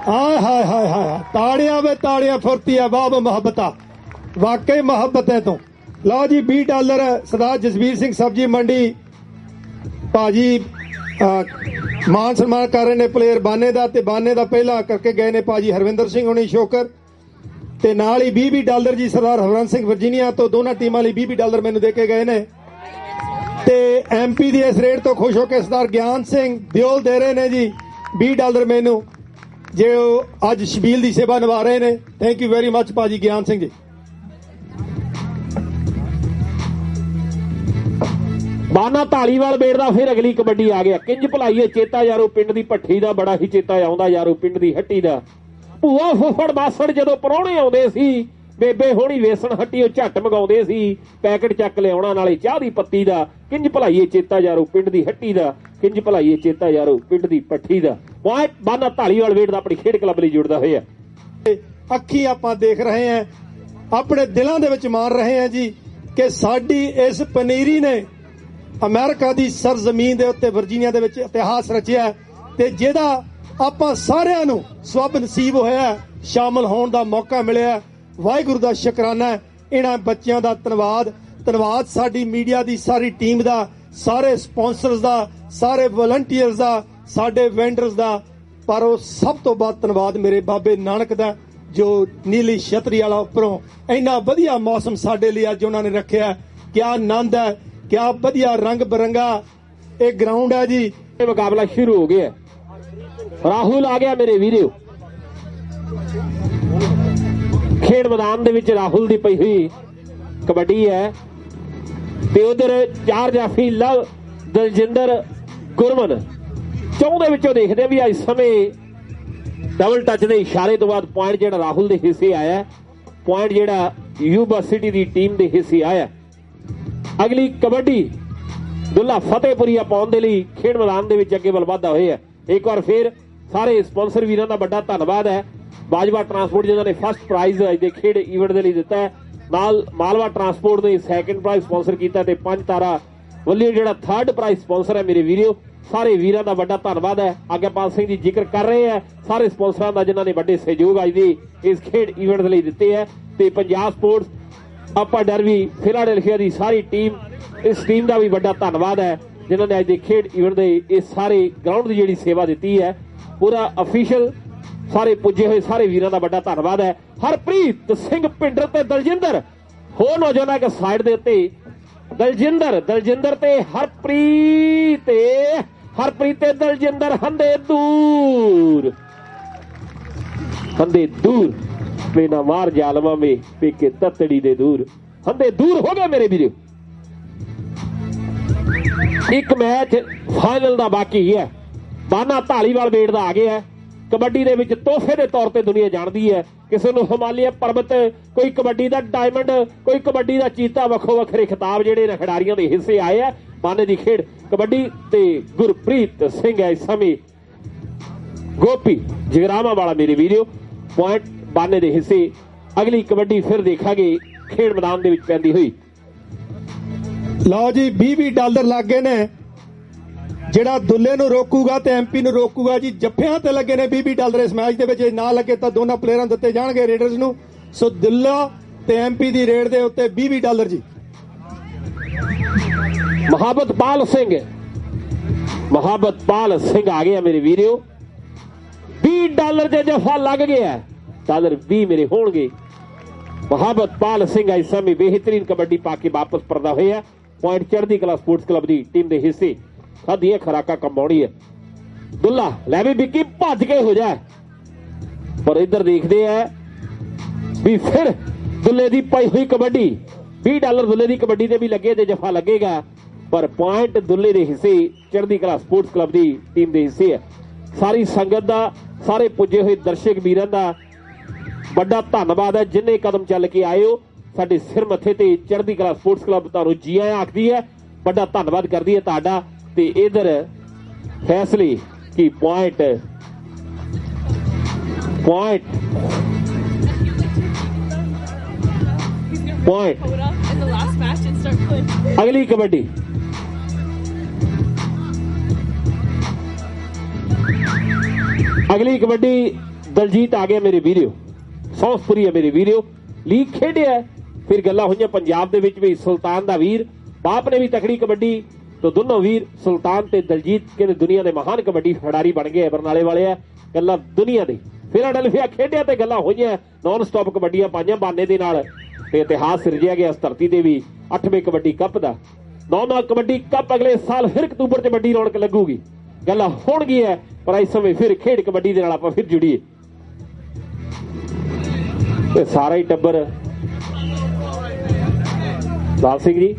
[SPEAKER 4] ਹਾਏ ਤਾੜੀਆਂ ਵੇ ਤਾੜੀਆਂ ਫੁਰਤੀਆਂ ਵਾਹ ਮੁਹੱਬਤਾਂ, ਵਾਕਈ ਮੁਹੱਬਤ ਹੈ ਤੋਂ। ਲਓ ਜੀ $20 ਸਰਦਾਰ ਜਸਵੀਰ ਸਿੰਘ ਸਬਜ਼ੀ ਮੰਡੀ ਭਾਜੀ ਮਾਨ ਸਨਮਾਨ ਕਰ ਰਹੇ ਨੇ ਪਲੇਅਰ ਬਾਨੇ ਦਾ, ਤੇ ਬਾਨੇ ਦਾ ਪਹਿਲਾਂ ਕਰਕੇ ਗਏ ਨੇ ਭਾਜੀ ਹਰਵਿੰਦਰ ਸਿੰਘ ਹੋਣੀ ਸ਼ੋਕਰ, ਤੇ ਨਾਲ ਹੀ $20 ਜੀ ਸਰਦਾਰ ਹਰਵੰਤ ਸਿੰਘ ਵਰਜੀਨੀਆ ਤੋਂ। ਦੋਨਾਂ ਟੀਮਾਂ ਲਈ $20 ਮੈਨੂੰ ਦੇ ਕੇ ਗਏ ਨੇ, ਤੇ ਐਮਪੀ ਦੀ ਇਸ ਰੇਟ ਤੋਂ ਖੁਸ਼ ਹੋ ਕੇ ਸਰਦਾਰ ਗਿਆਨ ਸਿੰਘ ਦਿਓਲ ਦੇ ਰਹੇ ਨੇ ਜੀ $20 ਮੈਨੂੰ, ਜੇ ਉਹ ਅੱਜ ਸ਼ਬੀਲ ਦੀ ਸੇਵਾ ਨਿਭਾ ਰਹੇ ਨੇ। ਥੈਂਕ ਯੂ ਵੈਰੀ ਮੱਚ ਭਾਜੀ ਗਿਆਨ ਸਿੰਘ ਜੀ।
[SPEAKER 3] ਬਾਨਾ ਢਾਲੀਵਾਲ ਬੇੜਦਾ ਫਿਰ ਅਗਲੀ ਕਬੱਡੀ ਆ ਗਿਆ। ਕਿੰਜ ਭਲਾਈਏ ਚੇਤਾ ਯਾਰੋ ਪਿੰਡ ਦੀ ਭੱਠੀ ਦਾ, ਬੜਾ ਹੀ ਚੇਤਾ ਆਉਂਦਾ ਯਾਰੋ ਪਿੰਡ ਦੀ ਹੱਟੀ ਦਾ। ਭੂਆ ਫੁੱਫੜ ਬਾਸੜ ਜਦੋਂ ਪ੍ਰਾਹੁਣੇ ਆਉਂਦੇ ਸੀ, ਬੇਬੇ ਹੋਣੀ ਵੇਸਣ ਹੱਟੀ ਉਹ ਝੱਟ ਮੰਗਾਉਂਦੇ ਸੀ, ਪੈਕਟ ਚੱਕ ਲਿਆਉਣਾ ਨਾਲੇ ਚਾਹ ਦੀ ਪੱਤੀ ਦਾ। ਕਿੰਜ ਭਲਾਈਏ ਚੇਤਾ ਯਾਰੋ ਪਿੰਡ ਦੀ ਹੱਟੀ ਦਾ, ਕਿੰਜ ਭਲਾਈਏ ਚੇਤਾ ਯਾਰੋ ਪਿੰਡ ਦੀ ਭੱਠੀ ਦਾ। ਪੁਆਇੰਟ ਬਾਨਾ ਢਾਲੀਵਾਲ ਵੇੜ ਦਾ ਆਪਣੀ ਖੇਡ ਕਲੱਬ ਲਈ ਜੁੜਦਾ ਹੋਇਆ।
[SPEAKER 4] ਅੱਖੀ ਆਪਾਂ ਦੇਖ ਰਹੇ ਹਾਂ, ਆਪਣੇ ਦਿਲਾਂ ਦੇ ਵਿੱਚ ਮਾਰ ਰਹੇ ਹਾਂ ਜੀ ਕਿ ਸਾਡੀ ਇਸ ਪਨੀਰੀ ਨੇ ਅਮਰੀਕਾ ਦੀ ਸਰਜ਼ਮੀਨ ਦੇ ਉੱਤੇ ਵਰਜੀਨੀਆ ਦੇ ਵਿੱਚ ਇਤਿਹਾਸ ਰਚਿਆ, ਤੇ ਜਿਹਦਾ ਆਪਾਂ ਸਾਰਿਆਂ ਨੂੰ ਸਵੱਬ ਨਸੀਬ ਹੋਇਆ, ਸ਼ਾਮਲ ਹੋਣ ਦਾ ਮੌਕਾ ਮਿਲਿਆ। ਵਾਹਿਗੁਰੂ ਦਾ ਸ਼ੁਕਰਾਨਾ, ਇਹਨਾਂ ਬੱਚਿਆਂ ਦਾ ਧੰਨਵਾਦ ਸਾਡੀ ਮੀਡੀਆ ਦੀ ਸਾਰੀ ਟੀਮ ਦਾ, ਸਾਰੇ ਸਪਾਂਸਰਸ ਦਾ, ਸਾਰੇ ਵਲੰਟੀਅਰਸ ਦਾ, ਸਾਡੇ ਵੈਂਡਰਸ ਦਾ, ਪਰ ਉਹ ਸਭ ਤੋਂ ਵੱਧ ਧੰਨਵਾਦ ਮੇਰੇ ਬਾਬੇ ਨਾਨਕ ਦਾ, ਜੋ ਨੀਲੀ ਛਤਰੀ ਵਾਲਾ ਉੱਪਰੋਂ ਇੰਨਾ ਵਧੀਆ ਮੌਸਮ ਸਾਡੇ ਲਈ ਅੱਜ ਉਹਨਾਂ ਨੇ ਰੱਖਿਆ। ਕਿਆ ਆਨੰਦ ਹੈ, ਕਿਆ ਵਧੀਆ ਰੰਗ ਬਰੰਗਾ ਇਹ ਗਰਾਊਂਡ ਹੈ ਜੀ।
[SPEAKER 3] ਇਹ ਮੁਕਾਬਲਾ ਸ਼ੁਰੂ ਹੋ ਗਿਆ। ਰਾਹੁਲ ਆ ਗਿਆ ਮੇਰੇ ਵੀਰੋ। ਖੇਡ ਮੈਦਾਨ ਦੇ ਵਿੱਚ ਰਾਹੁਲ ਦੀ ਪਈ ਹੋਈ ਕਬੱਡੀ ਹੈ, ਤੇ ਉਧਰ 4 ਜਾਫੀ ਲਵ ਦਲਜਿੰਦਰ ਗੁਰਮਨ। 4 ਦੇ ਵਿੱਚੋਂ ਦੇਖਦੇ ਵੀ ਇਸ ਸਮੇਂ ਡਬਲ ਟੱਚ ਦੇ ਇਸ਼ਾਰੇ ਤੋਂ ਬਾਅਦ ਪੁਆਇੰਟ ਜਿਹੜਾ ਰਾਹੁਲ ਦੇ ਹਿੱਸੇ ਆਇਆ। ਪੁਆਇੰਟ ਜਿਹੜਾ ਯੂਬਾ ਸਿਟੀ ਦੀ ਟੀਮ ਦੇ ਹਿੱਸੇ ਆਇਆ। ਅਗਲੀ ਕਬੱਡੀ ਦੁੱਲਾ ਫਤਿਹਪੁਰੀਆ ਪਾਉਣ ਦੇ ਲਈ ਖੇਡ ਮੈਦਾਨ ਦੇ ਵਿੱਚ ਅੱਗੇ ਵੱਲ ਵਧਦਾ ਹੋਇਆ। ਇੱਕ ਵਾਰ ਫੇਰ ਸਾਰੇ ਸਪਾਂਸਰ ਵੀਰਾਂ ਦਾ ਵੱਡਾ ਧੰਨਵਾਦ ਹੈ। ਬਾਜਵਾ ਟਰਾਂਸਪੋਰਟ ਜਿਨ੍ਹਾਂ ਨੇ ਫਸਟ ਪ੍ਰਾਈਜ਼ ਅੱਜ ਦੇ ਖੇਡ ਈਵੈਂਟ ਦੇ ਲਈ ਦਿੱਤਾ ਹੈ, ਨਾਲ ਮਾਲਵਾ ਟਰਾਂਸਪੋਰਟ ਨੇ ਸੈਕੰਡ ਪ੍ਰਾਈਜ਼ ਸਪਾਂਸਰ ਕੀਤਾ ਤੇ ਪੰਜ ਤਾਰਾ ਵੱਲੋਂ ਜਿਹੜਾ ਥਰਡ ਪ੍ਰਾਈਜ਼ ਸਪਾਂਸਰ ਹੈ। ਮੇਰੇ ਵੀਰੋ ਸਾਰੇ ਵੀਰਾਂ ਦਾ ਵੱਡਾ ਧੰਨਵਾਦ ਹੈ। ਆਗਿਆਪਾਲ ਸਿੰਘ ਜੀ ਜ਼ਿਕਰ ਕਰ ਰਹੇ ਹੈ ਸਾਰੇ ਸਪਾਂਸਰਾਂ ਦਾ ਜਿਨ੍ਹਾਂ ਨੇ ਵੱਡੇ ਸਹਿਯੋਗ ਅੱਜ ਦੀ ਇਸ ਖੇਡ ਈਵੈਂਟ ਦੇ ਲਈ ਦਿੱਤੇ ਹੈ। ਤੇ ਪੰਜਾਬ ਸਪੋਰਟਸ ਆਪਾ ਡਰਬੀ ਫਿਲਾਡੈਲਫੀਆ ਦੀ ਸਾਰੀ ਟੀਮ, ਇਸ ਟੀਮ ਦਾ ਵੀ ਵੱਡਾ ਧੰਨਵਾਦ ਹੈ ਜਿਨ੍ਹਾਂ ਨੇ ਅੱਜ ਦੇ ਖੇਡ ਈਵੈਂਟ ਦੇ ਇਸ ਸਾਰੇ ਗਰਾਊਂਡ ਦੀ ਜਿਹੜੀ ਸੇਵਾ ਦਿੱਤੀ ਹੈ। ਪੂਰਾ ਅਫੀਸ਼ੀਅਲ ਸਾਰੇ ਪੁੱਜੇ ਹੋਏ ਸਾਰੇ ਵੀਰਾਂ ਦਾ ਵੱਡਾ ਧੰਨਵਾਦ ਹੈ। ਹਰਪ੍ਰੀਤ ਸਿੰਘ ਭਿੰਡਰ ਤੇ ਦਲਜਿੰਦਰ ਹੋਰ ਨੌਜਵਾਨਾਂ ਇੱਕ ਸਾਈਡ ਦੇ ਉੱਤੇ ਦਲਜਿੰਦਰ ਤੇ ਹਰਪ੍ਰੀਤ ਤੇ ਦਲਜਿੰਦਰ ਹੰਦੇ ਦੂਰ ਮੇਨਾ ਮਾਰ ਜਾਲਵਾ ਮੇ ਪੇਕੇ ਤਤੜੀ ਦੇ ਦੂਰ ਹੰਦੇ ਦੂਰ ਹੋ ਗਏ ਮੇਰੇ ਵੀਰੋ। ਇੱਕ ਮੈਚ ਫਾਈਨਲ ਦਾ ਬਾਕੀ ਹੈ। ਬਾਨਾ ਢਾਲੀਵਾਲ ਬੇਟ ਦਾ ਆ ਗਿਆ ਹੈ। ਕਬੱਡੀ ਦੇ ਵਿੱਚ ਤੋਹਫੇ ਦੇ ਤੌਰ ਤੇ ਦੁਨੀਆ ਜਾਣਦੀ ਹੈ। ਕਿਸੇ ਨੂੰ ਹਿਮਾਲਿਆ ਪਰਬਤ, ਕੋਈ ਕਬੱਡੀ ਦਾ ਡਾਇਮੰਡ, ਕੋਈ ਕਬੱਡੀ ਦਾ ਚੀਤਾ, ਵੱਖੋ ਵੱਖਰੇ ਖਿਤਾਬ ਜਿਹੜੇ ਨੇ ਖਿਡਾਰੀਆਂ ਦੇ ਹਿੱਸੇ ਆਏ ਆ। ਬਾਨੇ ਦੀ ਖੇਡ ਕਬੱਡੀ ਤੇ ਗੁਰਪ੍ਰੀਤ ਸਿੰਘ ਇਸ ਸਮੇਂ ਗੋਪੀ ਜਗਰਾਵਾਂ ਵਾਲਾ ਮੇਰੇ ਵੀਰੋ ਪੁਆਇੰਟ ਬਾਨੇ ਦੇ ਹਿੱਸੇ। ਅਗਲੀ ਕਬੱਡੀ ਫਿਰ ਦੇਖਾਂਗੇ ਖੇਡ ਮੈਦਾਨ ਦੇ ਵਿੱਚ ਪੈਂਦੀ ਹੋਈ।
[SPEAKER 4] ਲਓ ਜੀ $20 ਲੱਗ ਗਏ ਨੇ। ਜਿਹੜਾ ਦੁੱਲੇ ਨੂੰ ਰੋਕੂਗਾ ਤੇ ਐਮਪੀ ਨੂੰ ਰੋਕੂਗਾ ਜੀ। ਜੱਫਿਆਂ ਤੇ ਲੱਗੇ ਨੇ $20 ਇਸ ਮੈਚ ਦੇ ਵਿੱਚ। ਨਾ ਲੱਗੇ ਤਾਂ ਦੋਨਾਂ ਪਲੇਅਰਾਂ ਨੂੰ ਦਿੱਤੇ ਜਾਣਗੇ ਰੇਡਰਸ ਨੂੰ। ਸੋ ਦੁੱਲਾ ਤੇ ਐਮਪੀ ਦੀ ਰੇਡ ਦੇ ਉੱਤੇ $20 ਜੀ।
[SPEAKER 3] ਮੁਹੱਬਤਪਾਲ ਸਿੰਘ ਆ ਗਿਆ ਮੇਰੇ ਵੀਰੋ। $20 ਦੇ ਜਫਾ ਲੱਗ ਗਿਆ। $20 ਮੇਰੇ ਹੋਣਗੇ। ਮੁਹੱਬਤਪਾਲ ਸਿੰਘ ਇਸ ਸਮੇਂ ਬਿਹਤਰੀਨ ਕਬੱਡੀ ਪਾ ਕੇ ਵਾਪਸ ਪਰਦਾ ਹੋਇਆ। ਪੁਆਇੰਟ ਚੜ੍ਹਦੀ ਕਲਾ ਸਪੋਰਟਸ ਕਲੱਬ ਦੀ ਟੀਮ ਦੇ ਹਿੱਸੇ। ਖਾਧੀਆਂ ਖੁਰਾਕਾਂ ਕੰਬਾਉਣੀ ਹੈ। ਦੁੱਲਾ ਲੈ ਵੀ ਵਿੱਕੀ ਭੱਜ ਕੇ ਹੋ ਜਾ। ਪਰ ਇੱਧਰ ਦੇਖਦੇ ਆ ਵੀ ਫਿਰ ਦੁੱਲੇ ਦੀ ਪਾਈ ਹੋਈ ਕਬੱਡੀ $20 ਦੁੱਲੇ ਦੀ ਕਬੱਡੀ ਤੇ ਵੀ ਲੱਗੇ ਤੇ ਜਫਾ ਲੱਗੇਗਾ। ਪਰ ਪੁਆਇੰਟ ਦੁੱਲੇ ਦੇ ਹਿੱਸੇ ਚੜ੍ਹਦੀ ਕਲਾ ਸਪੋਰਟਸ ਕਲੱਬ ਦੀ ਟੀਮ ਦੇ ਹਿੱਸੇ ਹੈ। ਸਾਰੀ ਸੰਗਤ ਦਾ, ਸਾਰੇ ਪੁੱਜੇ ਹੋਏ ਦਰਸ਼ਕ ਵੀਰਾਂ ਦਾ ਵੱਡਾ ਧੰਨਵਾਦ ਹੈ ਜਿੰਨੇ ਕਦਮ ਚੱਲ ਕੇ ਆਏ ਹੋ। ਸਾਡੇ ਸਿਰ ਮੱਥੇ ਤੇ ਚੜ੍ਹਦੀ ਕਲਾ ਸਪੋਰਟਸ ਕਲੱਬ ਤੁਹਾਨੂੰ ਜੀ ਆਇਆਂ ਆਖਦੀ ਹੈ। ਵੱਡਾ ਧੰਨਵਾਦ ਕਰਦੀ ਹੈ ਤੁਹਾਡਾ। ਤੇ ਇਧਰ ਫੈਸਲੇ ਕਿ ਪੁਆਇੰਟ ਅਗਲੀ ਕਬੱਡੀ ਦਲਜੀਤ ਆ ਗਿਆ ਮੇਰੇ ਵੀਰੋ। ਸੌਂਸਪੁਰੀ ਹੈ ਮੇਰੇ ਵੀਰੋ। ਲੀਗ ਖੇਡਿਆ ਫਿਰ ਗੱਲਾਂ ਹੋਈਆਂ ਪੰਜਾਬ ਦੇ ਵਿੱਚ ਵੀ। ਸੁਲਤਾਨ ਦਾ ਵੀਰ ਬਾਪ ਨੇ ਵੀ ਤਕੜੀ ਕਬੱਡੀ तो दोनों वीर सुल्तान ते दलजीत कहते दुनिया के महान कबड्डी खिडारी बन गए। बरनाले वाले आ गल्लां दुनिया दी। फिलाडेल्फिया खेडिया ते गल्लां होईयां। नॉन स्टॉप कबड्डियां पाईयां बाने दे नाल ते इतिहास सिरजिया गया इस धरती ते भी 8वें कबड्डी कप दा। 9वां कबड्डी कप अगले साल फिर अक्तूबर च वड्डी रौनक लगूगी। गल्लां होणगी है पर इस समय फिर खेड कबड्डी दे नाल आपां फिर जुड़ीए ते सारा ही टब्बर लाल सिंह जी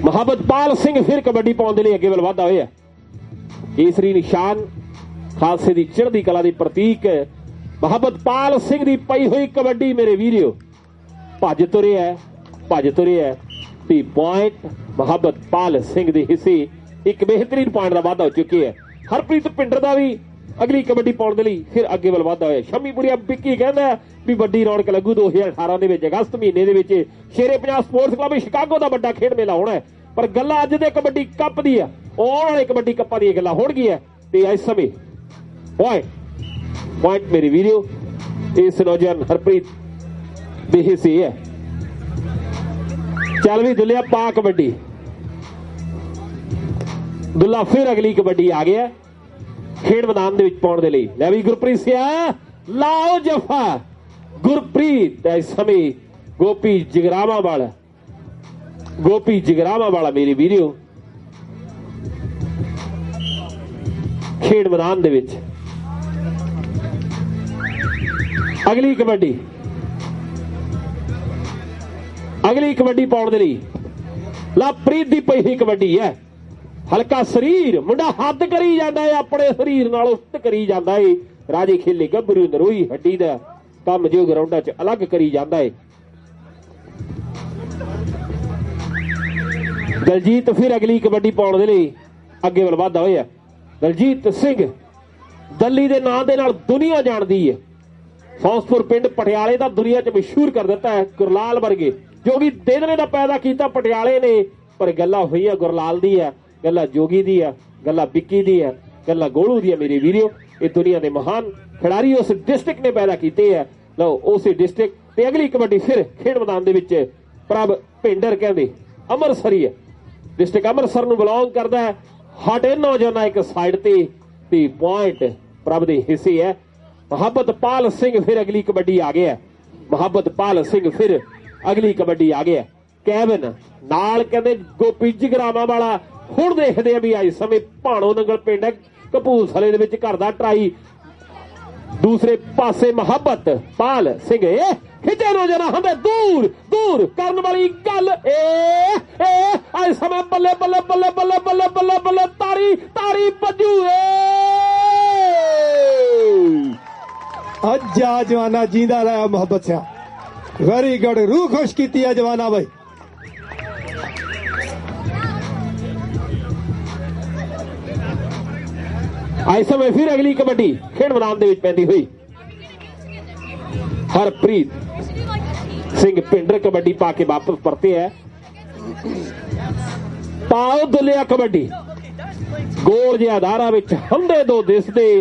[SPEAKER 3] ਮੁਹੱਬਤਪਾਲ ਸਿੰਘ ਫਿਰ ਕਬੱਡੀ ਪਾਉਣ ਦੇ ਲਈ ਅੱਗੇ ਵੱਲ ਵਧਦਾ ਹੋਇਆ। ਕੇਸਰੀ ਨਿਸ਼ਾਨ ਖਾਲਸੇ ਦੀ ਚੜ੍ਹਦੀ ਕਲਾ ਦੇ ਪ੍ਰਤੀਕ ਮੁਹੱਬਤਪਾਲ ਸਿੰਘ ਦੀ ਪਈ ਹੋਈ ਕਬੱਡੀ ਮੇਰੇ ਵੀਰੋ ਭੱਜ ਤੁਰਿਆ ਤੇ ਪੁਆਇੰਟ ਮੁਹੱਬਤਪਾਲ ਸਿੰਘ ਦੇ ਹਿੱਸੇ ਇੱਕ ਬਿਹਤਰੀਨ ਪੁਆਇੰਟ ਦਾ ਵਾਧਾ ਹੋ ਚੁੱਕਿਆ ਹੈ। ਹਰਪ੍ਰੀਤ ਪਿੰਡਰ ਦਾ ਵੀ ਅਗਲੀ ਕਬੱਡੀ ਪਾਉਣ ਦੇ ਲਈ ਫਿਰ ਅੱਗੇ ਵੱਲ ਵਧਦਾ ਹੋਇਆ। ਸ਼ਮੀਪੁਰੀਆ ਵਿੱਕੀ ਕਹਿੰਦਾ ਵੀ ਵੱਡੀ ਰੌਣਕ ਲੱਗੂ 2018 ਦੇ ਵਿੱਚ ਅਗਸਤ ਮਹੀਨੇ ਦੇ ਵਿੱਚ ਸ਼ੇਰੇ ਪੰਜਾਬ ਸਪੋਰਟਸ ਕਲੱਬ ਸ਼ਿਕਾਗੋ ਦਾ ਵੱਡਾ ਖੇਡ ਮੇਲਾ ਹੋਣਾ ਹੈ। ਪਰ ਗੱਲਾਂ ਅੱਜ ਦੇ ਕਬੱਡੀ ਕੱਪ ਦੀ ਆ, ਆਉਣ ਵਾਲੇ ਕਬੱਡੀ ਕੱਪਾਂ ਦੀਆਂ ਗੱਲਾਂ ਹੋਣਗੀਆਂ। ਤੇ ਇਸ ਸਮੇਂ ਪੁਆਇੰਟ ਮੇਰੇ ਵੀਰੋ ਇਸ ਨੌਜਵਾਨ ਹਰਪ੍ਰੀਤ ਦੇ ਹਿੱਸੇ ਹੈ। ਚੱਲ ਵੀ ਦੁੱਲਿਆ ਪਾ ਕਬੱਡੀ। ਦੁੱਲਾ ਫਿਰ ਅਗਲੀ ਕਬੱਡੀ ਆ ਗਿਆ ਖੇਡ ਮੈਦਾਨ ਦੇ ਵਿੱਚ ਪਾਉਣ ਦੇ ਲਈ। ਲੈ ਵੀ ਗੁਰਪ੍ਰੀਤ ਸਿਆ ਲਾਓ ਜਫਾ। ਗੁਰਪ੍ਰੀਤ ਇਸ ਸਮੇਂ ਗੋਪੀ ਜਗਰਾਵਾਂ ਵਾਲਾ ਮੇਰੇ ਵੀਰੋ ਖੇਡ ਮੈਦਾਨ ਦੇ ਵਿੱਚ ਅਗਲੀ ਕਬੱਡੀ ਪਾਉਣ ਦੇ ਲਈ ਲਵਪ੍ਰੀਤ ਦੀ ਪਈ ਹੋਈ ਕਬੱਡੀ ਹੈ। ਹਲਕਾ ਸਰੀਰ ਮੁੰਡਾ ਹੱਦ ਕਰੀ ਜਾਂਦਾ ਹੈ, ਆਪਣੇ ਸਰੀਰ ਨਾਲ ਉਸਤ ਕਰੀ ਜਾਂਦਾ ਹੈ ਰਾਜੇ ਖੇਲੇ ਗੱਭਰੂ ਨਰੋਈ ਹੱਡੀ ਦਾ ਕੰਮ ਜੋ ਗਰਾਊਂਡਾਂ 'ਚ ਅਲੱਗ ਕਰੀ ਜਾਂਦਾ ਹੈ। ਦਲਜੀਤ ਫਿਰ ਅਗਲੀ ਕਬੱਡੀ ਪਾਉਣ ਦੇ ਲਈ ਅੱਗੇ ਵੱਲ ਵਧਦਾ ਹੋਇਆ। ਦਲਜੀਤ ਸਿੰਘ ਦੱਲੀ ਦੇ ਨਾਂ ਦੇ ਨਾਲ ਦੁਨੀਆ ਜਾਣਦੀ ਹੈ। ਫੌਸਪੁਰ ਪਿੰਡ ਪਟਿਆਲੇ ਦਾ ਦੁਨੀਆ 'ਚ ਮਸ਼ਹੂਰ ਕਰ ਦਿੱਤਾ ਹੈ। ਗੁਰਲਾਲ ਵਰਗੇ ਜੋਗੀ ਦੇਦਨੇ ਦਾ ਪੈਦਾ ਕੀਤਾ ਪਟਿਆਲੇ ਨੇ, ਪਰ ਗੱਲਾਂ ਹੋਈਆਂ ਗੁਰਲਾਲ ਦੀ ਆ, ਗੱਲਾਂ ਜੋਗੀ ਦੀ ਆ, ਗੱਲਾਂ ਵਿੱਕੀ ਦੀ ਆ, ਗੱਲਾਂ ਗੋਲੂ ਦੀ ਆ। ਮੇਰੇ ਵੀਰੋ, ਇਹ ਦੁਨੀਆ ਦੇ ਮਹਾਨ ਖਿਡਾਰੀ ਉਸ ਡਿਸਟ੍ਰਿਕਟ ਨੇ ਪੈਦਾ ਕੀਤੇ ਆ। ਲਓ ਉਸੇ ਡਿਸਟ੍ਰਿਕਟ ਤੇ ਅਗਲੀ ਕਬੱਡੀ ਫਿਰ ਖੇਡ ਮੈਦਾਨ ਦੇ ਵਿੱਚ ਪ੍ਰਭ ਭਿੰਡਰ ਕਹਿੰਦੇ ਅੰਮ੍ਰਿਤਸਰੀ ਹੈ, ਡਿਸਟ੍ਰਿਕਟ ਅੰਮ੍ਰਿਤਸਰ ਨੂੰ ਬਿਲੋਂਗ ਕਰਦਾ ਹੈ। ਹਟੇ ਨੌਜਵਾਨਾਂ ਇੱਕ ਸਾਈਡ ਤੇ ਪੁਆਇੰਟ ਪ੍ਰਭ ਦੇ ਹਿੱਸੇ ਹੈ। ਮੁਹੱਬਤਪਾਲ ਸਿੰਘ ਫਿਰ ਅਗਲੀ ਕਬੱਡੀ ਆ ਗਿਆ। ਮੁਹੱਬਤਪਾਲ ਸਿੰਘ ਫਿਰ ਅਗਲੀ ਕਬੱਡੀ ਆ ਗਿਆ। ਕੈਵਨ ਨਾਲ ਕਹਿੰਦੇ ਗੋਪੀ ਜਗਰਾਵਾਂ ਵਾਲਾ। ਹੁਣ ਦੇਖਦੇ ਆ ਵੀ ਇਸ ਸਮੇਂ ਭਾਣੋ ਨੰਗਲ ਪਿੰਡ ਕਪੂਰਥਲੇ ਦੇ ਵਿੱਚ ਘਰ ਦਾ ਟਰਾਈ। ਦੂਸਰੇ ਪਾਸੇ ਮੁਹੱਬਤਪਾਲ ਸਿੰਘ ਖਿੱਚੇ ਨੌਜਵਾਨ ਹੁੰਦੇ ਦੂਰ ਦੂਰ ਕਰਨ ਵਾਲੀ ਗੱਲ ਇਸ ਸਮੇਂ ਬੱਲੇ ਬੱਲੇ ਬੱਲੇ ਬੱਲੇ ਬੱਲੇ ਬੱਲੇ ਬੱਲੇ ਤਾੜੀ ਤਾੜੀ ਵੱਜੂ।
[SPEAKER 4] ਅੱਜ ਆ ਜਵਾਨਾ ਜਿੰਦਾ ਰਿਹਾ ਮੁਹੱਬਤ ਸਿਆ। ਵੈਰੀ ਗੁੱਡ, ਰੂਹ ਖੁਸ਼ ਕੀਤੀ ਹੈ ਜਵਾਨਾ ਬਾਈ।
[SPEAKER 3] ਇਸ ਸਮੇਂ ਫਿਰ ਅਗਲੀ ਕਬੱਡੀ ਖੇਡ ਮੈਦਾਨ ਦੇ ਵਿੱਚ ਪੈਂਦੀ ਹੋਈ। ਹਰਪ੍ਰੀਤ ਸਿੰਘ ਪਿੰਡਰ ਕਬੱਡੀ ਪਾ ਕੇ ਵਾਪਸ ਪਰਤੇ ਹੈ। ਪਾਓ ਦੁਲਿਆ ਕਬੱਡੀ ਗੋਲ ਜਿਹਾ ਅਦਾਰਾ ਵਿੱਚ ਹੰਦੇ ਦੋ ਦਿਸਦੇ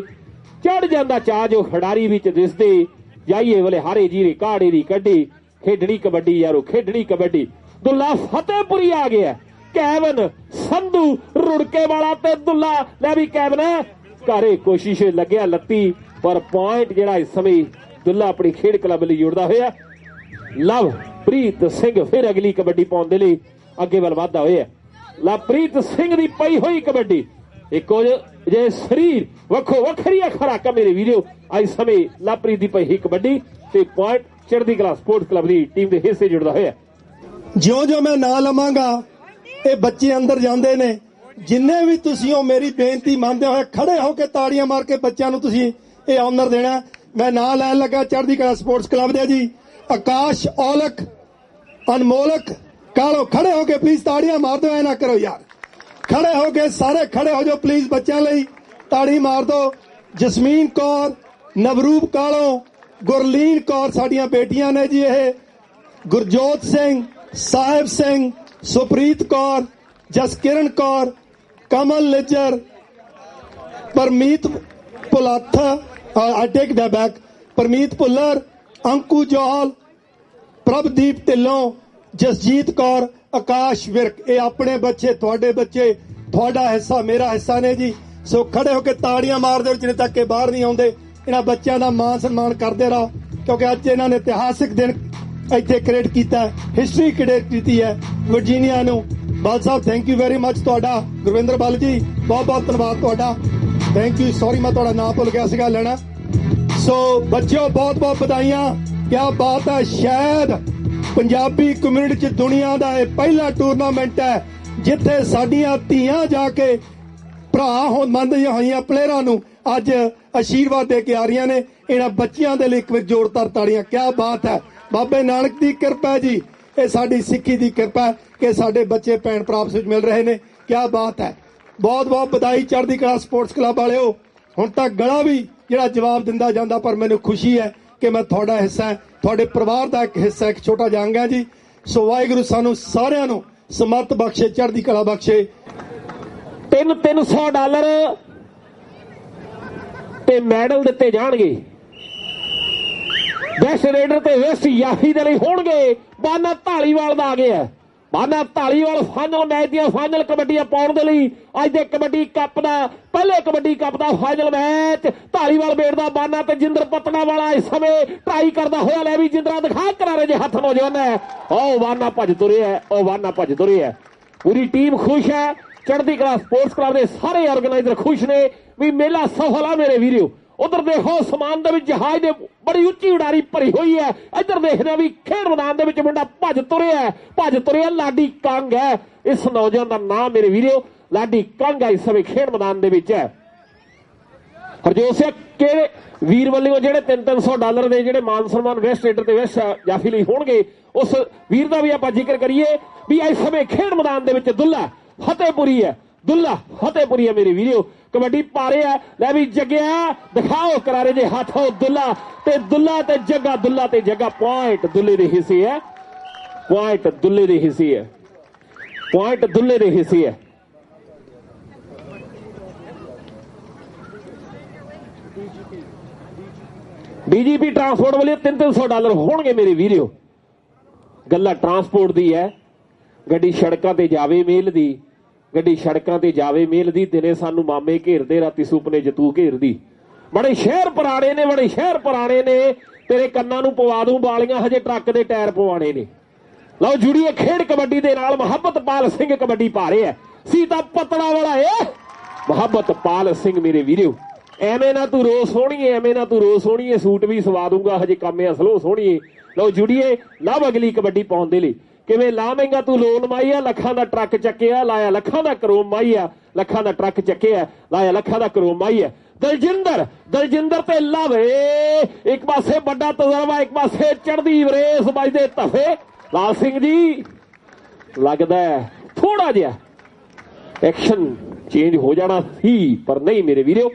[SPEAKER 3] ਚੜ ਜਾਂਦਾ ਚਾਹ ਜੋ ਖਿਡਾਰੀ ਵਿੱਚ ਦਿਸਦੇ ਜਾਈਏ ਵਾਲੇ ਹਾਰੇ ਜੀਰੇ ਕਾੜੇ ਦੀ ਕੱਢੀ। ਖੇਡਣੀ ਕਬੱਡੀ ਯਾਰੋ, ਖੇਡਣੀ ਕਬੱਡੀ। ਦੁੱਲਾ ਫਤਿਹਪੁਰੀ ਆ ਗਿਆ। ਕੈਵਨ ਸੰਧੂ ਰੁੜਕੇ ਵਾਲਾ ਤੇ ਦੁੱਲਾ ਲੈ ਵੀ ਕੈਵਨ ਘਰੇ ਕੋਸ਼ਿਸ਼ ਲੱਗਿਆ ਲੱਤੀ, ਪਰ ਪੁਆਇੰਟ ਜਿਹੜਾ ਇਸ ਸਮੇਂ ਦੁੱਲਾ ਆਪਣੀ ਖੇਡ ਕਲੱਬ ਲਈ ਜੁੜਦਾ ਹੋਇਆ। ਲਵਪ੍ਰੀਤ ਸਿੰਘ ਫਿਰ ਅਗਲੀ ਕਬੱਡੀ ਪਾਉਣ ਦੇ ਲਈ ਅੱਗੇ ਵੱਲ ਵਧਦਾ ਹੋਇਆ। ਲਵਪ੍ਰੀਤ ਸਿੰਘ ਦੀ ਪਈ ਹੋਈ ਕਬੱਡੀ ਇੱਕੋ ਜੇ ਸਰੀਰ ਵੱਖੋ ਵੱਖਰੀਆਂ ਖੁਰਾਕਾਂ ਮੇਰੇ ਵੀਰੋ। ਇਸ ਸਮੇਂ ਲਵਪ੍ਰੀਤ ਦੀ ਪਈ ਹੋਈ ਕਬੱਡੀ ਤੇ ਪੁਆਇੰਟ ਚੜ੍ਹਦੀ ਕਲਾ ਸਪੋਰਟਸ ਕਲੱਬ ਦੀ ਟੀਮ ਦੇ ਹਿੱਸੇ ਜੁੜਦਾ ਹੋਇਆ।
[SPEAKER 4] ਜਿਉਂ ਮੈਂ ਨਾਂ ਲਵਾਂਗਾ ਇਹ ਬੱਚੇ ਅੰਦਰ ਜਾਂਦੇ ਨੇ। ਜਿੰਨੇ ਵੀ ਤੁਸੀਂ ਉਹ ਮੇਰੀ ਬੇਨਤੀ ਮੰਨਦੇ ਹੋਏ ਖੜੇ ਹੋ ਕੇ ਤਾੜੀਆਂ ਮਾਰ ਕੇ ਬੱਚਿਆਂ ਨੂੰ ਤੁਸੀਂ ਇਹ ਆਨਰ ਦੇਣਾ। ਮੈਂ ਨਾਂ ਲੈਣ ਲੱਗਾ ਚੜ੍ਹਦੀ ਕਲਾ ਸਪੋਰਟਸ ਕਲੱਬ ਦੇ ਜੀ ਆਕਾਸ਼ ਔਲਖ ਅਨਮੋਲਕ ਕਾਲੋ। ਖੜੇ ਹੋ ਕੇ ਪਲੀਜ਼ ਤਾੜੀਆਂ ਮਾਰ ਦਿਓ, ਐ ਨਾ ਕਰੋ ਯਾਰ। ਖੜੇ ਹੋ ਕੇ ਸਾਰੇ ਖੜੇ ਹੋ ਜਾਓ ਪਲੀਜ਼, ਬੱਚਿਆਂ ਲਈ ਤਾੜੀ ਮਾਰ ਦਿਓ। ਜਸਮੀਨ ਕੌਰ, ਨਵਰੂਪ ਕਾਲੋ, ਗੁਰਲੀਨ ਕੌਰ ਸਾਡੀਆਂ ਬੇਟੀਆਂ ਨੇ ਜੀ। ਇਹ ਗੁਰਜੋਤ ਸਿੰਘ, ਸਾਹਿਬ ਸਿੰਘ, ਸੁਪ੍ਰੀਤ ਕੌਰ, ਜਸਕਿਰਨ ਕੌਰ, ਕਮਲ ਨਿੱਜਰ, ਪਰਮੀਤ ਪੁਲੱਥ, ਆਈ ਟੇਕ ਦੈਟ ਬੈਕ, ਪਰਮੀਤ ਭੁੱਲਰ, ਅੰਕੂ ਜੋਹਲ, ਪ੍ਰਭਦੀਪ ਢਿੱਲੋਂ, ਜਸਜੀਤ ਕੌਰ, ਆਕਾਸ਼ ਵਿਰਕ। ਇਹ ਆਪਣੇ ਬੱਚੇ, ਤੁਹਾਡੇ ਬੱਚੇ, ਤੁਹਾਡਾ ਹਿੱਸਾ ਮੇਰਾ ਹਿੱਸਾ ਨੇ ਜੀ। ਸੋ ਖੜੇ ਹੋ ਕੇ ਤਾੜੀਆਂ ਮਾਰ ਦਿਓ ਜਿੰਨੇ ਤੱਕ ਇਹ ਬਾਹਰ ਨਹੀਂ ਆਉਂਦੇ। ਇਹਨਾਂ ਬੱਚਿਆਂ ਦਾ ਮਾਣ ਸਨਮਾਨ ਕਰਦੇ ਰਹੋ ਕਿਉਂਕਿ ਅੱਜ ਇਹਨਾਂ ਨੇ ਇਤਿਹਾਸਿਕ ਦਿਨ ਇੱਥੇ ਕ੍ਰੀਏਟ ਕੀਤਾ, ਹਿਸਟਰੀ ਕ੍ਰੀਏਟ ਕੀਤੀ ਹੈ ਵਰਜੀਨੀਆ ਨੂੰ। ਬਾਲ ਸਾਹਿਬ ਥੈਂਕ ਯੂ ਵੈਰੀ ਮੱਚ। ਤੁਹਾਡਾ ਗੁਰਵਿੰਦਰ ਬਲ ਜੀ ਬਹੁਤ ਬਹੁਤ ਧੰਨਵਾਦ ਤੁਹਾਡਾ, ਥੈਂਕ ਯੂ। ਸੌਰੀ ਮੈਂ ਤੁਹਾਡਾ ਨਾਮ ਭੁੱਲ ਗਿਆ ਸੀਗਾ ਲੈਣਾ। ਸੋ ਬੱਚਿਓ ਬਹੁਤ ਬਹੁਤ ਵਧਾਈਆਂ, ਕਿਆ ਬਾਤ ਹੈ। ਸ਼ਾਇਦ ਪੰਜਾਬੀ ਕਮਿਊਨਿਟੀ 'ਚ ਦੁਨੀਆ ਦਾ ਇਹ ਪਹਿਲਾ ਟੂਰਨਾਮੈਂਟ ਹੈ ਜਿੱਥੇ ਸਾਡੀਆਂ ਧੀਆਂ ਜਾ ਕੇ ਭਰਾ ਮੰਨਦੀਆਂ ਹੋਈਆਂ ਪਲੇਅਰਾਂ ਨੂੰ ਅੱਜ ਆਸ਼ੀਰਵਾਦ ਦੇ ਕੇ ਆ ਰਹੀਆਂ ਨੇ। ਇਹਨਾਂ ਬੱਚਿਆਂ ਦੇ ਲਈ ਇੱਕ ਵਾਰ ਜ਼ੋਰਦਾਰ ਤਾੜੀਆਂ। ਕਿਆ ਬਾਤ ਹੈ, ਬਾਬੇ ਨਾਨਕ ਦੀ ਕਿਰਪਾ ਜੀ, ਇਹ ਸਾਡੀ ਸਿੱਖੀ ਦੀ ਕਿਰਪਾ ਕਿ ਸਾਡੇ ਬੱਚੇ ਭੈਣ ਭਰਾ ਆਪਸ ਵਿੱਚ ਮਿਲ ਰਹੇ ਨੇ। ਕਿਆ ਬਾਤ ਹੈ, ਬਹੁਤ ਬਹੁਤ ਵਧਾਈ ਚੜ੍ਹਦੀ ਕਲਾ ਸਪੋਰਟਸ ਕਲੱਬ ਵਾਲਿਓ। ਹੁਣ ਤੱਕ ਗਲਾ ਵੀ ਜਿਹੜਾ ਜਵਾਬ ਦਿੰਦਾ ਜਾਂਦਾ, ਪਰ ਮੈਨੂੰ ਖੁਸ਼ੀ ਹੈ ਕਿ ਮੈਂ ਤੁਹਾਡਾ ਹਿੱਸਾ, ਤੁਹਾਡੇ ਪਰਿਵਾਰ ਦਾ ਇੱਕ ਹਿੱਸਾ, ਇੱਕ ਛੋਟਾ ਜਿਹਾ ਅੰਗ ਹਾਂ ਜੀ। ਸੋ ਵਾਹਿਗੁਰੂ ਸਾਨੂੰ ਸਾਰਿਆਂ ਨੂੰ ਸਮਰਥ ਬਖਸ਼ੇ, ਚੜ੍ਹਦੀ ਕਲਾ ਬਖਸ਼ੇ।
[SPEAKER 3] $300 ਤੇ ਮੈਡਲ ਦਿੱਤੇ ਜਾਣਗੇ। ਵੈਸਟ ਰੇਡਰ ਤੇ ਵੈਸਟ ਯਾਫੀ ਦੇ ਲਈ ਹੋਣਗੇ। ਬਾਨਾ ਢਾਲੀਵਾਲ ਦਾ ਆ ਗਿਆ। ਬਾਨਾ ਢਾਲੀਵਾਲ ਫਾਈਨਲ ਮੈਚ ਦੀਆਂ ਫਾਈਨਲ ਕਬੱਡੀਆਂ ਪਾਉਣ ਦੇ ਲਈ ਅੱਜ ਦੇ ਕਬੱਡੀ ਕੱਪ ਦਾ ਪਹਿਲੇ ਕਬੱਡੀ ਕੱਪ ਦਾ ਫਾਈਨਲ ਮੈਚ ਢਾਲੀਵਾਲ ਬੇੜ ਦਾ ਬਾਨਾ ਤੇ ਜਿੰਦਰ ਪਤਨਾ ਵਾਲਾ ਇਸ ਸਮੇਂ ਟਰਾਈ ਕਰਦਾ ਹੋਇਆ। ਲੈ ਵੀ ਜਿੰਦਰਾ ਦਿਖਾ ਕਰਾਰੇ ਜੇ ਹੱਥ ਨੌਜਵਾਨ ਹੈ। ਉਹ ਬਾਨਾ ਭੱਜ ਤੁਰਿਆ, ਉਹ ਬਾਨਾ ਭੱਜ ਤੁਰਿਆ। ਪੂਰੀ ਟੀਮ ਖੁਸ਼ ਹੈ। ਚੜ੍ਹਦੀ ਕਲਾ ਸਪੋਰਟਸ ਕਲੱਬ ਦੇ ਸਾਰੇ ਆਰਗੇਨਾਈਜ਼ਰ ਖੁਸ਼ ਨੇ ਵੀ ਮੇਲਾ ਸਫਲ ਆ ਮੇਰੇ ਵੀਰੋ। ਉਧਰ ਦੇਖੋ ਸਮਾਨ ਦੇ ਵਿੱਚ ਜਹਾਜ਼ ਦੇ ਬੜੀ ਉੱਚੀ ਉਡਾਰੀ ਭਰੀ ਹੋਈ ਹੈ। ਇੱਧਰ ਦੇਖਦੇ ਆ ਵੀ ਖੇਡ ਮੈਦਾਨ ਦੇ ਵਿੱਚ ਮੁੰਡਾ ਭੱਜ ਤੁਰਿਆ ਲਾਡੀ ਕੰਗ ਹੈ। ਇਸ ਨੌਜਵਾਨ ਦਾ ਨਾਮ ਮੇਰੇ ਵੀਰੋ ਲਾਡੀ ਕੰਗ ਹੈ। ਇਸ ਸਮੇਂ ਖੇਡ ਮੈਦਾਨ ਦੇ ਵਿੱਚ ਹੈ। ਹਰਜੋਤ ਸਿੰਘ ਕਿਹੜੇ ਵੀਰ ਵੱਲੋਂ ਜਿਹੜੇ $300 ਦੇ ਜਿਹੜੇ ਮਾਨ ਸਨਮਾਨ ਵੈਸਟ ਰੇਡਰ ਤੇ ਵੈਸਟ ਜਾਫੀ ਲਈ ਹੋਣਗੇ, ਉਸ ਵੀਰ ਦਾ ਵੀ ਆਪਾਂ ਜ਼ਿਕਰ ਕਰੀਏ ਵੀ ਇਸ ਸਮੇਂ ਖੇਡ ਮੈਦਾਨ ਦੇ ਵਿੱਚ ਦੁੱਲਾ ਫਤਿਹਪੁਰੀ ਹੈ, ਦੁੱਲਾ ਫਤਿਹਪੁਰੀ ਹੈ ਮੇਰੇ ਵੀਰੋ। ਕਬੱਡੀ ਪਾ ਰਿਹਾ ਲੈ ਵੀ ਜੱਗਿਆ ਦਿਖਾਓ ਕਰਾਰੇ ਜੇ ਹੱਥ ਦੁੱਲਾ ਤੇ ਜੱਗਾ, ਦੁੱਲਾ ਤੇ ਜੱਗਾ। ਪੁਆਇੰਟ ਦੁੱਲੇ ਦੇ ਹਿੱਸੇ ਹੈ, ਪੁਆਇੰਟ ਦੁੱਲੇ ਦੇ ਹਿੱਸੇ ਹੈ, ਪੁਆਇੰਟ ਦੁੱਲੇ ਦੇ ਹਿੱਸੇ ਹੈ। ਡੀਜੀਪੀ ਟਰਾਂਸਪੋਰਟ ਵਾਲੇ $300 ਹੋਣਗੇ ਮੇਰੇ ਵੀਰੋ। ਗੱਲਾਂ ਟਰਾਂਸਪੋਰਟ ਦੀ ਹੈ, ਗੱਡੀ ਸੜਕਾਂ ਤੇ ਜਾਵੇ ਮੇਲ ਦੀ, ਗੱਡੀ ਸੜਕਾਂ ਤੇ ਜਾਵੇ ਮੇਲ ਦੀ। ਦਿਨੇ ਸਾਨੂੰ ਮਾਮੇ ਘੇਰਦੇ, ਰਾਤੀ ਸੁਪਨੇ ਜਤੂ ਘੇਰਦੀ। ਬੜੇ ਸ਼ਹਿਰ ਪੁਰਾਣੇ ਨੇ, ਬੜੇ ਸ਼ਹਿਰ ਪੁਰਾਣੇ ਨੇ, ਤੇਰੇ ਕੰਨਾਂ ਨੂੰ ਪਵਾ ਦੂੰ ਬਾਲੀਆਂ, ਹਜੇ ਟਰੱਕ ਦੇ ਟਾਇਰ ਪਵਾਣੇ ਨੇ। ਲਓ ਜੁੜੀਏ ਖੇਡ ਕਬੱਡੀ ਦੇ ਨਾਲ। ਮੁਹੱਬਤਪਾਲ ਸਿੰਘ ਕਬੱਡੀ ਪਾ ਰਿਹਾ, ਸੀਤਾ ਪਤਲਾ ਵਾਲਾ ਏ ਮੁਹੱਬਤਪਾਲ ਸਿੰਘ ਮੇਰੇ ਵੀਰੋ। ਐਵੇਂ ਨਾ ਤੂੰ ਰੋ ਸੋਹਣੀਏ, ਐਵੇਂ ਨਾ ਤੂੰ ਰੋ ਸੋਹਣੀਏ, ਸੂਟ ਵੀ ਸਵਾ ਦੂੰਗਾ, ਹਜੇ ਕੰਮ ਅਸਲੋ ਸੋਹਣੀਏ। ਲਓ ਜੁੜੀਏ ਲਵ ਅਗਲੀ ਕਬੱਡੀ ਪਾਉਣ ਦੇ ਲਈ। ਕਿਵੇਂ ਲਾਵੇਂਗਾ ਤੂੰ ਲੋਨ ਮਾਈਆ, ਲੱਖਾਂ ਦਾ ਟਰੱਕ ਚੱਕਿਆ, ਲਾਇਆ ਲੱਖਾਂ ਦਾ ਕਰੋਮ ਮਾਈਆ, ਲੱਖਾਂ ਦਾ ਟਰੱਕ ਚੱਕਿਆ, ਲਾਇਆ ਲੱਖਾਂ ਦਾ ਕਰੋਮ ਮਾਈਆ। ਦਲਜਿੰਦਰ ਤੇ ਲਵ ਇੱਕ ਪਾਸੇ ਵੱਡਾ ਤਜਰਬਾ, ਇੱਕ ਪਾਸੇ ਚੜ੍ਹਦੀ ਵਰੇਸ ਵੱਜਦੇ ਧਫੇ। ਲਾਲ ਸਿੰਘ ਜੀ ਲੱਗਦਾ ਥੋੜਾ ਜਿਹਾ ਐਕਸ਼ਨ ਚੇਂਜ ਹੋ ਜਾਣਾ ਸੀ, ਪਰ ਨਹੀਂ ਮੇਰੇ ਵੀਰੋ।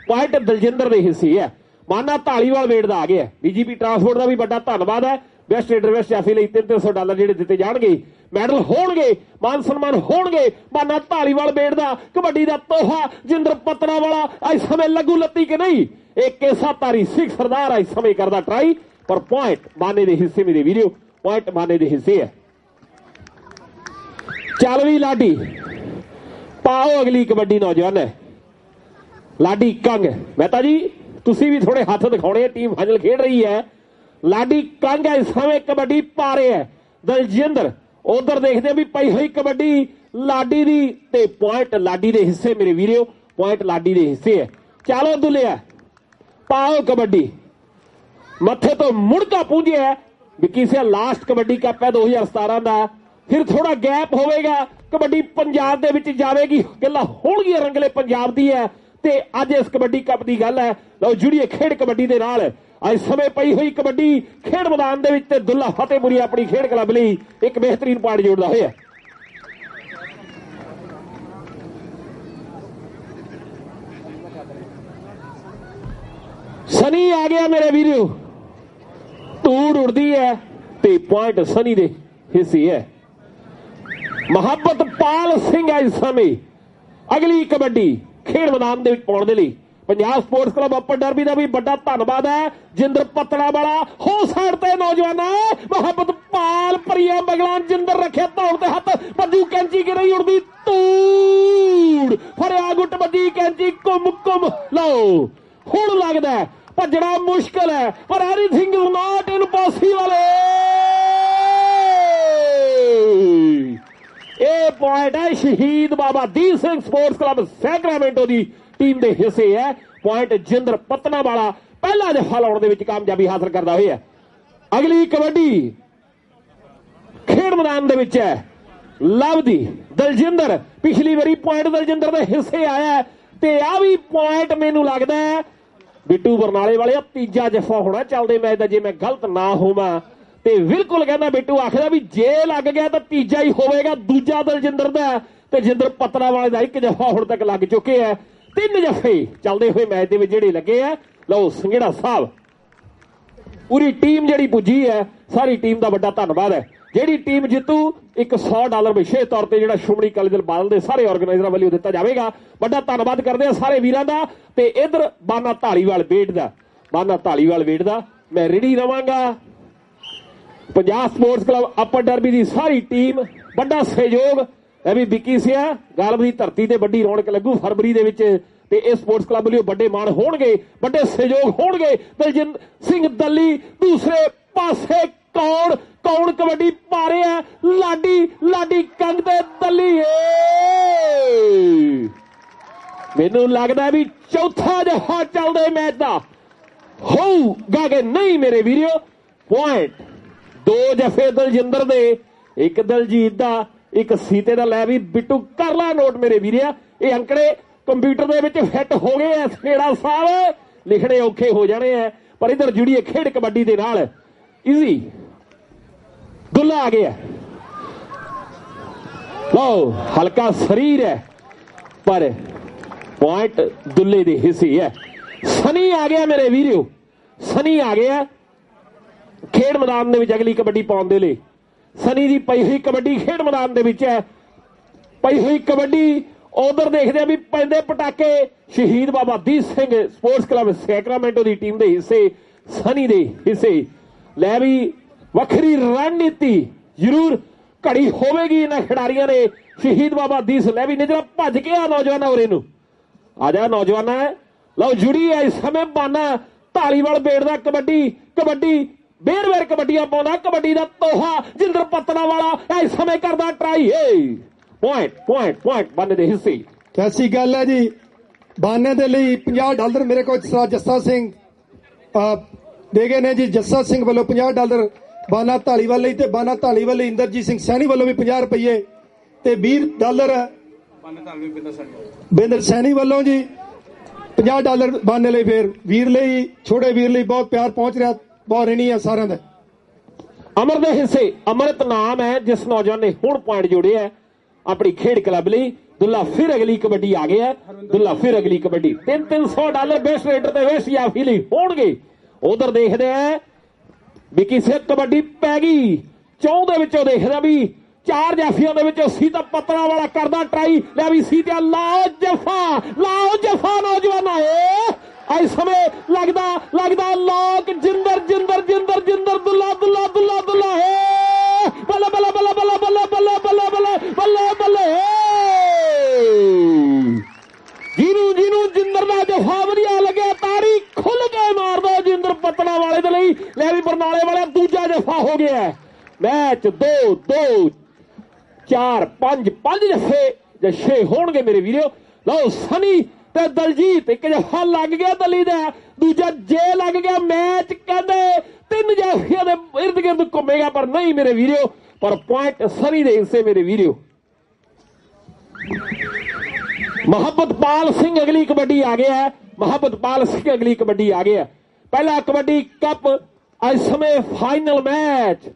[SPEAKER 3] ਪੁਆਇੰਟ ਦਲਜਿੰਦਰ ਦੇ ਹਿੱਸੇ ਹੈ। ਮਾਨਾ ਢਾਲੀਵਾਲ ਵੇਟ ਦਾ ਆ ਗਿਆ। ਡੀਜੀਪੀ ਟਰਾਂਸਪੋਰਟ ਦਾ ਵੀ ਵੱਡਾ ਧੰਨਵਾਦ ਹੈ। ਵੈਸਟ ਰੇਡਰ ਵੈਸਟ ਜਾਫੀ ਲਈ $300 ਜਿਹੜੇ ਦਿੱਤੇ ਜਾਣਗੇ, ਮੈਡਲ ਹੋਣਗੇ, ਮਾਨ ਸਨਮਾਨ ਹੋਣਗੇ। ਮਾਨਾ ਢਾਲੀਵਾਲ ਵੇਟ ਦਾ ਕਬੱਡੀ ਦਾ ਤੋਹਫਾ ਜਿੰਦਰ ਪਤਨਾ ਵਾਲਾ ਇਸ ਸਮੇਂ ਲੱਗੂ ਲੱਤੀ ਕਿ ਨਹੀਂ। ਇਹ ਕੇਸਾ ਤਾਰੀ ਸਿੱਖ ਸਰਦਾਰ ਇਸ ਸਮੇਂ ਕਰਦਾ ਟਰਾਈ, ਪਰ ਪੁਆਇੰਟ ਮਾਨੇ ਦੇ ਹਿੱਸੇ ਮੇਰੇ ਵੀਡੀਓ, ਪੁਆਇੰਟ ਮਾਨੇ ਦੇ ਹਿੱਸੇ ਹੈ। ਚੱਲ ਵੀ ਲਾਡੀ ਪਾਓ ਅਗਲੀ ਕਬੱਡੀ ਨੌਜਵਾਨ ਹੈ। ਲਾਡੀ ਕੰਗ ਮਹਿਤਾ ਜੀ ਤੁਸੀਂ ਵੀ ਥੋੜੇ ਹੱਥ ਦਿਖਾਉਣੇ, ਟੀਮ ਫਾਈਨਲ ਖੇਡ ਰਹੀ ਹੈ। ਲਾਡੀ ਕੰਗ ਇਸ ਸਮੇਂ ਕਬੱਡੀ ਪਾ ਰਿਹਾ ਹੈ। ਦਲਜਿੰਦਰ ਉਧਰ ਦੇਖਦੇ ਵੀ ਪਈ ਹੋਈ ਕਬੱਡੀ ਲਾਡੀ ਦੀ, ਤੇ ਪੁਆਇੰਟ ਲਾਡੀ ਦੇ ਹਿੱਸੇ ਮੇਰੇ ਵੀਰੋ, ਪੁਆਇੰਟ ਲਾਡੀ ਦੇ ਹਿੱਸੇ ਹੈ। ਚਲੋ ਦੁੱਲਿਆ ਪਾਓ ਕਬੱਡੀ। ਮੱਥੇ ਤੋਂ ਮੁੜਕਾ ਪੂੰਝਿਆ ਵੀ ਕਿਸੇ ਲਾਸਟ ਕਬੱਡੀ ਕੱਪ ਹੈ 2017 ਦਾ, ਫਿਰ ਥੋੜਾ ਗੈਪ ਹੋਵੇਗਾ। ਕਬੱਡੀ ਪੰਜਾਬ ਦੇ ਵਿੱਚ ਜਾਵੇਗੀ, ਗੱਲਾਂ ਹੋਣਗੀਆਂ ਰੰਗਲੇ ਪੰਜਾਬ ਦੀ ਹੈ, ਤੇ ਅੱਜ ਇਸ ਕਬੱਡੀ ਕੱਪ ਦੀ ਗੱਲ ਹੈ। ਲਓ ਜੁੜੀਏ ਖੇਡ ਕਬੱਡੀ ਦੇ ਨਾਲ। ਅੱਜ ਸਮੇਂ ਪਈ ਹੋਈ ਕਬੱਡੀ ਖੇਡ ਮੈਦਾਨ ਦੇ ਵਿੱਚ, ਤੇ ਦੁੱਲਾ ਫਤਿਹਪੁਰੀ ਆਪਣੀ ਖੇਡ ਕਲੱਬ ਲਈ ਇੱਕ ਬਿਹਤਰੀਨ ਪੁਆਇੰਟ ਜੋੜਦਾ ਹੋਇਆ। ਸਨੀ ਆ ਗਿਆ ਮੇਰੇ ਵੀਰੋ, ਧੂੜ ਉੜਦੀ ਹੈ ਤੇ ਪੁਆਇੰਟ ਸਨੀ ਦੇ ਹਿੱਸੇ ਹੈ। ਮੁਹੱਬਤਪਾਲ ਸਿੰਘ ਇਸ ਸਮੇਂ ਅਗਲੀ ਕਬੱਡੀ ਖੇਡ ਮੈਦਾਨ ਦੇ ਵਿੱਚ ਪਾਉਣ ਦੇ ਲਈ। ਪੰਜਾਬ ਸਪੋਰਟਸ ਕਲੱਬ ਅਪਰ ਡਰਬੀ ਦਾ ਵੀ ਵੱਡਾ ਧੰਨਵਾਦ ਹੈ। ਜਿੰਦਰ ਪਤਲਾ ਵਾਲਾ ਹੋ ਸਾਈਡ ਤੇ ਨੌਜਵਾਨਾਂ, ਮੁਹੱਬਤਪਾਲ ਪਰੀਆ ਬਗਲਾਂ, ਜਿੰਦਰ ਰੱਖਿਆ ਧੌਣ ਤੇ ਹੱਥ, ਬੱਜੂ ਕੈਂਚੀ ਗਿਰੀ ਉੜਦੀ ਧੂੜ, ਫੜਿਆ ਗੁੱਟ ਵੱਜੀ ਕੈਂਚੀ ਘੁੰਮ ਲਓ। ਹੁਣ ਲੱਗਦਾ ਭੱਜਣਾ ਮੁਸ਼ਕਲ ਹੈ, ਪਰ ਐਨੀਥਿੰਗ ਇਜ਼ ਨਾਟ ਇੰਪੋਸੀਬਲ। ਇਹ ਪੁਆਇੰਟ ਹੈ ਸ਼ਹੀਦ Baba Deep Singh sports club Sacramento ਦੀ ਟੀਮ ਦੇ ਹਿੱਸੇ ਹੈ। ਪੁਆਇੰਟ ਜਿੰਦਰ ਪਤਨਾ ਵਾਲਾ ਪਹਿਲਾ ਜਫਾ ਲਾਉਣ ਦੇ ਵਿੱਚ ਕਾਮਯਾਬੀ ਹਾਸਲ ਕਰਦਾ ਹੋਇਆ। ਅਗਲੀ ਕਬੱਡੀ ਖੇਡ ਮੈਦਾਨ ਦੇ ਵਿੱਚ ਹੈ। ਲਵਦੀ ਦਲਜਿੰਦਰ ਪਿਛਲੀ ਵਾਰੀ ਪੁਆਇੰਟ ਦਲਜਿੰਦਰ ਦੇ ਹਿੱਸੇ ਆਇਆ, ਤੇ ਆ ਵੀ ਪੁਆਇੰਟ ਮੈਨੂੰ ਲੱਗਦਾ ਹੈ ਬਿੱਟੂ ਬਰਨਾਲੇ ਵਾਲੇ ਤੀਜਾ ਜਫਾ ਹੋਣਾ ਚੱਲਦੇ ਮੈਚ ਦਾ, ਜੇ ਮੈਂ ਗਲਤ ਨਾ ਹੋਵਾਂ। ਤੇ ਬਿਲਕੁਲ ਕਹਿੰਦਾ ਬਿੱਟੂ ਆਖਦਾ ਵੀ ਜੇ ਲੱਗ ਗਿਆ ਤਾਂ ਤੀਜਾ ਹੀ ਹੋਵੇਗਾ, ਦੂਜਾ ਦਲਜਿੰਦਰ ਦਾ ਤੇ ਜਿੰਦਰ ਪਤਨਾ ਵਾਲੇ ਦਾ ਇੱਕ ਜਫਾ ਹੁਣ ਤੱਕ ਲੱਗ ਚੁੱਕੇ ਆ। 3 ਜਫੇ ਚੱਲਦੇ ਹੋਏ ਮੈਚ ਦੇ ਵਿੱਚ ਜਿਹੜੇ ਲੱਗੇ ਆ। ਲਓ ਸੰਘੇੜਾ ਸਾਹਿਬ ਪੂਰੀ ਟੀਮ ਜਿਹੜੀ ਪੁੱਜੀ ਹੈ, ਸਾਰੀ ਟੀਮ ਦਾ ਵੱਡਾ ਧੰਨਵਾਦ ਹੈ। ਜਿਹੜੀ ਟੀਮ ਜਿੱਤੂ $100 ਵਿਸ਼ੇਸ਼ ਤੌਰ ਤੇ ਜਿਹੜਾ ਸ਼੍ਰੋਮਣੀ ਅਕਾਲੀ ਦਲ ਬਾਦਲ ਦੇ ਸਾਰੇ ਆਰਗੇਨਾਈਜ਼ਰਾਂ ਵੱਲੋਂ ਦਿੱਤਾ ਜਾਵੇਗਾ। ਵੱਡਾ ਧੰਨਵਾਦ ਕਰਦੇ ਆ ਸਾਰੇ ਵੀਰਾਂ ਦਾ। ਤੇ ਇਧਰ ਬਾਨਾ ਢਾਲੀਵਾਲ ਵੇਟ ਦਾ, ਬਾਨਾ ਢਾਲੀਵਾਲ ਵੇਟ ਦਾ ਮੈਂ ਰੈਡੀ ਰਵਾਂਗਾ। ਪੰਜਾਬ ਸਪੋਰਟਸ ਕਲੱਬ ਅਪਰ ਡਰਬੀ ਦੀ ਸਾਰੀ ਟੀਮ, ਵੱਡਾ ਸਹਿਯੋਗ। ਇਹ ਵੀ ਵਿੱਕੀ ਸਿਆ ਗਾਲਬ ਦੀ ਧਰਤੀ ਤੇ ਵੱਡੀ ਰੌਣਕ ਲੱਗੂ ਫਰਵਰੀ ਦੇ ਵਿੱਚ, ਤੇ ਇਹ ਸਪੋਰਟਸ ਕਲੱਬ ਲਈ ਵੱਡੇ ਮਾਣ ਹੋਣਗੇ, ਵੱਡੇ ਸਹਿਯੋਗ ਹੋਣਗੇ। ਦਲਜਿੰਦਰ ਸਿੰਘ ਦੱਲੀ ਦੂਸਰੇ ਪਾਸੇ ਕੌਣ ਕਬੱਡੀ ਪਾ ਰਿਹਾ, ਲਾਡੀ ਕੰਗ ਤੇ ਦੱਲੀ। ਮੈਨੂੰ ਲੱਗਦਾ ਵੀ ਚੌਥਾ ਜਫਾ ਚੱਲਦੇ ਮੈਚ ਦਾ ਹੋਊਗਾ ਕਿ ਨਹੀਂ ਮੇਰੇ ਵੀਰੋ। ਪੁਆਇੰਟ 2 ਜਫੇ ਦਲਜਿੰਦਰ ਦੇ, ਇੱਕ ਦਲਜੀਤ ਦਾ, ਇੱਕ ਸੀਤੇ ਦਾ। ਲੈ ਵੀ ਬਿੱਟੂ ਕਰ ਲਾ ਨੋਟ ਮੇਰੇ ਵੀਰਿਆ, ਇਹ ਅੰਕੜੇ ਕੰਪਿਊਟਰ ਦੇ ਵਿੱਚ ਫਿੱਟ ਹੋ ਗਏ ਐ ਸਨੇੜਾ ਸਾਹਿਬ, ਲਿਖਣੇ ਔਖੇ ਹੋ ਜਾਣੇ ਐ। ਪਰ ਇਧਰ ਜੁੜੀਏ ਖੇਡ ਕਬੱਡੀ ਦੇ ਨਾਲ। ਈਜ਼ੀ ਦੁੱਲਾ ਆ ਗਿਆ, ਲਓ ਹਲਕਾ ਸਰੀਰ ਹੈ ਪਰ ਪੁਆਇੰਟ ਦੁੱਲੇ ਦੇ ਹਿੱਸੇ ਹੈ। ਸਨੀ ਆ ਗਿਆ ਮੇਰੇ ਵੀਰੋ, ਸਨੀ ਆ ਗਿਆ ਖੇਡ ਮੈਦਾਨ ਦੇ ਵਿੱਚ ਅਗਲੀ ਕਬੱਡੀ ਪਾਉਣ ਦੇ ਲਈ। ਸਨੀ ਦੀ ਪਈ ਹੋਈ ਕਬੱਡੀ ਖੇਡ ਮੈਦਾਨ ਦੇ ਵਿੱਚ ਹੈ, ਪਈ ਹੋਈ ਕਬੱਡੀ। ਉਧਰ ਦੇਖਦੇ ਆ ਵੀ ਪੈਂਦੇ ਪਟਾਕੇ ਸ਼ਹੀਦ Baba Deep Singh sports club Sacramento ਦੀ ਟੀਮ ਦੇ ਹਿੱਸੇ, ਸਨੀ ਦੇ ਹਿੱਸੇ। ਲੈ ਵੀ ਵੱਖਰੀ ਰਣਨੀਤੀ ਜ਼ਰੂਰ ਘੜੀ ਹੋਵੇਗੀ ਇਹਨਾਂ ਖਿਡਾਰੀਆਂ ਨੇ। ਸ਼ਹੀਦ ਬਾਬਾ ਦੀਪ ਲੈ ਵੀ ਨਿਜਰਾ ਭੱਜ ਕੇ ਆ ਨੌਜਵਾਨਾਂ ਉਰੇ ਨੂੰ ਆ ਜਾ ਨੌਜਵਾਨਾਂ। ਲਓ ਜੁੜੀ ਹੈ ਇਸ ਸਮੇਂ ਬਾਨਾ ਢਾਲੀਵਾਲ ਬੇੜਦਾ ਕਬੱਡੀ, ਕਬੱਡੀ ਬੇਰ ਕਬੱਡੀਆਂ ਪਾਉਂਦਾ, ਕਬੱਡੀ ਦਾ ਤੋਹਾ ਜਿੰਦਰ ਪਤਨਾ ਵਾਲਾ ਇਸ ਸਮੇਂ ਕਰਦਾ ਟਰਾਈ। ਪੁਆਇੰਟ ਪੁਆਇੰਟ ਪੁਆਇੰਟ ਬਾਨੇ ਦੇ ਹਿੱਸੇ।
[SPEAKER 4] ਕੈਸੀ ਗੱਲ ਹੈ ਜੀ, ਬਾਨੇ ਦੇ ਲਈ $50 ਮੇਰੇ ਕੋਲ ਸਰਦਾਰ ਜੱਸਾ ਸਿੰਘ ਦੇ ਗਏ ਨੇ ਜੀ। ਜੱਸਾ ਸਿੰਘ ਵੱਲੋਂ $50 ਬਾਨਾ ਢਾਲੀਵਾਲ ਲਈ, ਤੇ ਬਾਨਾ ਢਾਲੀਵਾਲ ਲਈ ਇੰਦਰਜੀਤ ਸਿੰਘ ਸੈਣੀ ਵੱਲੋਂ ਵੀ $50 ਤੇ $20 ਬਿੰਦਰ ਸੈਣੀ ਵੱਲੋਂ ਜੀ। $50 ਬਾਨੇ ਲਈ, ਫੇਰ ਵੀਰ ਲਈ, ਛੋਟੇ ਵੀਰ ਲਈ ਬਹੁਤ ਪਿਆਰ ਪਹੁੰਚ ਰਿਹਾ, ਬਹੁਤ ਰਹਿਣੀ ਹੈ ਸਾਰਿਆਂ ਦਾ।
[SPEAKER 3] ਅਮਰ ਦੇ ਹਿੱਸੇ ਅਮਰਤ ਨਾਮ ਹੈ ਜਿਸ ਨੌਜਵਾਨ ਨੇ ਹੁਣ ਪੁਆਇੰਟ ਜੋੜੇ ਹੈ ਆਪਣੀ ਖੇਡ ਕਲੱਬ ਲਈ। ਦੁੱਲਾ ਫਿਰ ਅਗਲੀ ਕਬੱਡੀ ਆ ਗਿਆ, ਦੁੱਲਾ ਫਿਰ ਅਗਲੀ ਕਬੱਡੀ। $300 ਬੈਸਟ ਰੇਡਰ ਤੇ ਵੇਸਟ ਜਾਫੀ ਲਈ ਹੋਣਗੇ। ਉਧਰ ਦੇਖਦੇ ਆ ਵੀ ਕਿਸੇ ਕਬੱਡੀ ਪੈ ਗਈ ਚੌਂ ਦੇ ਵਿੱਚੋਂ, ਦੇਖਦਾ ਵੀ 4 ਜਾਫੀਆਂ ਦੇ ਵਿੱਚੋਂ ਸੀਤਾ ਪਤਲਾ ਵਾਲਾ ਕਰਦਾ ਟਰਾਈ। ਲੈ ਵੀ ਸੀਤਾ ਲਾਓ ਜਫਾ ਨੌਜਵਾਨਾਂ। ਇਸ ਸਮੇਂ ਲੱਗਦਾ ਲੋਕ ਜਿੰਦਰ ਜਿੰਦਰ ਜਿੰਦਰ ਜਿੰਦਰ ਦੁੱਲਾ ਦੁੱਲਾ ਦੁੱਲਾ ਦੁੱਲਾ ਬੱਲੇ ਬੱਲੇ ਬੱਲੇ ਬੱਲੇ ਬੱਲੇ ਬੱਲੇ ਬੱਲੇ ਬੱਲੇ ਬੱਲੇ ਬੱਲੇ। ਜਿਹਨੂੰ ਜਿੰਦਰ ਦਾ ਜਫਾ ਵਧੀਆ ਲੱਗਿਆ ਤਾੜੀ ਖੁੱਲ ਕੇ ਮਾਰ ਦੋ ਜਿੰਦਰ ਪਤਲਾ ਵਾਲੇ ਦੇ ਲਈ। ਲੈ ਵੀ ਬਰਨਾਲੇ ਵਾਲਾ ਦੂਜਾ ਜਫਾ ਹੋ ਗਿਆ। ਮੈਚ 2-2 4-5 ਜਫੇ ਜਾਂ 6 ਹੋਣਗੇ ਮੇਰੇ ਵੀਰੋ। ਲਓ ਸਨੀ ਤੇ ਦਲਜੀਤ ਇੱਕ ਜਫਾ ਲੱਗ ਗਿਆ ਦਲੀ ਦਾ, ਦੂਜਾ ਜੇ ਲੱਗ ਗਿਆ। ਮੈਚ ਕਹਿੰਦੇ 3 ਜਾਫੀਆਂ ਦੇ ਇਰਦ ਗਿਰਦ ਘੁੰਮੇਗਾ ਪਰ ਨਹੀਂ ਮੇਰੇ ਵੀਰੋ, ਪਰ ਪੁਆਇੰਟ ਸਨੀ ਦੇ ਹਿੱਸੇ ਮੇਰੇ ਵੀਰੋ। ਮੁਹੱਬਤਪਾਲ ਸਿੰਘ ਅਗਲੀ ਕਬੱਡੀ ਆ ਗਿਆ, ਮੁਹੱਬਤਪਾਲ ਸਿੰਘ ਅਗਲੀ ਕਬੱਡੀ ਆ ਗਿਆ। ਪਹਿਲਾ ਕਬੱਡੀ ਕੱਪ ਇਸ ਸਮੇਂ ਫਾਈਨਲ ਮੈਚ।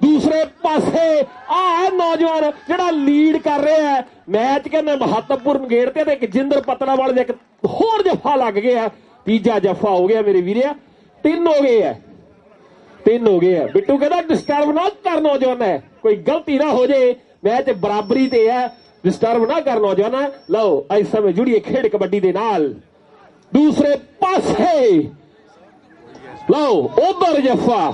[SPEAKER 3] ਦੂਸਰੇ ਪਾਸੇ ਆ ਨੌਜਵਾਨ ਜਿਹੜਾ ਲੀਡ ਕਰ ਰਿਹਾ ਹੈ ਮੈਚ, ਕਹਿੰਦੇ ਮਹੱਤਵਪੂਰਨ ਗੇੜ ਤੇ ਇੱਕ ਜਿੰਦਰ ਪਤਲਾ ਵਾਲੇ ਦੇ ਇੱਕ ਹੋਰ ਜਫਾ ਲੱਗ ਗਿਆ। ਤੀਜਾ ਜਫਾ ਹੋ ਗਿਆ ਮੇਰੇ ਵੀਰਿਆ, 3 ਹੋ ਗਏ ਆ, 3 ਹੋ ਗਏ ਆ। ਬਿੱਟੂ ਕਹਿੰਦਾ ਡਿਸਟਰਬ ਨਾ ਕਰ ਨੌਜਵਾਨ, ਕੋਈ ਗਲਤੀ ਨਾ ਹੋ ਜੇ, ਮੈਚ ਬਰਾਬਰੀ ਤੇ ਹੈ, ਡਿਸਟਰਬ ਨਾ ਕਰ ਨੌਜਵਾਨ। ਲਓ ਇਸ ਸਮੇਂ ਜੁੜੀਏ ਖੇਡ ਕਬੱਡੀ ਦੇ ਨਾਲ। ਦੂਸਰੇ ਪਾਸੇ ਲਓ ਉਧਰ ਜਫਾ,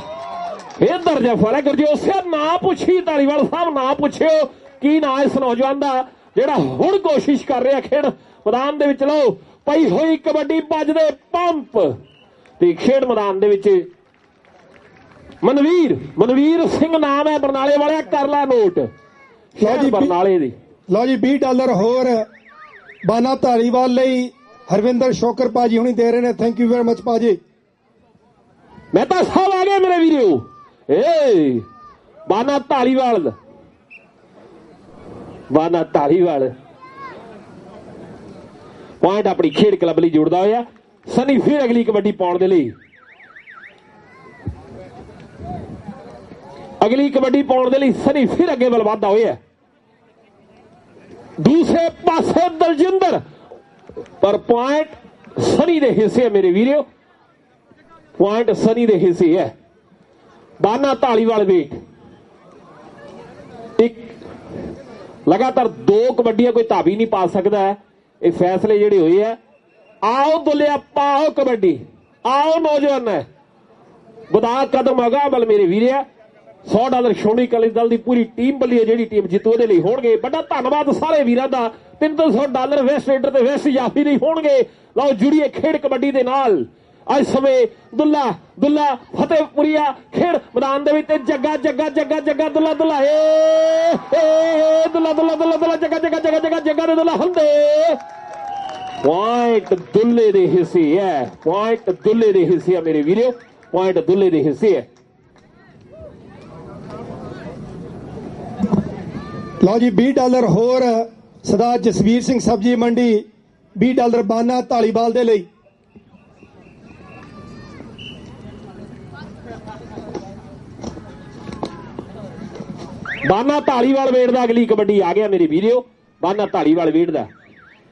[SPEAKER 3] ਇਧਰ ਜਫਾ ਹੈ ਗੁਰਜੋਤ ਸਿੰਘ। ਨਾ ਪੁੱਛੀ ਧਾਲੀਵਾਲ ਸਾਹਿਬ, ਨਾ ਪੁੱਛਿਓ ਕੀ ਨਾਂ ਇਸ ਨੌਜਵਾਨ ਦਾ ਜਿਹੜਾ ਹੁਣ ਕੋਸ਼ਿਸ਼ ਕਰ ਰਿਹਾ ਖੇਡ ਮੈਦਾਨ ਦੇ ਵਿੱਚ। ਲਓ ਪਈ ਹੋਈ ਕਬੱਡੀ ਵੱਜਦੇ ਪੰਪ ਤੇ ਖੇਡ ਮੈਦਾਨ ਦੇ ਵਿੱਚ ਮਨਵੀਰ ਸਿੰਘ ਨਾਮ ਹੈ ਬਰਨਾਲੇ ਵਾਲਿਆ, ਕਰ ਲਾ ਨੋਟ ਬਰਨਾਲੇ ਦੀ।
[SPEAKER 4] ਲਓ ਜੀ $20 ਹੋਰ ਬਾਨਾ ਧਾਲੀਵਾਲ ਲਈ ਹਰਵਿੰਦਰ ਸ਼ੋਕਰ ਭਾਜੀ ਹੁਣੀ ਦੇ ਰਹੇ ਨੇ। ਥੈਂਕ ਯੂ ਵੈਰੀ ਮਚ ਭਾਜੀ।
[SPEAKER 3] ਮਹਿਤਾ ਸਾਹਿਬ ਆ ਗਏ ਮੇਰੇ ਵੀਰੋ। ਬਾਨਾ ਧਾਲੀਵਾਲ ਪੁਆਇੰਟ ਆਪਣੀ ਖੇਡ ਕਲੱਬ ਲਈ ਜੋੜਦਾ ਹੋਇਆ। ਸਨੀ ਫਿਰ ਅਗਲੀ ਕਬੱਡੀ ਪਾਉਣ ਦੇ ਲਈ, ਅਗਲੀ ਕਬੱਡੀ ਪਾਉਣ ਦੇ ਲਈ ਸਨੀ ਫਿਰ ਅੱਗੇ ਵੱਲ ਵਧਦਾ ਹੋਇਆ। ਦੂਸਰੇ ਪਾਸੇ ਦਲਜਿੰਦਰ, ਪਰ ਪੁਆਇੰਟ ਸਨੀ ਦੇ ਹਿੱਸੇ ਹੈ ਮੇਰੇ ਵੀਰੋ, ਪੁਆਇੰਟ ਸਨੀ ਦੇ ਹਿੱਸੇ ਹੈ। ਬਾਨਾ ਧਾਲੀਵਾਲ ਵੇਟ ਇੱਕ ਲਗਾਤਾਰ 2 ਕਬੱਡੀਆਂ ਕੋਈ ਧਾਵੀ ਨਹੀਂ ਪਾ ਸਕਦਾ ਹੈ। ਇਹ ਫੈਸਲੇ ਜਿਹੜੇ ਹੋਏ ਆ। ਆਓ ਦੁੱਲਿਆ ਪਾਓ ਕਬੱਡੀ, ਆਓ ਨੌਜਵਾਨ ਹੈ ਵਧਾ ਕਦਮ ਅਗਾਂਹ ਵੱਲ ਮੇਰੇ ਵੀਰਿਆ। $100 ਸ਼੍ਰੋਮਣੀ ਅਕਾਲੀ ਦਲ ਦੀ ਪੂਰੀ ਟੀਮ ਵੱਲੀ ਹੈ, ਜਿਹੜੀ ਟੀਮ ਜਿੱਤੂ ਉਹਦੇ ਲਈ ਹੋਣਗੇ। ਵੱਡਾ ਧੰਨਵਾਦ ਸਾਰੇ ਵੀਰਾਂ ਦਾ। $300 ਵੈਸਟ ਰੇਡਰ ਤੇ ਵੈਸਟ ਜਾਫੀ ਲਈ ਹੋਣਗੇ। ਲਓ ਜੁੜੀਏ ਖੇਡ ਕਬੱਡੀ ਦੇ ਨਾਲ। ਇਸ ਸਮੇਂ ਦੁੱਲਾ ਫਤਿਹਪੁਰੀਆ ਖੇਡ ਮੈਦਾਨ ਦੇ ਵਿੱਚ ਜੱਗਾ ਦੁੱਲਾ ਦੁੱਲਾ ਜੱਗਾ ਦੇ ਦੁੱਲਾ ਹੁੰਦੇ। ਪੁਆਇੰਟ ਦੁੱਲੇ ਦੇ ਹਿੱਸੇ ਹੈ, ਪੁਆਇੰਟ ਦੁੱਲੇ ਦੇ ਹਿੱਸੇ ਹੈ ਮੇਰੇ ਵੀਰੋ, ਪੁਆਇੰਟ ਦੁੱਲੇ ਦੇ ਹਿੱਸੇ ਹੈ।
[SPEAKER 4] ਲਓ ਜੀ $20 ਹੋਰ ਸਰਦਾਰ ਜਸਵੀਰ ਸਿੰਘ ਸਬਜ਼ੀ ਮੰਡੀ $20 ਬਾਨਾ ਧਾਲੀਵਾਲ ਦੇ ਲਈ।
[SPEAKER 3] ਬਾਨਾ ਧਾਲੀਵਾਲ ਵੇਟ ਦਾ ਅਗਲੀ ਕਬੱਡੀ ਆ ਗਿਆ ਮੇਰੇ ਵੀਰਿਓ। ਬਾਨਾ ਧਾਲੀਵਾਲ ਵੇਟ ਦਾ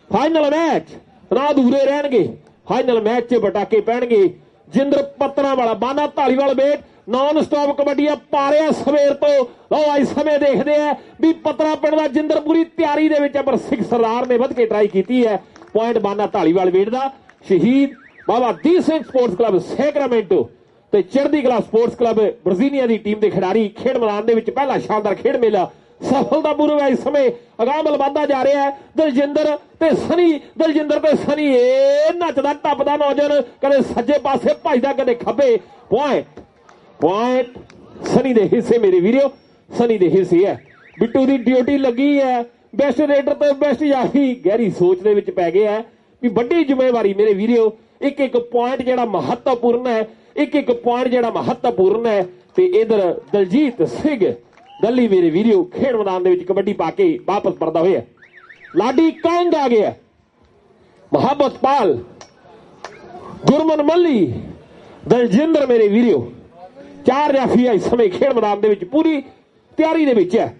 [SPEAKER 3] ਫਾਈਨਲ ਮੈਚ ਨਾ ਅਧੂਰੇ ਰਹਿਣਗੇ। ਫਾਈਨਲ ਮੈਚ 'ਚ ਪਟਾਕੇ ਪੈਣਗੇ। ਜਿੰਦਰ ਪੱਤਰਾਂ ਵਾਲਾ ਬਾਨਾ ਧਾਲੀਵਾਲ ਵੇਟ ਨਾਨ ਸਟਾਪ ਕਬੱਡੀਆਂ ਪਾ ਰਿਹਾ ਸਵੇਰ ਤੋਂ। ਲਓ ਅੱਜ ਸਮੇਂ ਦੇਖਦੇ ਆ ਵੀ ਪੱਤਰਾਂ ਪਿੰਡ ਦਾ ਜਿੰਦਰ ਪੂਰੀ ਤਿਆਰੀ ਦੇ ਵਿੱਚ ਹੈ, ਪਰ ਸਿੱਖ ਸਰਦਾਰ ਨੇ ਵੱਧ ਕੇ ਟਰਾਈ ਕੀਤੀ ਹੈ। ਪੁਆਇੰਟ ਬਾਨਾ ਧਾਲੀਵਾਲ ਵੇਟ ਦਾ। ਸ਼ਹੀਦ Baba Deep Singh sports club Sacramento ਤੇ ਚੜ੍ਹਦੀ ਕਲਾ ਸਪੋਰਟਸ ਕਲੱਬ ਵਰਜੀਨੀਆ ਦੀ ਟੀਮ ਦੇ ਖਿਡਾਰੀ ਖੇਡ ਮੈਦਾਨ ਦੇ ਵਿੱਚ ਪਹਿਲਾ ਸ਼ਾਨਦਾਰ ਖੇਡ ਮੇਲਾ ਸਫਲਤਾਪੂਰਵਕ ਇਸ ਸਮੇਂ ਅਗਾਂਹ ਵੱਲ ਵਧਦਾ ਜਾ ਰਿਹਾ ਹੈ। ਦਲਜਿੰਦਰ ਤੇ ਸਨੀ ਇਹ ਨੱਚਦਾ ਟੱਪਦਾ ਨੌਜਵਾਨ ਕਦੇ ਸੱਜੇ ਪਾਸੇ ਭੱਜਦਾ ਕਦੇ ਖੱਬੇ। ਪੁਆਇੰਟ ਸਨੀ ਦੇ ਹਿੱਸੇ ਮੇਰੇ ਵੀਰੋ, ਸਨੀ ਦੇ ਹਿੱਸੇ ਹੈ। ਬਿੱਟੂ ਦੀ ਡਿਊਟੀ ਲੱਗੀ ਹੈ। ਬੈਸਟ ਰੇਡਰ ਤੇ ਬੈਸਟ ਜਾਫੀ ਗਹਿਰੀ ਸੋਚ ਦੇ ਵਿੱਚ ਪੈ ਗਿਆ ਵੀ ਵੱਡੀ ਜ਼ਿੰਮੇਵਾਰੀ ਮੇਰੇ ਵੀਰੋ। ਇੱਕ ਪੁਆਇੰਟ ਜਿਹੜਾ ਮਹੱਤਵਪੂਰਨ ਹੈ, ਇੱਕ ਪੁਆਇੰਟ ਜਿਹੜਾ ਮਹੱਤਵਪੂਰਨ ਹੈ। ਤੇ ਇਧਰ ਦਲਜੀਤ ਸਿੰਘ ਦੱਲੀ ਮੇਰੇ ਵੀਰੋ ਖੇਡ ਮੈਦਾਨ ਦੇ ਵਿੱਚ ਕਬੱਡੀ ਪਾ ਕੇ ਵਾਪਸ ਪਰਦਾ ਹੋਇਆ। ਲਾਡੀ ਕੰਗ ਆ ਗਿਆ। ਮੁਹੱਬਤ ਪਾਲ, ਗੁਰਮਨ ਮੱਲੀ, ਦਲਜਿੰਦਰ ਮੇਰੇ ਵੀਰੋ ਚਾਰ ਜਾਫੀ ਇਸ ਸਮੇਂ ਖੇਡ ਮੈਦਾਨ ਦੇ ਵਿੱਚ ਪੂਰੀ ਤਿਆਰੀ ਦੇ ਵਿੱਚ ਹੈ।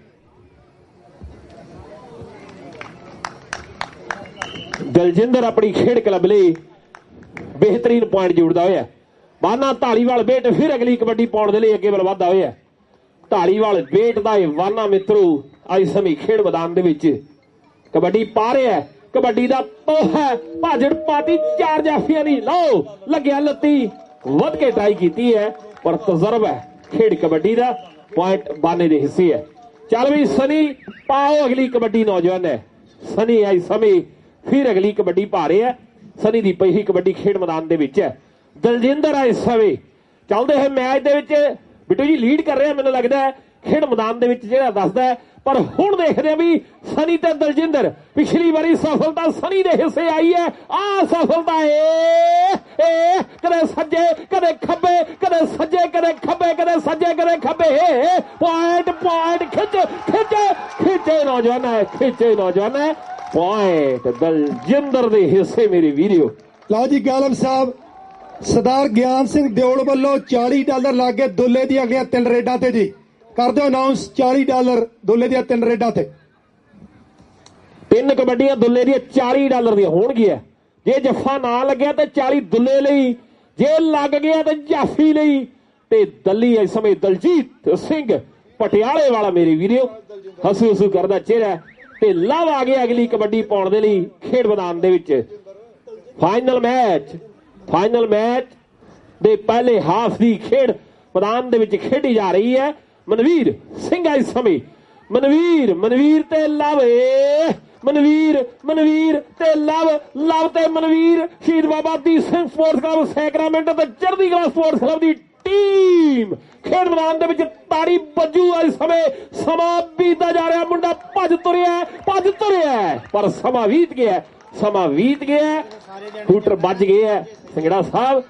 [SPEAKER 3] ਦਲਜਿੰਦਰ ਆਪਣੀ ਖੇਡ ਕਲੱਬ ਲਈ ਬਿਹਤਰੀਨ ਪੁਆਇੰਟ ਜੋੜਦਾ ਹੋਇਆ। ਬਾਨਾ ਧਾਲੀਵਾਲ ਬੇਟ ਫਿਰ ਅਗਲੀ ਕਬੱਡੀ ਪਾਉਣ ਦੇ ਲਈ ਅੱਗੇ ਵੱਲ ਵਧਦਾ ਹੋਇਆ। ਧਾਲੀਵਾਲ ਬੇਟ ਦਾ ਇਹ ਵਾਨਾ ਮਿੱਤਰੋ ਅੱਜ ਸਮੇਂ ਖੇਡ ਮੈਦਾਨ ਦੇ ਵਿੱਚ ਕਬੱਡੀ ਪਾ ਰਿਹਾ। ਕਬੱਡੀ ਦਾ ਤੋਹਾ ਭਾਜੜ ਪਾਤੀ ਚਾਰ ਜਾਫੀਆਂ ਦੀ। ਲਓ ਲੱਗਿਆ ਲੱਤੀ ਵੱਧ ਕੇ ਟਰਾਈ ਕੀਤੀ ਹੈ, ਪਰ ਤਜਰਬਾ ਹੈ ਖੇਡ ਕਬੱਡੀ ਦਾ। ਪੁਆਇੰਟ ਬਾਨੇ ਦੇ ਹਿੱਸੇ ਹੈ। ਚੱਲ ਵੀ ਸਨੀ ਪਾਓ ਅਗਲੀ ਕਬੱਡੀ। ਨੌਜਵਾਨ ਹੈ ਸਨੀ ਅੱਜ ਸਮੇਂ ਫਿਰ ਅਗਲੀ ਕਬੱਡੀ ਪਾ ਰਿਹਾ। ਸਨੀ ਦੀ ਪਹਿਲੀ ਕਬੱਡੀ ਖੇਡ ਮੈਦਾਨ ਦੇ ਵਿੱਚ ਹੈ। ਦਲਜਿੰਦਰ ਇਸ ਸਮੇਂ ਚੱਲਦੇ ਹੋਏ ਮੈਚ ਦੇ ਵਿੱਚ ਬਿੱਟੂ ਜੀ ਲੀਡ ਕਰ ਰਿਹਾ ਮੈਨੂੰ ਲੱਗਦਾ ਹੈ ਖੇਡ ਮੈਦਾਨ ਦੇ ਵਿੱਚ ਜਿਹੜਾ ਦੱਸਦਾ ਹੈ। ਪਰ ਹੁਣ ਦੇਖਦੇ ਆ ਵੀ ਸਨੀ ਤੇ ਦਲਜਿੰਦਰ ਪਿਛਲੀ ਵਾਰੀ ਸਫਲਤਾ ਸਨੀ ਦੇ ਹਿੱਸੇ ਆਈ ਹੈ। ਆਹ ਸਫਲਤਾ ਕਦੇ ਸੱਜੇ ਕਦੇ ਖੱਬੇ, ਕਦੇ ਸੱਜੇ ਕਦੇ ਖੱਬੇ, ਕਦੇ ਸੱਜੇ ਕਦੇ ਖੱਬੇ। ਪੁਆਇੰਟ ਖਿੱਚੇ ਨੌਜਵਾਨ ਹੈ। ਪੁਆਇੰਟ ਦਲਜਿੰਦਰ ਦੇ ਹਿੱਸੇ ਮੇਰੇ ਵੀਰੋ।
[SPEAKER 4] ਲਓ ਜੀ ਗਾਲਬ ਸਾਹਿਬ ਸਰਦਾਰ ਗਿਆਨ ਸਿੰਘ ਦਿਓਲ ਵੱਲੋਂ $40 ਲੱਗ ਗਏ ਦੁੱਲੇ ਦੀਆਂ ਅਗਲੀਆਂ 3 ਰੇਡਾਂ ਤੇ ਜੀ। ਕਰ ਦਿਓ ਅਨਾਉਂਸ $40 ਦੁੱਲੇ ਦੀਆਂ 3 ਰੇਡਾਂ ਤੇ।
[SPEAKER 3] 3 ਕਬੱਡੀਆਂ ਦੁੱਲੇ ਦੀਆਂ $40 ਦੀਆਂ ਹੋਣਗੀਆਂ। ਜੇ ਜੱਫਾ ਨਾ ਲੱਗਿਆ ਤਾਂ 40 ਦੁੱਲੇ ਲਈ, ਜੇ ਲੱਗ ਗਿਆ ਤਾਂ ਜਾਫੀ ਲਈ। ਤੇ ਦੱਲੀ ਇਸ ਸਮੇਂ ਦਲਜੀਤ ਸਿੰਘ ਪਟਿਆਲੇ ਵਾਲਾ ਮੇਰੇ ਵੀਰੋ ਹਸੂ ਕਰਦਾ ਚਿਹਰਾ। ਤੇ ਲਵ ਆ ਗਿਆ ਅਗਲੀ ਕਬੱਡੀ ਪਾਉਣ ਦੇ ਲਈ ਖੇਡ ਮੈਦਾਨ ਦੇ ਵਿੱਚ। ਫਾਈਨਲ ਮੈਚ ਦੇ ਪਹਿਲੇ ਹਾਫ ਦੀ ਖੇਡ ਮੈਦਾਨ ਦੇ ਵਿੱਚ ਖੇਡੀ ਜਾ ਰਹੀ ਹੈ। ਮਨਵੀਰ ਸਿੰਘ ਇਸ ਸਮੇਂ ਮਨਵੀਰ ਤੇ ਲਵ ਮਨਵੀਰ ਤੇ ਲਵ ਤੇ ਮਨਵੀਰ ਸ਼ਹੀਦ Baba Deep Singh sports club Sacramento ਤੇ ਚੜ੍ਹਦੀ ਕਲਾ ਸਪੋਰਟਸ ਕਲੱਬ ਦੀ ਟੀਮ ਖੇਡ ਮੈਦਾਨ ਦੇ ਵਿੱਚ ਤਾੜੀ ਬੱਜੂ ਇਸ ਸਮੇਂ। ਸਮਾਂ ਬੀਤਦਾ ਜਾ ਰਿਹਾ। ਮੁੰਡਾ ਭੱਜ ਤੁਰਿਆ ਪਰ ਸਮਾਂ ਬੀਤ ਗਿਆ। ਹੂਟਰ ਵੱਜ ਗਿਆ ਸਿੰਗੜਾ ਸਾਹਿਬ।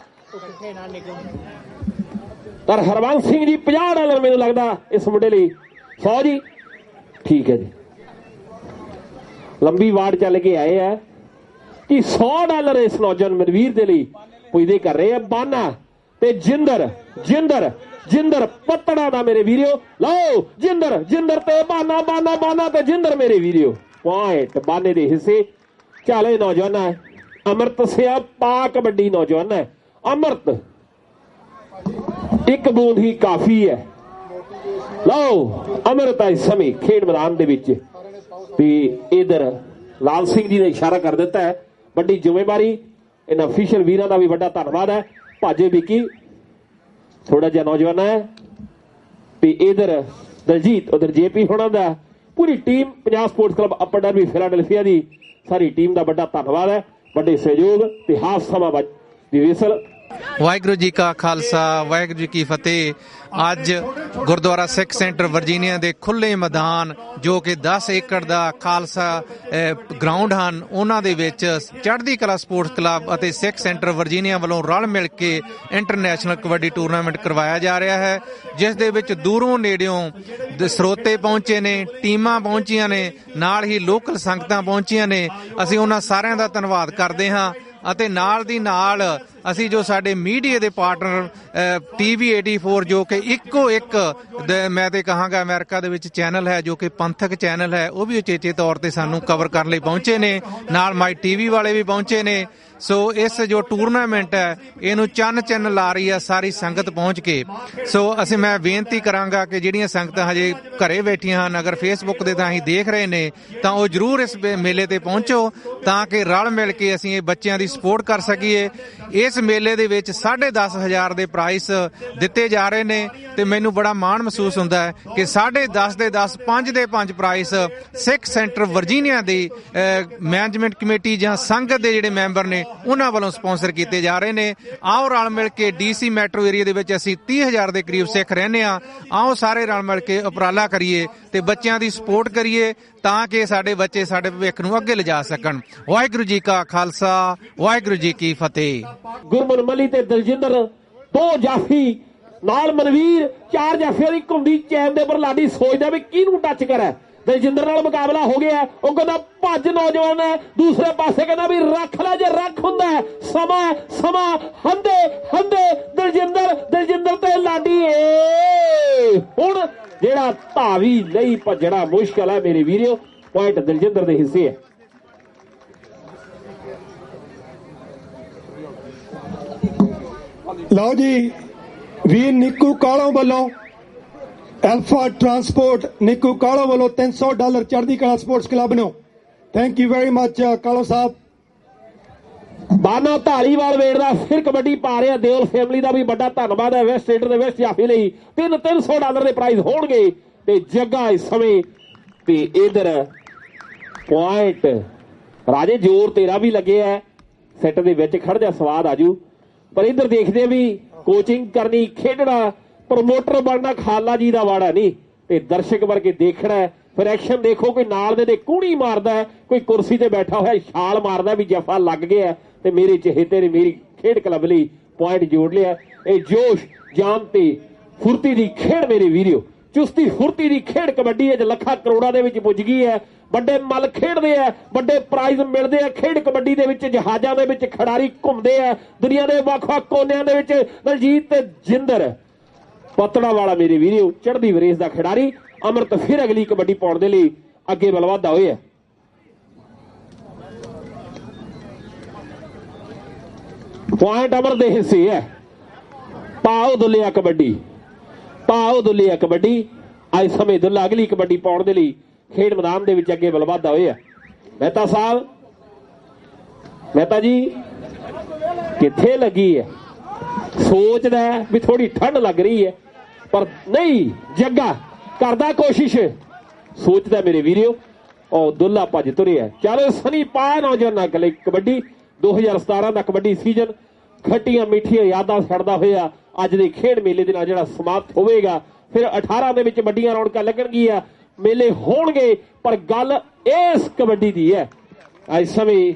[SPEAKER 3] ਪਰ ਹਰਵੰਸ ਸਿੰਘ ਜੀ $50 ਮੈਨੂੰ ਲੱਗਦਾ ਇਸ ਮੁੰਡੇ ਲਈ। 100 ਜੀ ਠੀਕ ਹੈ ਜੀ। ਲੰਬੀ ਵਾਰ ਚੱਲ ਕੇ ਆਏ ਆ ਕਿ $100 ਇਸ ਨੌਜਵਾਨ ਮਨਵੀਰ ਦੇ ਲਈ ਪੁੱਜਦੇ ਕਰ ਰਹੇ ਆ। ਬਾਨਾ ਤੇ ਜਿੰਦਰ ਪੱਤੜਾ ਦਾ ਮੇਰੇ ਵੀਰੋ। ਲਓ ਜਿੰਦਰ ਤੇ ਬਾਨਾ ਤੇ ਜਿੰਦਰ ਮੇਰੇ ਵੀਰੋ। ਪੁਆਇੰਟ ਬਾਨੇ ਦੇ ਹਿੱਸੇ। ਚਾਲੇ ਨੌਜਵਾਨ ਹੈ ਅਮਰਤ ਸਿਆ ਪਾ ਕਬੱਡੀ ਨੌਜਵਾਨ ਹੈ। ਅਮਰਤ ਇੱਕ ਬੂੰਦ ਹੀ ਕਾਫੀ ਹੈ। ਲਓ ਅਮਰਤ ਇਸ ਸਮੇਂ ਖੇਡ ਮੈਦਾਨ ਦੇ ਵਿੱਚ। ਤੇ ਇਧਰ ਲਾਲ ਸਿੰਘ ਜੀ ਨੇ ਇਸ਼ਾਰਾ ਕਰ ਦਿੱਤਾ ਹੈ। ਵੱਡੀ ਜ਼ਿੰਮੇਵਾਰੀ ਇਹਨਾਂ ਅਫੀਸ਼ੀਅਲ ਵੀਰਾਂ ਦਾ ਵੀ ਵੱਡਾ ਧੰਨਵਾਦ ਹੈ। ਭਾਜੇ ਵਿੱਕੀ ਥੋੜਾ ਜਿਹਾ ਨੌਜਵਾਨ ਹੈ। ਤੇ ਇਧਰ ਦਲਜੀਤ ਉਧਰ ਜੇਪੀ ਹੋਣਾ ਦਾ ਪੂਰੀ ਟੀਮ ਪੰਜਾਬ ਸਪੋਰਟਸ ਕਲੱਬ ਅਪਰ ਡਰਬੀ ਫਿਲਾਡੈਲਫੀਆ ਦੀ ਸਾਰੀ ਟੀਮ ਦਾ ਵੱਡਾ ਧੰਨਵਾਦ ਹੈ। ਵੱਡੇ ਸਹਿਯੋਗ ਤੇ ਹਾਫ ਸਮਾਂ ਦੀ ਵਿਸਲ
[SPEAKER 1] ਵਾਹਿਗੁਰੂ ਜੀ ਕਾ ਖਾਲਸਾ ਵਾਹਿਗੁਰੂ ਜੀ ਕੀ ਫਤਿਹ। ਅੱਜ ਗੁਰਦੁਆਰਾ ਸਿੱਖ ਸੈਂਟਰ ਵਰਜੀਨੀਆ ਦੇ ਖੁੱਲ੍ਹੇ ਮੈਦਾਨ ਜੋ ਕਿ 10 ਏਕੜ ਦਾ ਖਾਲਸਾ ਗਰਾਊਂਡ ਹਨ, ਉਹਨਾਂ ਦੇ ਵਿੱਚ ਚੜ੍ਹਦੀ ਕਲਾ ਸਪੋਰਟਸ ਕਲੱਬ ਅਤੇ ਸਿੱਖ ਸੈਂਟਰ ਵਰਜੀਨੀਆ ਵੱਲੋਂ ਰਲ ਮਿਲ ਕੇ ਇੰਟਰਨੈਸ਼ਨਲ ਕਬੱਡੀ ਟੂਰਨਾਮੈਂਟ ਕਰਵਾਇਆ ਜਾ ਰਿਹਾ ਹੈ, ਜਿਸ ਦੇ ਵਿੱਚ ਦੂਰੋਂ ਨੇੜਿਓਂ ਸਰੋਤੇ ਪਹੁੰਚੇ ਨੇ, ਟੀਮਾਂ ਪਹੁੰਚੀਆਂ ਨੇ, ਨਾਲ ਹੀ ਲੋਕਲ ਸੰਗਤਾਂ ਪਹੁੰਚੀਆਂ ਨੇ। ਅਸੀਂ ਉਹਨਾਂ ਸਾਰਿਆਂ ਦਾ ਧੰਨਵਾਦ ਕਰਦੇ ਹਾਂ ਅਤੇ ਨਾਲ ਦੀ ਨਾਲ ਅਸੀਂ ਜੋ ਸਾਡੇ ਮੀਡੀਆ ਦੇ ਪਾਰਟਨਰ TV 84 ਜੋ ਕਿ ਇੱਕੋ ਇੱਕ ਮੈਂ ਤੇ ਕਹਾਂਗਾ ਅਮਰੀਕਾ ਦੇ ਵਿੱਚ ਚੈਨਲ ਹੈ ਜੋ ਕਿ ਪੰਥਕ ਚੈਨਲ ਹੈ, ਉਹ ਵੀ ਉਚੇਚੇ ਤੌਰ ਤੇ ਸਾਨੂੰ ਕਵਰ ਕਰਨ ਲਈ ਪਹੁੰਚੇ ਨੇ। ਨਾਲ ਮਾਈ TV ਵਾਲੇ ਵੀ ਪਹੁੰਚੇ ਨੇ। ਸੋ ਇਸ ਜੋ ਟੂਰਨਾਮੈਂਟ ਹੈ ਇਹਨੂੰ ਚੰਨ ਲਾ ਰਹੀ ਹੈ ਸਾਰੀ ਸੰਗਤ ਪਹੁੰਚ ਕੇ। ਸੋ ਮੈਂ ਬੇਨਤੀ ਕਰਾਂਗਾ ਕਿ ਜਿਹੜੀਆਂ ਸੰਗਤਾਂ ਹਜੇ ਘਰੇ ਬੈਠੀਆਂ ਹਨ, ਅਗਰ ਫੇਸਬੁੱਕ ਦੇ ਤਾਂ ਹੀ ਦੇਖ ਰਹੇ ਨੇ, ਤਾਂ ਉਹ ਜ਼ਰੂਰ ਇਸ ਮੇਲੇ ਤੇ ਪਹੁੰਚੋ ਤਾਂ ਕਿ ਰਲ ਮਿਲ ਕੇ ਅਸੀਂ ਇਹ ਬੱਚਿਆਂ ਦੀ ਸਪੋਰਟ ਕਰ ਸਕੀਏ। ਇਸ ਮੇਲੇ ਦੇ ਵਿੱਚ 10,500 ਦੇ ਪ੍ਰਾਈਸ ਦਿੱਤੇ ਜਾ ਰਹੇ ਨੇ ਤੇ ਮੈਨੂੰ ਬੜਾ ਮਾਣ ਮਹਿਸੂਸ ਹੁੰਦਾ ਹੈ ਕਿ 10.5 ਦੇ 10, 5 ਦੇ 5 ਪ੍ਰਾਈਸ ਸਿੱਖ ਸੈਂਟਰ ਵਰਜੀਨੀਆ ਦੀ ਮੈਨੇਜਮੈਂਟ ਕਮੇਟੀ ਜਾਂ ਸੰਗਤ ਦੇ ਜਿਹੜੇ ਮੈਂਬਰ ਨੇ ਉਹਨਾਂ ਵੱਲੋਂ ਸਪਾਂਸਰ ਕੀਤੇ ਜਾ ਰਹੇ ਨੇ। ਆਓ ਰਲ ਮਿਲ ਕੇ DC ਮੈਟਰੋ ਏਰੀਆ ਦੇ ਵਿੱਚ ਅਸੀਂ 30,000 ਦੇ ਕਰੀਬ ਸਿੱਖ ਰਹਿੰਦੇ ਹਾਂ। ਆਓ ਸਾਰੇ ਰਲ ਮਿਲ ਕੇ ਉਪਰਾਲਾ ਕਰੀਏ ਤੇ ਬੱਚਿਆਂ ਦੀ ਸਪੋਰਟ ਕਰੀਏ ਤਾਂ ਕਿ ਸਾਡੇ ਬੱਚੇ ਸਾਡੇ ਭਵਿੱਖ ਨੂੰ ਅੱਗੇ ਲਿਜਾ ਸਕਣ। ਵਾਹਿਗੁਰੂ ਜੀ ਕਾ ਖਾਲਸਾ ਵਾਹਿਗੁਰੂ ਜੀ ਕੀ ਫਤਿਹ।
[SPEAKER 3] ਗੁਰਮਨ ਮੱਲੀ ਤੇ ਦਲਜਿੰਦਰ 2 ਜਾਫੀ ਨਾਲ ਮਨਵੀਰ 4 ਜਾਫੀਆਂ ਦੀ ਘੁੰਮਦੀ ਚੈਨ ਦੇ ਉੱਪਰ ਲਾਡੀ ਸੋਚਦਾ ਵੀ ਕਿਹਨੂੰ ਟੱਚ ਕਰੇ। ਦਲਜਿੰਦਰ ਨਾਲ ਮੁਕਾਬਲਾ ਹੋ ਗਿਆ। ਉਹ ਕਹਿੰਦਾ ਭੱਜ ਨੌਜਵਾਨ ਹੈ, ਦੂਸਰੇ ਪਾਸੇ ਕਹਿੰਦਾ ਵੀ ਰੱਖ ਲੈ ਜੇ ਰੱਖ ਹੁੰਦਾ। ਸਮਾਂ ਹੰਦੇ ਦਲਜਿੰਦਰ ਤੇ ਲਾਡੀ ਹੁਣ ਜਿਹੜਾ ਧਾਵੀ ਨਹੀਂ ਭੱਜਣਾ ਮੁਸ਼ਕਲ ਹੈ ਮੇਰੇ ਵੀਰੋ। ਪੁਆਇੰਟ ਦਲਜਿੰਦਰ ਦੇ ਹਿੱਸੇ ਹੈ।
[SPEAKER 4] ਲਓ ਜੀ, ਵੀਰ ਨਿੱਕੂ ਕਾਲੋਂ ਵੱਲੋਂ ਐਲਫਾ ਟਰਾਂਸਪੋਰਟ ਨਿੱਕੂ ਕਾਲੋਂ ਵੱਲੋਂ $300 ਚੜ੍ਹਦੀ ਕਲਾ ਸਪੋਰਟਸ ਕਲੱਬ ਨੂੰ। ਥੈਂਕ ਯੂ ਵੈਰੀ ਮੱਚ ਕਾਲੋਂ ਸਾਹਿਬ।
[SPEAKER 3] ਬਾਨਾ ਢਾਲੀਵਾਲ ਵੇੜਦਾ ਫਿਰ ਕਬੱਡੀ ਪਾ ਰਿਹਾ। ਦੇਵਲ ਫੈਮਿਲੀ ਦਾ ਵੀ ਵੱਡਾ ਧੰਨਵਾਦ ਹੈ। ਵੈਸਟ ਸਟੇਟ ਦੇ ਵੈਸਟ ਜਾਫੀ ਲਈ $300 ਦੇ ਪ੍ਰਾਈਜ਼ ਹੋਣਗੇ ਤੇ ਜੱਗਾ ਇਸ ਸਮੇਂ ਤੇ ਇਧਰ ਪੁਆਇੰਟ ਰਾਜੇ ਜ਼ੋਰ ਤੇਰਾ ਵੀ ਲੱਗਿਆ ਸੈੱਟ ਦੇ ਵਿੱਚ। ਖੜ ਜਾ ਸਵਾਦ ਆਜੂ। ਪਰ ਇਧਰ ਦੇਖਦੇ ਵੀ ਕੋਚਿੰਗ ਕਰਨੀ, ਖੇਡਣਾ, ਪ੍ਰਮੋਟਰ ਬਣਨਾ ਖਾਲਾ ਜੀ ਦਾ ਵਾੜਾ ਨਹੀਂ ਤੇ ਦਰਸ਼ਕ ਵਰਗੇ ਦੇਖਣਾ। ਫਿਰ ਐਕਸ਼ਨ ਦੇਖੋ, ਕੋਈ ਨਾਲ ਦੇ ਕੂਣੀ ਮਾਰਦਾ, ਕੋਈ ਕੁਰਸੀ ਤੇ ਬੈਠਾ ਹੋਇਆ ਛਾਲ ਮਾਰਦਾ ਵੀ ਜਫਾ ਲੱਗ ਗਿਆ ਤੇ ਮੇਰੇ ਚਹੇਤੇ ਨੇ ਮੇਰੀ ਖੇਡ ਕਲੱਬ ਲਈ ਪੁਆਇੰਟ ਜੋੜ ਲਿਆ। ਇਹ ਜੋਸ਼ ਜਾਨ ਤੇ ਫੁਰਤੀ ਦੀ ਖੇਡ ਮੇਰੇ ਵੀਰੋ, ਚੁਸਤੀ ਫੁਰਤੀ ਦੀ ਖੇਡ ਕਬੱਡੀ ਅੱਜ ਲੱਖਾਂ ਕਰੋੜਾਂ ਦੇ ਵਿੱਚ ਪੁੱਜ ਗਈ ਹੈ। ਵੱਡੇ ਮੱਲ ਖੇਡਦੇ ਆ, ਵੱਡੇ ਪ੍ਰਾਈਜ਼ ਮਿਲਦੇ ਆ। ਖੇਡ ਕਬੱਡੀ ਦੇ ਵਿੱਚ ਜਹਾਜ਼ਾਂ ਦੇ ਵਿੱਚ ਖਿਡਾਰੀ ਘੁੰਮਦੇ ਆ ਦੁਨੀਆ ਦੇ ਵੱਖ-ਵੱਖ ਕੋਨਿਆਂ ਦੇ ਵਿੱਚ। ਦਲਜੀਤ ਤੇ ਜਿੰਦਰ ਪਤੜਾ ਵਾਲਾ ਮੇਰੇ ਵੀਰੋ ਚੜ੍ਹਦੀ ਵਰੇਸ ਦਾ ਖਿਡਾਰੀ। ਅਮਰਤ ਫਿਰ ਅਗਲੀ ਕਬੱਡੀ ਪਾਉਣ ਦੇ ਲਈ ਅੱਗੇ ਵੱਲ ਵਧਦਾ ਹੋਇਆ। ਪੁਆਇੰਟ ਅਮਰ ਦੇ ਹਿੱਸੇ ਹੈ। ਪਾਓ ਦੁੱਲਿਆ ਕਬੱਡੀ ਅੱਜ ਸਮੇਂ ਦੁੱਲਾ ਅਗਲੀ ਕਬੱਡੀ ਪਾਉਣ ਦੇ ਲਈ ਖੇਡ ਮੈਦਾਨ ਦੇ ਵਿੱਚ ਅੱਗੇ ਵੱਲ ਵਧਦਾ ਹੋਇਆ। ਮਹਿਤਾ ਸਾਹਿਬ, ਮਹਿਤਾ ਜੀ ਕਿੱਥੇ ਲੱਗੀ ਹੈ? ਸੋਚਦਾ ਵੀ ਥੋੜੀ ਠੰਡ ਲੱਗ ਰਹੀ ਹੈ ਪਰ ਨਹੀਂ, ਜੱਗਾ ਕਰਦਾ ਕੋਸ਼ਿਸ਼, ਸੋਚਦਾ ਮੇਰੇ ਵੀਰੋ। ਉਹ ਦੁੱਲਾ ਭੱਜ ਤੁਰਿਆ। ਚਲੋ ਸਨੀ ਪਾ ਨੌਜਵਾਨਾਂ ਲਈ ਕਬੱਡੀ 2017 ਦਾ ਕਬੱਡੀ ਸੀਜ਼ਨ ਖੱਟੀਆਂ ਮਿੱਠੀਆਂ ਯਾਦਾਂ ਛੱਡਦਾ ਹੋਇਆ ਅੱਜ ਦੇ ਖੇਡ ਮੇਲੇ ਦੇ ਨਾਲ ਜਿਹੜਾ ਸਮਾਪਤ ਹੋਵੇਗਾ। ਫਿਰ 18 ਦੇ ਵਿੱਚ ਵੱਡੀਆਂ ਰੌਣਕਾਂ ਲੱਗਣਗੀਆਂ, ਮੇਲੇ ਹੋਣਗੇ, ਪਰ ਗੱਲ ਇਸ ਕਬੱਡੀ ਦੀ ਹੈ ਅੱਜ ਸਮੇਂ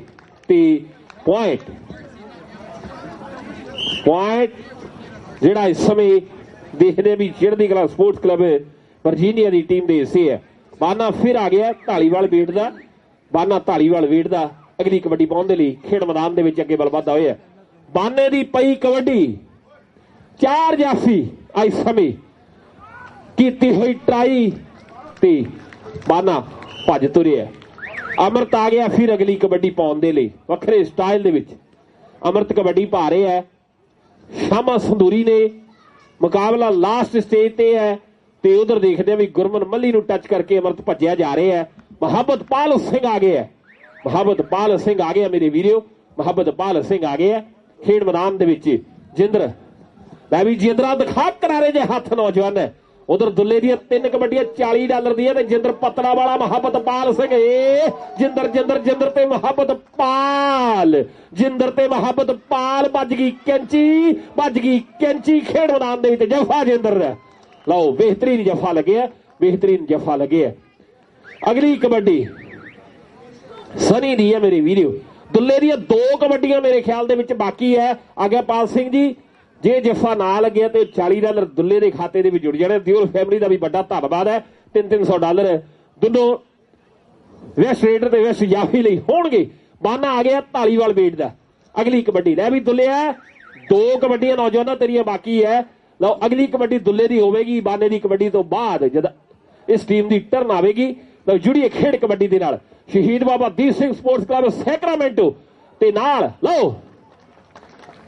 [SPEAKER 3] ਤੇ ਪੁਆਇੰਟ ਜਿਹੜਾ ਇਸ ਸਮੇਂ ਦੇਖਦੇ ਵੀ ਚੜ੍ਹਦੀ ਕਲਾ ਸਪੋਰਟਸ ਕਲੱਬ ਵਰਜੀਨੀਆ ਦੀ ਟੀਮ ਦੇ ਹਿੱਸੇ ਹੈ। ਬਾਨਾ ਫਿਰ ਆ ਗਿਆ ਢਾਲੀਵਾਲ ਵੇਟ ਦਾ ਅਗਲੀ ਕਬੱਡੀ ਪਾਉਣ ਦੇ ਲਈ ਖੇਡ ਮੈਦਾਨ ਦੇ ਵਿੱਚ ਅੱਗੇ ਵੱਲ ਵਧਦਾ ਹੋਇਆ। ਬਾਨੇ ਦੀ ਪਈ ਕਬੱਡੀ 4 ਜਾਫੀ ਅੱਜ ਸਮੇਂ ਕੀਤੀ ਹੋਈ ਟਰਾਈ ਤੇ ਬਾਨਾ ਭੱਜ ਤੁਰਿਆ। ਅਮਰਤ ਆ ਗਿਆ ਫਿਰ ਅਗਲੀ ਕਬੱਡੀ ਪਾਉਣ ਦੇ ਲਈ ਵੱਖਰੇ ਸਟਾਈਲ ਦੇ ਵਿੱਚ। ਅਮਰਤ ਕਬੱਡੀ ਪਾ ਰਿਹਾ ਹੈ। ਸ਼ਾਮਾ ਸੰਧੂਰੀ ਨੇ ਮੁਕਾਬਲਾ ਲਾਸਟ ਸਟੇਜ ਤੇ ਹੈ ਤੇ ਉਧਰ ਦੇਖਦੇ ਆ ਵੀ ਗੁਰਮਨ ਮੱਲੀ ਨੂੰ ਟੱਚ ਕਰਕੇ ਅਮਰਤ ਭੱਜਿਆ ਜਾ ਰਿਹਾ ਹੈ। ਮੁਹੱਬਤਪਾਲ ਸਿੰਘ ਆ ਗਿਆ ਮੇਰੇ ਵੀਰੋ, ਮੁਹੱਬਤਪਾਲ ਸਿੰਘ ਆ ਗਿਆ ਖੇਡ ਮੈਦਾਨ ਦੇ ਵਿੱਚ। ਜਿੰਦਰ ਲੈ ਵੀ ਜਿੰਦਰਾ ਦਿਖਾ ਕਿਨਾਰੇ ਜੇ ਹੱਥ ਨੌਜਵਾਨ ਹੈ ਉਧਰ ਦੁੱਲੇ ਦੀਆਂ 3 ਕਬੱਡੀਆਂ $40 ਦੀਆਂ ਤੇ ਜਿੰਦਰ ਪਤਲਾ ਵਾਲਾ ਮੁਹੱਬਤਪਾਲ ਸਿੰਘ ਜਿੰਦਰ ਜਿੰਦਰ ਜਿੰਦਰ ਤੇ ਮੁਹੱਬਤਪਾਲ ਜਿੰਦਰ ਤੇ ਮੁਹੱਬਤਪਾਲ ਵੱਜ ਗਈ ਕੈਂਚੀ ਖੇਡ ਮੈਦਾਨ ਦੇ ਵਿੱਚ ਜਫਾ ਜਿੰਦਰ ਦਾ ਲਓ ਬਿਹਤਰੀਨ ਜਫਾ ਲੱਗਿਆ ਅਗਲੀ ਕਬੱਡੀ ਸਨੀ ਦੀ ਹੈ ਮੇਰੇ ਵੀਡੀਓ ਦੁੱਲੇ ਦੀਆਂ 2 ਕਬੱਡੀਆਂ ਮੇਰੇ ਖਿਆਲ ਦੇ ਵਿੱਚ ਬਾਕੀ ਹੈ ਆਗਿਆਪਾਲ ਸਿੰਘ ਜੀ ਜੇ ਜਫਾ ਨਾ ਲੱਗਿਆ ਤੇ $40 ਦੁੱਲੇ ਦੇ ਖਾਤੇ ਦੇ ਵਿੱਚ ਜੁੜ ਜਾਣੇ ਦਿਓਲ ਫੈਮਿਲੀ ਦਾ ਵੀ ਵੱਡਾ ਧੰਨਵਾਦ ਹੈ $300 ਦੋਨੋਂ ਵੈਸਟ ਰੇਡਰ ਤੇ ਵੈਸਟ ਜਾਫੀ ਲਈ ਹੋਣਗੇ ਬਾਨਾ ਆ ਗਿਆ ਢਾਲੀਵਾਲ ਬੇਟ ਦਾ ਅਗਲੀ ਕਬੱਡੀ ਲੈ ਵੀ ਦੁੱਲਿਆ 2 ਕਬੱਡੀਆਂ ਨੌਜਵਾਨਾਂ ਤੇਰੀਆਂ ਬਾਕੀ ਹੈ ਲਓ ਅਗਲੀ ਕਬੱਡੀ ਦੁੱਲੇ ਦੀ ਹੋਵੇਗੀ ਬਾਨੇ ਦੀ ਕਬੱਡੀ ਤੋਂ ਬਾਅਦ ਜਦ ਇਸ ਟੀਮ ਦੀ ਟਰਨ ਆਵੇਗੀ ਲਓ ਜੁੜੀਏ ਖੇਡ ਕਬੱਡੀ ਦੇ ਨਾਲ ਸ਼ਹੀਦ Baba Deep Singh sports club Sacramento ਤੇ ਨਾਲ ਲਓ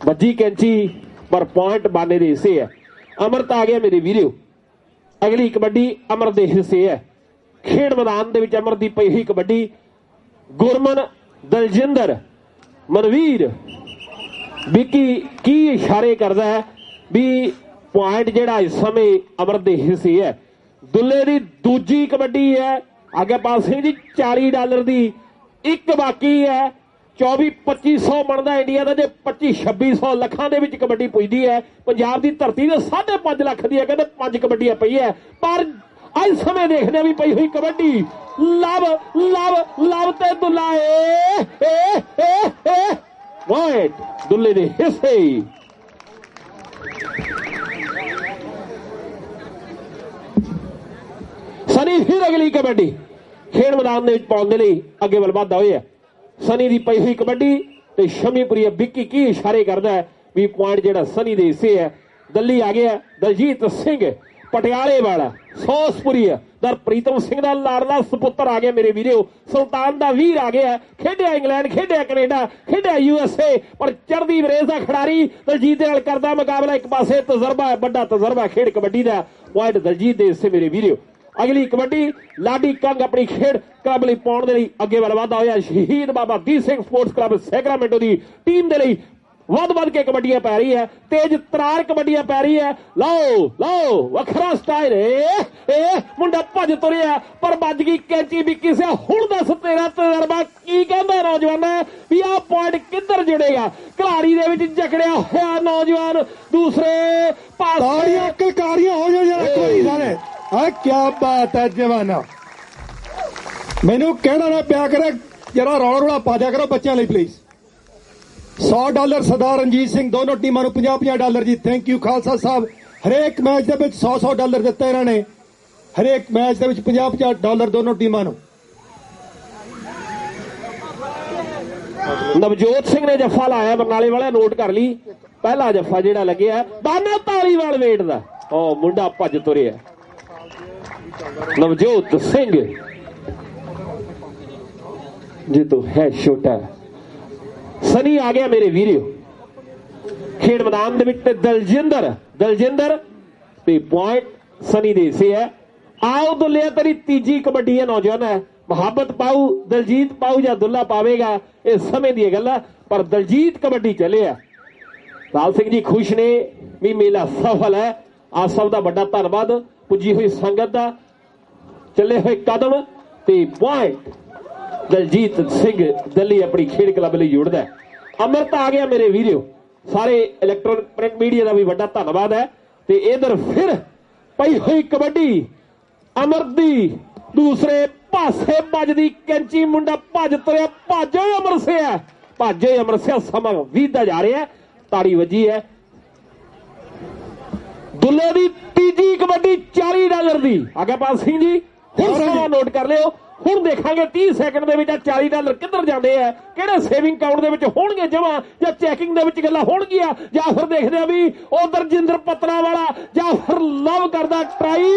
[SPEAKER 3] ਵੱਜੀ ਕੈਂਚੀ ਪਰ ਪੁਆਇੰਟ ਬਾਨੇ ਦੇ ਹਿੱਸੇ ਹੈ ਅਮਰਤ ਆ ਗਿਆ ਮੇਰੇ ਵੀਰੋ ਅਗਲੀ ਕਬੱਡੀ ਅਮਰ ਦੇ ਹਿੱਸੇ ਹੈ ਖੇਡ ਮੈਦਾਨ ਦੇ ਵਿੱਚ ਅਮਰ ਦੀ ਪਈ ਹੋਈ ਕਬੱਡੀ ਗੁਰਮਨ ਦਲਜਿੰਦਰ ਮਨਵੀਰ ਵਿੱਕੀ ਕੀ ਇਸ਼ਾਰੇ ਕਰਦਾ ਹੈ ਵੀ ਪੁਆਇੰਟ ਜਿਹੜਾ ਇਸ ਸਮੇਂ ਅਮਰ ਦੇ ਹਿੱਸੇ ਹੈ ਦੁੱਲੇ ਦੀ ਦੂਜੀ ਕਬੱਡੀ ਹੈ ਆਗਿਆਪਾਲ ਸਿੰਘ ਜੀ $40 ਦੀ ਇੱਕ ਬਾਕੀ ਹੈ 24-2500 ਬਣਦਾ ਇੰਡੀਆ ਦਾ ਜੇ 25-2600 ਲੱਖਾਂ ਦੇ ਵਿੱਚ ਕਬੱਡੀ ਪੁੱਜਦੀ ਹੈ ਪੰਜਾਬ ਦੀ ਧਰਤੀ ਦੇ 5.5 ਲੱਖ ਦੀ ਹੈ ਕਹਿੰਦੇ 5 ਕਬੱਡੀਆਂ ਪਈ ਹੈ ਪਰ ਅੱਜ ਸਮੇਂ ਦੇਖਦੇ ਆ ਵੀ ਪਈ ਹੋਈ ਕਬੱਡੀ ਲਵ ਤੇ ਦੁੱਲਾ ਵਾਈਟ ਦੁੱਲੇ ਦੇ ਹਿੱਸੇ ਸਨੀ ਫਿਰ ਅਗਲੀ ਕਬੱਡੀ ਖੇਡ ਮੈਦਾਨ ਦੇ ਵਿੱਚ ਪਾਉਣ ਦੇ ਲਈ ਅੱਗੇ ਵੱਲ ਵਧਦਾ ਹੋਇਆ ਸਨੀ ਦੀ ਪਈ ਹੋਈ ਕਬੱਡੀ ਤੇ ਸ਼ਮੀਪੁਰੀਆ ਵਿੱਕੀ ਕੀ ਇਸ਼ਾਰੇ ਕਰਦਾ ਹੈ ਵੀ ਪੁਆਇੰਟ ਜਿਹੜਾ ਸਨੀ ਦੇ ਹਿੱਸੇ ਹੈ ਦੱਲੀ ਆ ਗਿਆ ਦਲਜੀਤ ਸਿੰਘ ਪਟਿਆਲੇ ਵਾਲਾ ਸੌਸਪੁਰੀਆ ਦਰ ਪ੍ਰੀਤਮ ਸਿੰਘ ਦਾ ਲਾੜਲਾ ਸੁਪੁੱਤਰ ਆ ਗਿਆ ਮੇਰੇ ਵੀਰੋ ਸੁਲਤਾਨ ਦਾ ਵੀਰ ਆ ਗਿਆ ਖੇਡਿਆ ਇੰਗਲੈਂਡ ਖੇਡਿਆ ਕੈਨੇਡਾ ਖੇਡਿਆ USA ਪਰ ਚੜ੍ਹਦੀ ਬਰੇਸ ਦਾ ਖਿਡਾਰੀ ਦਲਜੀਤ ਦੇ ਨਾਲ ਕਰਦਾ ਮੁਕਾਬਲਾ ਇੱਕ ਪਾਸੇ ਤਜਰਬਾ ਹੈ ਵੱਡਾ ਤਜਰਬਾ ਖੇਡ ਕਬੱਡੀ ਦਾ ਪੁਆਇੰਟ ਦਲਜੀਤ ਦੇ ਹਿੱਸੇ ਮੇਰੇ ਵੀਰੋ ਅਗਲੀ ਕਬੱਡੀ ਲਾਡੀ ਕੰਗ ਆਪਣੀ ਖੇਡ ਕਲੱਬ ਲਈ ਪਾਉਣ ਦੇ ਲਈ ਅੱਗੇ ਵੱਲ ਵਧਦਾ ਹੋਇਆ ਸ਼ਹੀਦ Baba Deep Singh sports club Sacramento ਦੀ ਟੀਮ ਦੇ ਲਈ ਵੱਧ ਕੇ ਕਬੱਡੀਆਂ ਪੈ ਰਹੀ ਹੈ ਤੇਜ ਤਰਾਰ ਕਬੱਡੀਆਂ ਪੈ ਰਹੀ ਹੈ ਲਓ ਵੱਖਰਾ ਸਟਾਈਲ ਮੁੰਡਾ ਭੱਜ ਤੁਰਿਆ ਪਰ ਵੱਜ ਗਈ ਕੈਂਚੀ ਵੀ ਕਿਸੇ ਹੁਣ ਦੱਸ ਤੇਰਾ ਤਜਰਬਾ ਕੀ ਕਹਿੰਦਾ ਨੌਜਵਾਨ ਵੀ ਆਹ ਪੁਆਇੰਟ ਕਿੱਧਰ ਜੁੜੇਗਾ ਖਿਡਾਰੀ ਦੇ ਵਿੱਚ ਜਕੜਿਆ ਹੋਇਆ ਨੌਜਵਾਨ ਦੂਸਰੇ ਪਾਸੇ
[SPEAKER 4] ਕਲਕਾਰੀਆਂ ਹੋ ਜਾਣ ਕੋਈ ਸਾਰੇ ਆ ਕੀ ਬਾਤ ਹੈ ਜਵਾਨਾ ਮੈਨੂੰ ਕਹਿਣਾ ਨਾ ਪਿਆ ਕਰੇ ਜਰਾ ਰੌਲਾ ਪਾ ਦਿਆ ਕਰੋ ਬੱਚਿਆਂ ਲਈ ਪਲੀਜ਼ $100 ਸਰਦਾਰ ਰਣਜੀਤ ਸਿੰਘ ਦੋਨੋਂ ਟੀਮਾਂ ਨੂੰ $50 ਜੀ ਥੈਂਕ ਯੂ ਖਾਲਸਾ ਸਾਹਿਬ ਹਰੇਕ ਮੈਚ ਦੇ ਵਿੱਚ $100 ਦਿੱਤੇ ਇਹਨਾਂ ਨੇ ਹਰੇਕ ਮੈਚ ਦੇ ਵਿੱਚ $50 ਦੋਨੋਂ ਟੀਮਾਂ ਨੂੰ
[SPEAKER 3] ਨਵਜੋਤ ਸਿੰਘ ਨੇ ਜੱਫਾ ਲਾਇਆ ਬਰਨਾਲੇ ਵਾਲਾ ਨੋਟ ਕਰ ਲਈ ਪਹਿਲਾ ਜੱਫਾ ਜਿਹੜਾ ਲੱਗਿਆ ਬਾਨਾ ਢਾਲੀਵਾਲ ਵੇਟ ਦਾ ਉਹ ਮੁੰਡਾ ਭੱਜ ਤੁਰਿਆ ਨਵਜੋਤ ਸਿੰਘ ਜੀ ਤੋਂ ਹੈ ਛੋਟਾ ਸਨੀ ਆ ਗਿਆ ਮੇਰੇ ਵੀਰੋ ਖੇਡ ਮੈਦਾਨ ਦੇ ਵਿੱਚ ਤੇ ਦਲਜਿੰਦਰ ਤੇ ਪੁਆਇੰਟ ਸਨੀ ਦੇ ਹਿੱਸੇ ਹੈ ਆਓ ਦੁੱਲਿਆ ਤੇਰੀ ਤੀਜੀ ਕਬੱਡੀ ਹੈ ਨੌਜਵਾਨ ਹੈ ਮੁਹੱਬਤ ਪਾਉ ਦਲਜੀਤ ਪਾਉ ਜਾਂ ਦੁੱਲਾ ਪਾਵੇਗਾ ਇਹ ਸਮੇਂ ਦੀ ਗੱਲ ਹੈ ਪਰ ਦਲਜੀਤ ਕਬੱਡੀ ਚੱਲਿਆ ਲਾਲ ਸਿੰਘ ਜੀ ਖੁਸ਼ ਨੇ ਵੀ ਮੇਲਾ ਸਫਲ ਹੈ ਆਪ ਸਭ ਦਾ ਵੱਡਾ ਧੰਨਵਾਦ ਪੁੱਜੀ ਹੋਈ ਸੰਗਤ ਦਾ ਚੱਲੇ ਹੋਏ ਕਦਮ ਤੇ ਪੁਆਇੰਟ ਦਲਜੀਤ ਸਿੰਘ ਦਿੱਲੀ ਆਪਣੀ ਖੇਡ ਕਲੱਬ ਲਈ ਜੁੜਦਾ ਅਮਰਤ ਆ ਗਿਆ ਮੇਰੇ ਵੀਰੋ ਸਾਰੇ ਇਲੈਕਟ੍ਰੋਨਿਕ ਪ੍ਰਿੰਟ ਮੀਡੀਆ ਦਾ ਵੀ ਵੱਡਾ ਧੰਨਵਾਦ ਹੈ ਤੇ ਇਧਰ ਫਿਰ ਪਈ ਹੋਈ ਕਬੱਡੀ ਅਮਰ ਦੀ ਦੂਸਰੇ ਪਾਸੇ ਵੱਜਦੀ ਕੈਂਚੀ ਮੁੰਡਾ ਭੱਜ ਤੁਰਿਆ ਭਾਜੋ ਅਮਰਸਿਆ ਸਮਾਂ ਵੀਦਾ ਜਾ ਰਿਹਾ ਤਾੜੀ ਵੱਜੀ ਹੈ ਦੁੱਲੇ ਦੀ ਤੀਜੀ ਕਬੱਡੀ $40 ਦੀ ਆਗਿਆਪਾਲ ਸਿੰਘ ਜੀ ਹੁਣ ਸਮਾਂ ਨੋਟ ਕਰ ਲਿਓ ਹੁਣ ਦੇਖਾਂਗੇ 30 ਸੈਕਿੰਡ ਦੇ ਵਿੱਚ $40 ਕਿੱਧਰ ਜਾਂਦੇ ਆ ਕਿਹੜੇ ਸੇਵਿੰਗ ਅਕਾਊਂਟ ਦੇ ਵਿੱਚ ਹੋਣਗੇ ਜਮਾ ਜਾਂ ਚੈਕਿੰਗ ਦੇ ਵਿੱਚ ਗੱਲਾਂ ਹੋਣਗੀਆਂ ਜਾਂ ਫਿਰ ਦੇਖਦੇ ਆ ਵੀ ਉਧਰ ਜਿੰਦਰ ਪਤਰਾ ਵਾਲਾ ਜਾਂ ਫਿਰ ਲਵ ਕਰਦਾ ਟਰਾਈ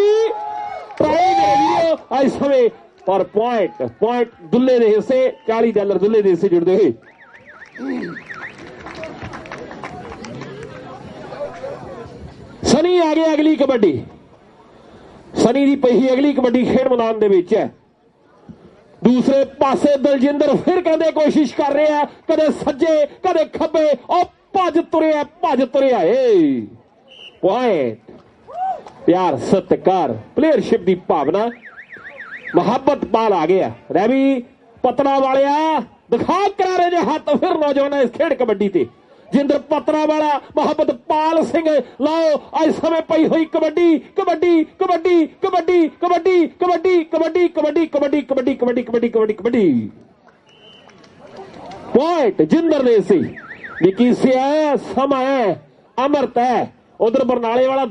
[SPEAKER 3] ਮੇਰੇ ਵੀਰੋ ਅੱਜ ਸਮੇਂ ਪਰ ਪੁਆਇੰਟ ਦੁੱਲੇ ਦੇ ਹਿੱਸੇ $40 ਦੁੱਲੇ ਦੇ ਹਿੱਸੇ ਜੁੜਦੇ ਹੋਏ ਸਨੀ ਆ ਗਿਆ ਅਗਲੀ ਕਬੱਡੀ ਸਨੀ ਦੀ ਪਈ ਅਗਲੀ ਕਬੱਡੀ ਖੇਡ ਮੈਦਾਨ ਦੇ ਵਿੱਚ ਹੈ ਦੂਸਰੇ ਪਾਸੇ ਦਲਜਿੰਦਰ ਫਿਰ ਕਹਿੰਦੇ ਕੋਸ਼ਿਸ਼ ਕਰ ਰਿਹਾ ਕਦੇ ਸੱਜੇ ਕਦੇ ਖੱਬੇ ਉਹ ਭੱਜ ਤੁਰਿਆ ਪੁਆਇੰਟ ਪਿਆਰ ਸਤਿਕਾਰ ਪਲੇਅਰਸ਼ਿਪ ਦੀ ਭਾਵਨਾ ਮੁਹੱਬਤ ਪਾਲ ਆ ਗਿਆ। ਰੈਵੀ ਪਤਨਾ ਵਾਲਿਆ ਦਿਖਾ ਕਰਾਰੇ ਜੇ ਹੱਥ ਫਿਰ ਨੌਜਵਾਨਾਂ ਇਸ ਖੇਡ ਕਬੱਡੀ ਤੇ। ਜਿੰਦਰ ਪਤਨਾ ਵਾਲਾ ਮੁਹੱਬਤ ਪਾਲ ਸਿੰਘ ਲਓ ਅੱਜ ਸਮੇਂ ਪਈ ਹੋਈ ਕਬੱਡੀ ਕਬੱਡੀ ਕਬੱਡੀ ਕਬੱਡੀ ਕਬੱਡੀ ਕਬੱਡੀ ਕਬੱਡੀ ਕਬੱਡੀ ਕਬੱਡੀ ਕਬੱਡੀ ਕਬੱਡੀ ਕਬੱਡੀ ਕਬੱਡੀ ਕਬੱਡੀ ਪੁਆਇੰਟ ਜਿੰਦਰ ਨੇ ਸੀ ਵਿਕੀ ਸਿਆ ਸਮਾਂ ਹੈ ਅਮਰਤ ਹੈ। ਉਧਰ ਬਰਨਾਲੇ ਵਾਲਾ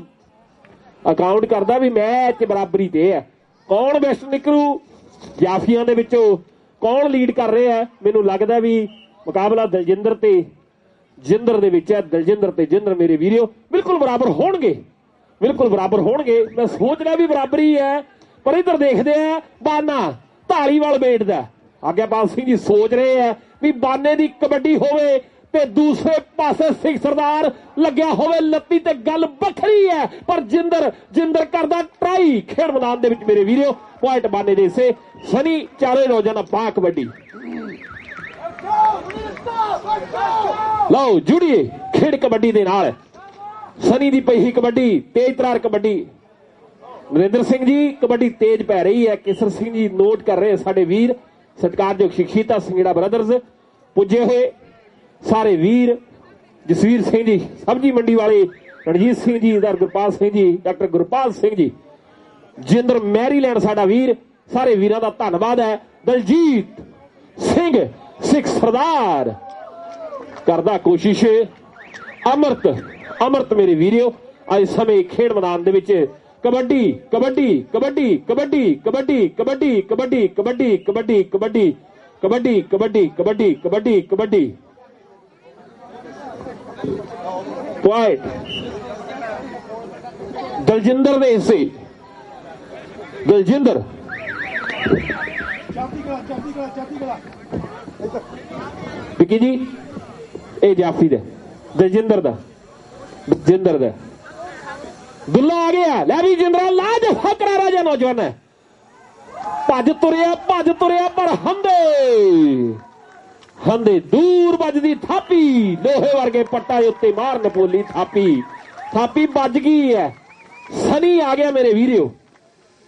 [SPEAKER 3] ਅਕਾਊਂਟ ਕਰਦਾ ਵੀ ਮੈਚ ਬਰਾਬਰੀ ਤੇ ਹੈ। ਕੌਣ ਬੈਸਟ ਨਿਕਲੂ ਜਾਫੀਆਂ ਦੇ ਵਿੱਚੋਂ ਕੌਣ ਲੀਡ ਕਰ ਰਿਹਾ ਹੈ? ਮੈਨੂੰ ਲੱਗਦਾ ਵੀ ਮੁਕਾਬਲਾ ਦਲਜਿੰਦਰ ਤੇ ਜਿੰਦਰ ਦੇ ਵਿੱਚ ਹੈ। ਦਲਜਿੰਦਰ ਤੇ ਜਿੰਦਰ ਮੇਰੇ ਵੀਰੋ ਬਿਲਕੁਲ ਬਰਾਬਰ ਹੋਣਗੇ, ਬਿਲਕੁਲ ਬਰਾਬਰ ਹੋਣਗੇ। ਮੈਂ ਸੋਚ ਰਿਹਾ ਵੀ ਬਰਾਬਰੀ ਹੈ ਪਰ ਇੱਧਰ ਦੇਖਦੇ ਆ ਬਾਨਾ ਢਾਲੀਵਾਲ ਬੇਟ ਦਾ ਆਗਿਆਪਾਲ ਸਿੰਘ ਜੀ ਸੋਚ ਰਹੇ ਆ ਵੀ ਬਾਨੇ ਦੀ ਕਬੱਡੀ ਹੋਵੇ ਤੇ ਦੂਸਰੇ ਪਾਸੇ ਸਿੰਘ ਸਰਦਾਰ ਲੱਗਿਆ ਹੋਵੇ ਲੱਤੀ ਤੇ ਗੱਲ ਵੱਖਰੀ ਹੈ। ਪਰ ਜਿੰਦਰ ਕਰਦਾ ਟਰਾਈ ਖੇਡ ਮੈਦਾਨ ਦੇ ਵਿੱਚ ਮੇਰੇ ਵੀਰੋ। ਪੁਆਇੰਟ ਬਾਨੇ ਦੇ ਸੇ ਸਨੀ ਚਾਰੇ ਰੋਜ਼ਾਨਾ ਪਾ ਕਬੱਡੀ ਲਓ ਜੁੜੀਏ ਖੇਡ ਕਬੱਡੀ ਦੇ ਨਾਲ। ਸਨੀ ਦੀ ਪਈ ਕਬੱਡੀ ਤੇਜ਼ ਤਰਾਰ ਕਬੱਡੀ ਨਰਿੰਦਰ ਸਿੰਘ ਜੀ ਕਬੱਡੀ ਤੇਜ਼ ਪੈ ਰਹੀ ਹੈ। ਕੇਸਰ ਸਿੰਘ ਜੀ ਨੋਟ ਕਰ ਰਹੇ ਸਾਡੇ ਵੀਰ ਸਤਿਕਾਰਯੋਗ ਸ਼ਖਸੀਅਤਾਂ ਸਿੰਘੜਾ ਬ੍ਰਦਰਜ਼ ਪੁੱਜੇ ਹੋਏ ਸਾਰੇ ਵੀਰ ਜਸਵੀਰ ਸਿੰਘ ਜੀ ਸਬਜੀ ਮੰਡੀ ਵਾਲੇ ਰਣਜੀਤ ਸਿੰਘ ਜੀ ਗੁਰਪਾਲ ਸਿੰਘ ਜੀ ਡਾਕਟਰ ਗੁਰਪਾਲ ਸਿੰਘ ਜੀ ਜਿੰਦਰ ਮੈਰੀਲੈਂਡ ਸਾਡਾ ਵੀਰ ਸਾਰੇ ਵੀਰਾਂ ਦਾ ਧੰਨਵਾਦ ਹੈ। ਦਲਜੀਤ ਸਿੰਘ ਸਿੱਖ ਸਰਦਾਰ ਕਰਦਾ ਕੋਸ਼ਿਸ਼ ਅਮਰਤ ਮੇਰੇ ਵੀਰੋ ਅੱਜ ਸਮੇਂ ਖੇਡ ਮੈਦਾਨ ਦੇ ਵਿੱਚ ਕਬੱਡੀ ਕਬੱਡੀ ਕਬੱਡੀ ਕਬੱਡੀ ਕਬੱਡੀ ਕਬੱਡੀ ਕਬੱਡੀ ਕਬੱਡੀ ਕਬੱਡੀ ਕਬੱਡੀ ਕਬੱਡੀ ਕਬੱਡੀ ਕਬੱਡੀ ਕਬੱਡੀ ਕਬੱਡੀ ਪੁਆਇੰਟ ਦਲਜਿੰਦਰ ਦੇ ਹਿੱਸੇ ਦਲਜਿੰਦਰ ਵਿਕੀ ਜੀ ਇਹ ਜਾਫੀ ਦਾ ਦਲਜਿੰਦਰ ਦਾ ਜਿੰਦਰ ਦਾ ਦੁੱਲਾ ਆ ਗਿਆ ਲੈ ਵੀ ਜਿੰਦਰਾ ਲਾਜ ਫਕਰਾ ਰਾਜਾ ਨੌਜਵਾਨ ਹੈ ਭੱਜ ਤੁਰਿਆ ਪਰ ਹੰਦੇ ਦੂਰ ਵੱਜਦੀ ਥਾਪੀ ਲੋਹੇ ਵਰਗੇ ਪੱਟਾ ਉੱਤੇ ਮਾਰ ਨਪੋਲੀ ਥਾਪੀ ਵੱਜ ਗਈ ਹੈ। ਸਨੀ ਆ ਗਿਆ ਮੇਰੇ ਵੀਰਿਓ।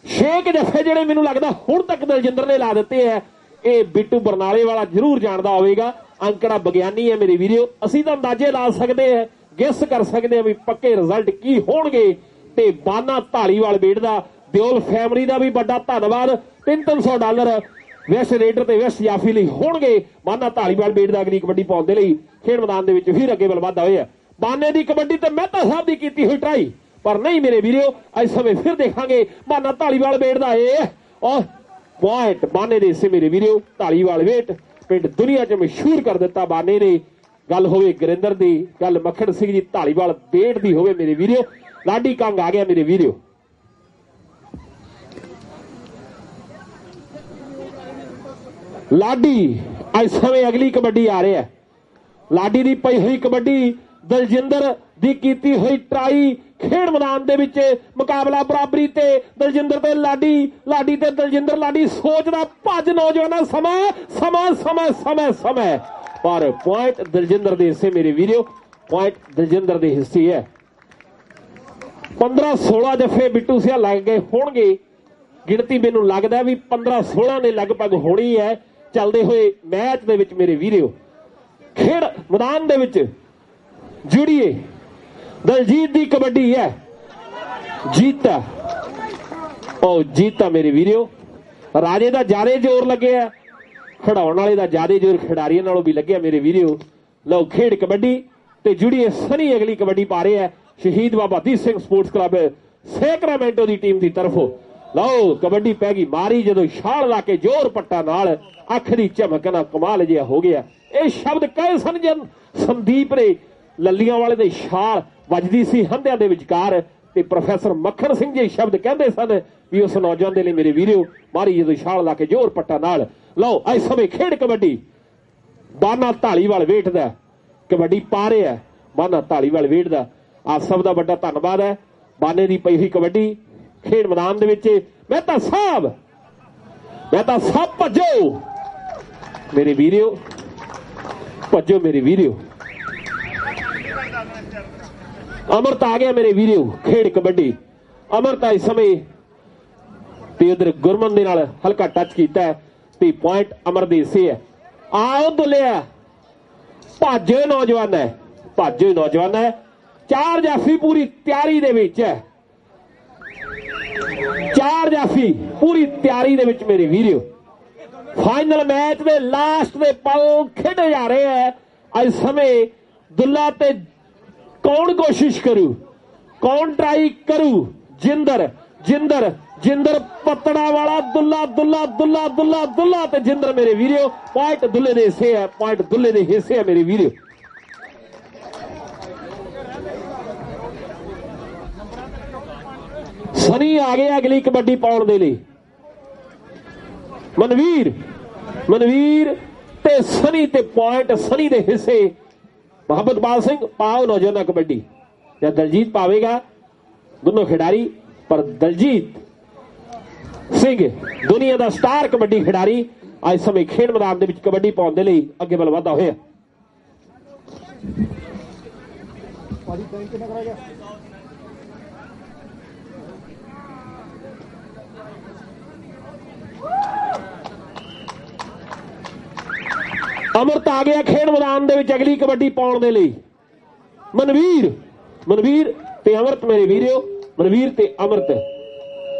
[SPEAKER 3] 6 ਜੱਫੇ ਜਿਹੜੇ ਮੈਨੂੰ ਲੱਗਦਾ ਹੁਣ ਤੱਕ ਦਲਜਿੰਦਰ ਨੇ ਲਾ ਦਿੱਤੇ ਹੈ। ਇਹ ਬਿੱਟੂ ਬਰਨਾਲੇ ਵਾਲਾ ਜ਼ਰੂਰ ਜਾਣਦਾ ਹੋਵੇਗਾ। ਅੰਕੜਾ ਵਿਗਿਆਨੀ ਹੈ ਮੇਰੇ ਵੀਰਿਓ। ਅਸੀਂ ਤਾਂ ਅੰਦਾਜ਼ੇ ਲਾ ਸਕਦੇ ਹਾਂ ਗੈਸ ਕਰ ਸਕਦੇ ਹਾਂ ਵੀ ਪੱਕੇ ਰਿਜ਼ਲਟ ਕੀ ਹੋਣਗੇ। ਤੇ ਬਾਨਾ ਢਾਲੀਵਾਲ ਬੇਟ ਦਾ ਦਿਓਲ ਫੈਮਿਲੀ ਦਾ ਵੀ ਵੱਡਾ ਧੰਨਵਾਦ। $300 ਵੈਸਟ ਰੇਡਰ ਤੇ ਵੈਸਟ ਜਾਫੀ ਲਈ ਹੋਣਗੇ। ਬਾਨਾ ਢਾਲੀਵਾਲ ਬੇਟ ਦਾ ਅਗਲੀ ਕਬੱਡੀ ਪਾਉਣ ਦੇ ਲਈ ਖੇਡ ਮੈਦਾਨ ਦੇ ਵਿੱਚ ਫਿਰ ਅੱਗੇ ਵੱਲ ਵਧਦਾ ਹੋਇਆ। ਬਾਨੇ ਦੀ ਕਬੱਡੀ ਤੇ ਮਹਿਤਾ ਸਾਹਿਬ ਦੀ ਕੀਤੀ ਹੋਈ ਟਰਾਈ ਪਰ ਨਹੀਂ ਮੇਰੇ ਵੀਰੋ। ਅੱਜ ਸਮੇਂ ਫਿਰ ਦੇਖਾਂਗੇ ਬਾਨਾ ਢਾਲੀਵਾਲ ਬੇਟ ਦਾ ਔਰ ਪੁਆਇੰਟ ਬਾਨੇ ਦੇ ਹਿੱਸੇ ਮੇਰੇ ਵੀਰੋ। ਢਾਲੀਵਾਲ ਬੇਟ ਪਿੰਡ ਦੁਨੀਆ 'ਚ ਮਸ਼ਹੂਰ ਕਰ ਦਿੱਤਾ ਬਾਨੇ ਨੇ। ਗੱਲ ਹੋਵੇ ਗੁਰਿੰਦਰ ਦੀ ਗੱਲ ਮੱਖਣ ਸਿੰਘ ਜੀ ਢਾਲੀਵਾਲ ਬੇਟ ਦੀ ਹੋਵੇ ਮੇਰੇ ਵੀਰੋ। ਲਾਡੀ ਕੰਗ ਆ ਗਿਆ ਮੇਰੇ ਵੀਰੋ। ਲਾਡੀ ਅੱਜ ਸਮੇਂ ਅਗਲੀ ਕਬੱਡੀ ਆ ਰਿਹਾ। ਲਾਡੀ ਦੀ ਪਈ ਹੋਈ ਕਬੱਡੀ ਦਲਜਿੰਦਰ ਦੀ ਕੀਤੀ ਹੋਈ ਟਰਾਈ ਖੇਡ ਮੈਦਾਨ ਦੇ ਵਿੱਚ ਮੁਕਾਬਲਾ ਬਰਾਬਰੀ ਤੇ ਦਲਜਿੰਦਰ ਤੇ ਲਾਡੀ ਤੇ ਦਲਜਿੰਦਰ। ਲਾਡੀ ਸੋਚਦਾ ਭੱਜ ਨੌਜਵਾਨਾਂ ਸਮਾਂ ਪਰ ਪੁਆਇੰਟ ਦਲਜਿੰਦਰ ਦੇ ਹਿੱਸੇ ਮੇਰੇ ਵੀਰੋ। ਪੁਆਇੰਟ ਦਲਜਿੰਦਰ ਦੇ ਹਿੱਸੇ ਹੈ। 15-16 ਜੱਫੇ ਬਿੱਟੂ ਸਿਆ ਲੱਗ ਗਏ ਹੋਣਗੇ। ਗਿਣਤੀ ਮੈਨੂੰ ਲੱਗਦਾ ਵੀ 15-16 ਨੇ ਲਗਭਗ ਹੋਣੀ ਹੈ ਚੱਲਦੇ ਹੋਏ ਮੈਚ ਦੇ ਵਿੱਚ ਮੇਰੇ ਵੀਰੋ। ਖੇਡ ਮੈਦਾਨ ਦੇ ਵਿੱਚ ਜੁੜੀਏ ਦਲਜੀਤ ਦੀ ਕਬੱਡੀ ਹੈ। ਜੀਤਾ ਮੇਰੇ ਵੀਰੋ। ਰਾਜੇ ਦਾ ਜ਼ਿਆਦਾ ਜ਼ੋਰ ਲੱਗਿਆ ਖੜਾਉਣ ਵਾਲੇ ਦਾ ਜ਼ਿਆਦਾ ਜ਼ੋਰ ਖਿਡਾਰੀਆਂ ਨਾਲੋਂ ਵੀ ਲੱਗਿਆ ਮੇਰੇ ਵੀਰੋ। ਲਓ ਖੇਡ ਕਬੱਡੀ ਤੇ ਜੁੜੀਏ ਸਨੀ ਅਗਲੀ ਕਬੱਡੀ ਪਾ ਰਿਹਾ ਸ਼ਹੀਦ Baba Deep Singh sports club Sacramento ਦੀ ਟੀਮ ਦੀ ਤਰਫੋਂ। ਲਓ ਕਬੱਡੀ ਪੈ ਗਈ ਮਾਰੀ ਜਦੋਂ ਛਾਲ ਲਾ ਕੇ ਜ਼ੋਰ ਪੱਟਾ ਨਾਲ ਅੱਖ ਦੀ ਝਮਕ ਨਾਲ ਕਮਾਲ ਜਿਹਾ ਹੋ ਗਿਆ। ਇਹ ਸ਼ਬਦ ਕਹੇ ਸਨ ਜਨ ਸੰਦੀਪ ਨੇ ਲੱਲੀਆਂ ਵਾਲੇ ਦੇ ਛਾਲ ਵੱਜਦੀ ਸੀ ਹੰਦਿਆਂ ਦੇ ਵਿਚਕਾਰ ਤੇ ਪ੍ਰੋਫੈਸਰ ਮੱਖਣ ਸਿੰਘ ਜੀ ਸ਼ਬਦ ਕਹਿੰਦੇ ਸਨ ਵੀ ਉਸ ਨੌਜਵਾਨ ਦੇ ਲਈ ਮੇਰੇ ਵੀਰੋ ਮਾਰੀ ਜਦੋਂ ਛਾਲ ਲਾ ਕੇ ਜ਼ੋਰ ਪੱਟਾ ਨਾਲ। ਲਓ ਅੱਜ ਸਮੇਂ ਖੇਡ ਕਬੱਡੀ ਬਾਨਾ ਢਾਲੀਵਾਲ ਵੇਟ ਦਾ ਕਬੱਡੀ ਪਾ ਰਿਹਾ। ਬਾਨਾ ਢਾਲੀਵਾਲ ਵੇਟ ਦਾ ਆਪ ਸਭ ਦਾ ਵੱਡਾ ਧੰਨਵਾਦ ਹੈ। ਬਾਨੇ ਦੀ ਪਈ ਹੋਈ ਕਬੱਡੀ ਖੇਡ ਮੈਦਾਨ ਦੇ ਵਿੱਚ ਮਹਿਤਾ ਸਾਹਿਬ ਭੱਜੋ ਮੇਰੇ ਵੀਰੋ ਭੱਜੋ ਮੇਰੇ ਵੀਰੋ। ਅਮਰਤ ਆ ਗਿਆ ਮੇਰੇ ਵੀਰੋ। ਖੇਡ ਕਬੱਡੀ ਅਮਰਤਾ ਇਸ ਸਮੇਂ ਤੇ ਉਧਰ ਗੁਰਮਨ ਦੇ ਨਾਲ ਹਲਕਾ ਟੱਚ ਕੀਤਾ ਤੇ ਪੁਆਇੰਟ ਅਮਰ ਦੇ ਹਿੱਸੇ ਹੈ। ਆਓ ਦੁੱਲਿਆ ਭਾਜੇ ਨੌਜਵਾਨ ਹੈ, ਭਾਜੇ ਨੌਜਵਾਨ ਹੈ। 4 ਜਾਫੀ ਪੂਰੀ ਤਿਆਰੀ ਦੇ ਵਿੱਚ ਹੈ, 4 ਜਾਫੀ ਪੂਰੀ ਤਿਆਰੀ ਦੇ ਵਿੱਚ ਮੇਰੇ ਵੀਰੋ। ਫਾਈਨਲ ਮੈਚ ਦੇ ਲਾਸਟ ਦੇ ਪਲ ਖੇਡੇ ਜਾ ਰਹੇ ਹੈ। ਅੱਜ ਸਮੇਂ ਦੁੱਲਾ ਤੇ ਕੌਣ ਕੋਸ਼ਿਸ਼ ਕਰੂ, ਕੌਣ ਟਰਾਈ ਕਰੂ? ਜਿੰਦਰ ਜਿੰਦਰ ਜਿੰਦਰ ਪਤੜਾ ਵਾਲਾ ਦੁੱਲਾ ਦੁੱਲਾ ਦੁੱਲਾ ਦੁੱਲਾ ਦੁੱਲਾ ਤੇ ਜਿੰਦਰ ਮੇਰੇ ਵੀਰੋ। ਪੁਆਇੰਟ ਦੁੱਲੇ ਦੇ ਹਿੱਸੇ ਹੈ, ਪੁਆਇੰਟ ਦੁੱਲੇ ਦੇ ਹਿੱਸੇ ਹੈ ਮੇਰੇ ਵੀਰੋ। ਸਨੀ ਆ ਗਏ ਅਗਲੀ ਕਬੱਡੀ ਪਾਉਣ ਦੇ ਲਈ। ਮਨਵੀਰ ਮਨਵੀਰ ਤੇ ਸਨੀ ਤੇ ਪੁਆਇੰਟ ਸਨੀ ਦੇ ਹਿੱਸੇ। ਮੁਹੰਮਦਬਾਲ ਸਿੰਘ ਪਾਓ ਨੌਜਵਾਨਾਂ ਕਬੱਡੀ ਜਾਂ ਦਲਜੀਤ ਪਾਵੇਗਾ, ਦੋਨੋਂ ਖਿਡਾਰੀ। ਪਰ ਦਲਜੀਤ ਸਿੰਘ ਦੁਨੀਆ ਦਾ ਸਟਾਰ ਕਬੱਡੀ ਖਿਡਾਰੀ ਅੱਜ ਸਮੇਂ ਖੇਡ ਮੈਦਾਨ ਦੇ ਵਿੱਚ ਕਬੱਡੀ ਪਾਉਣ ਦੇ ਲਈ ਅੱਗੇ ਵੱਲ ਵਧਦਾ ਹੋਇਆ। ਅਮਰਤ ਆ ਗਿਆ ਖੇਡ ਮੈਦਾਨ ਦੇ ਵਿੱਚ ਅਗਲੀ ਕਬੱਡੀ ਪਾਉਣ ਦੇ ਲਈ। ਮਨਵੀਰ ਮਨਵੀਰ ਤੇ ਅਮਰਤ ਮੇਰੇ ਵੀਰੋ, ਮਨਵੀਰ ਤੇ ਅਮਰਤ।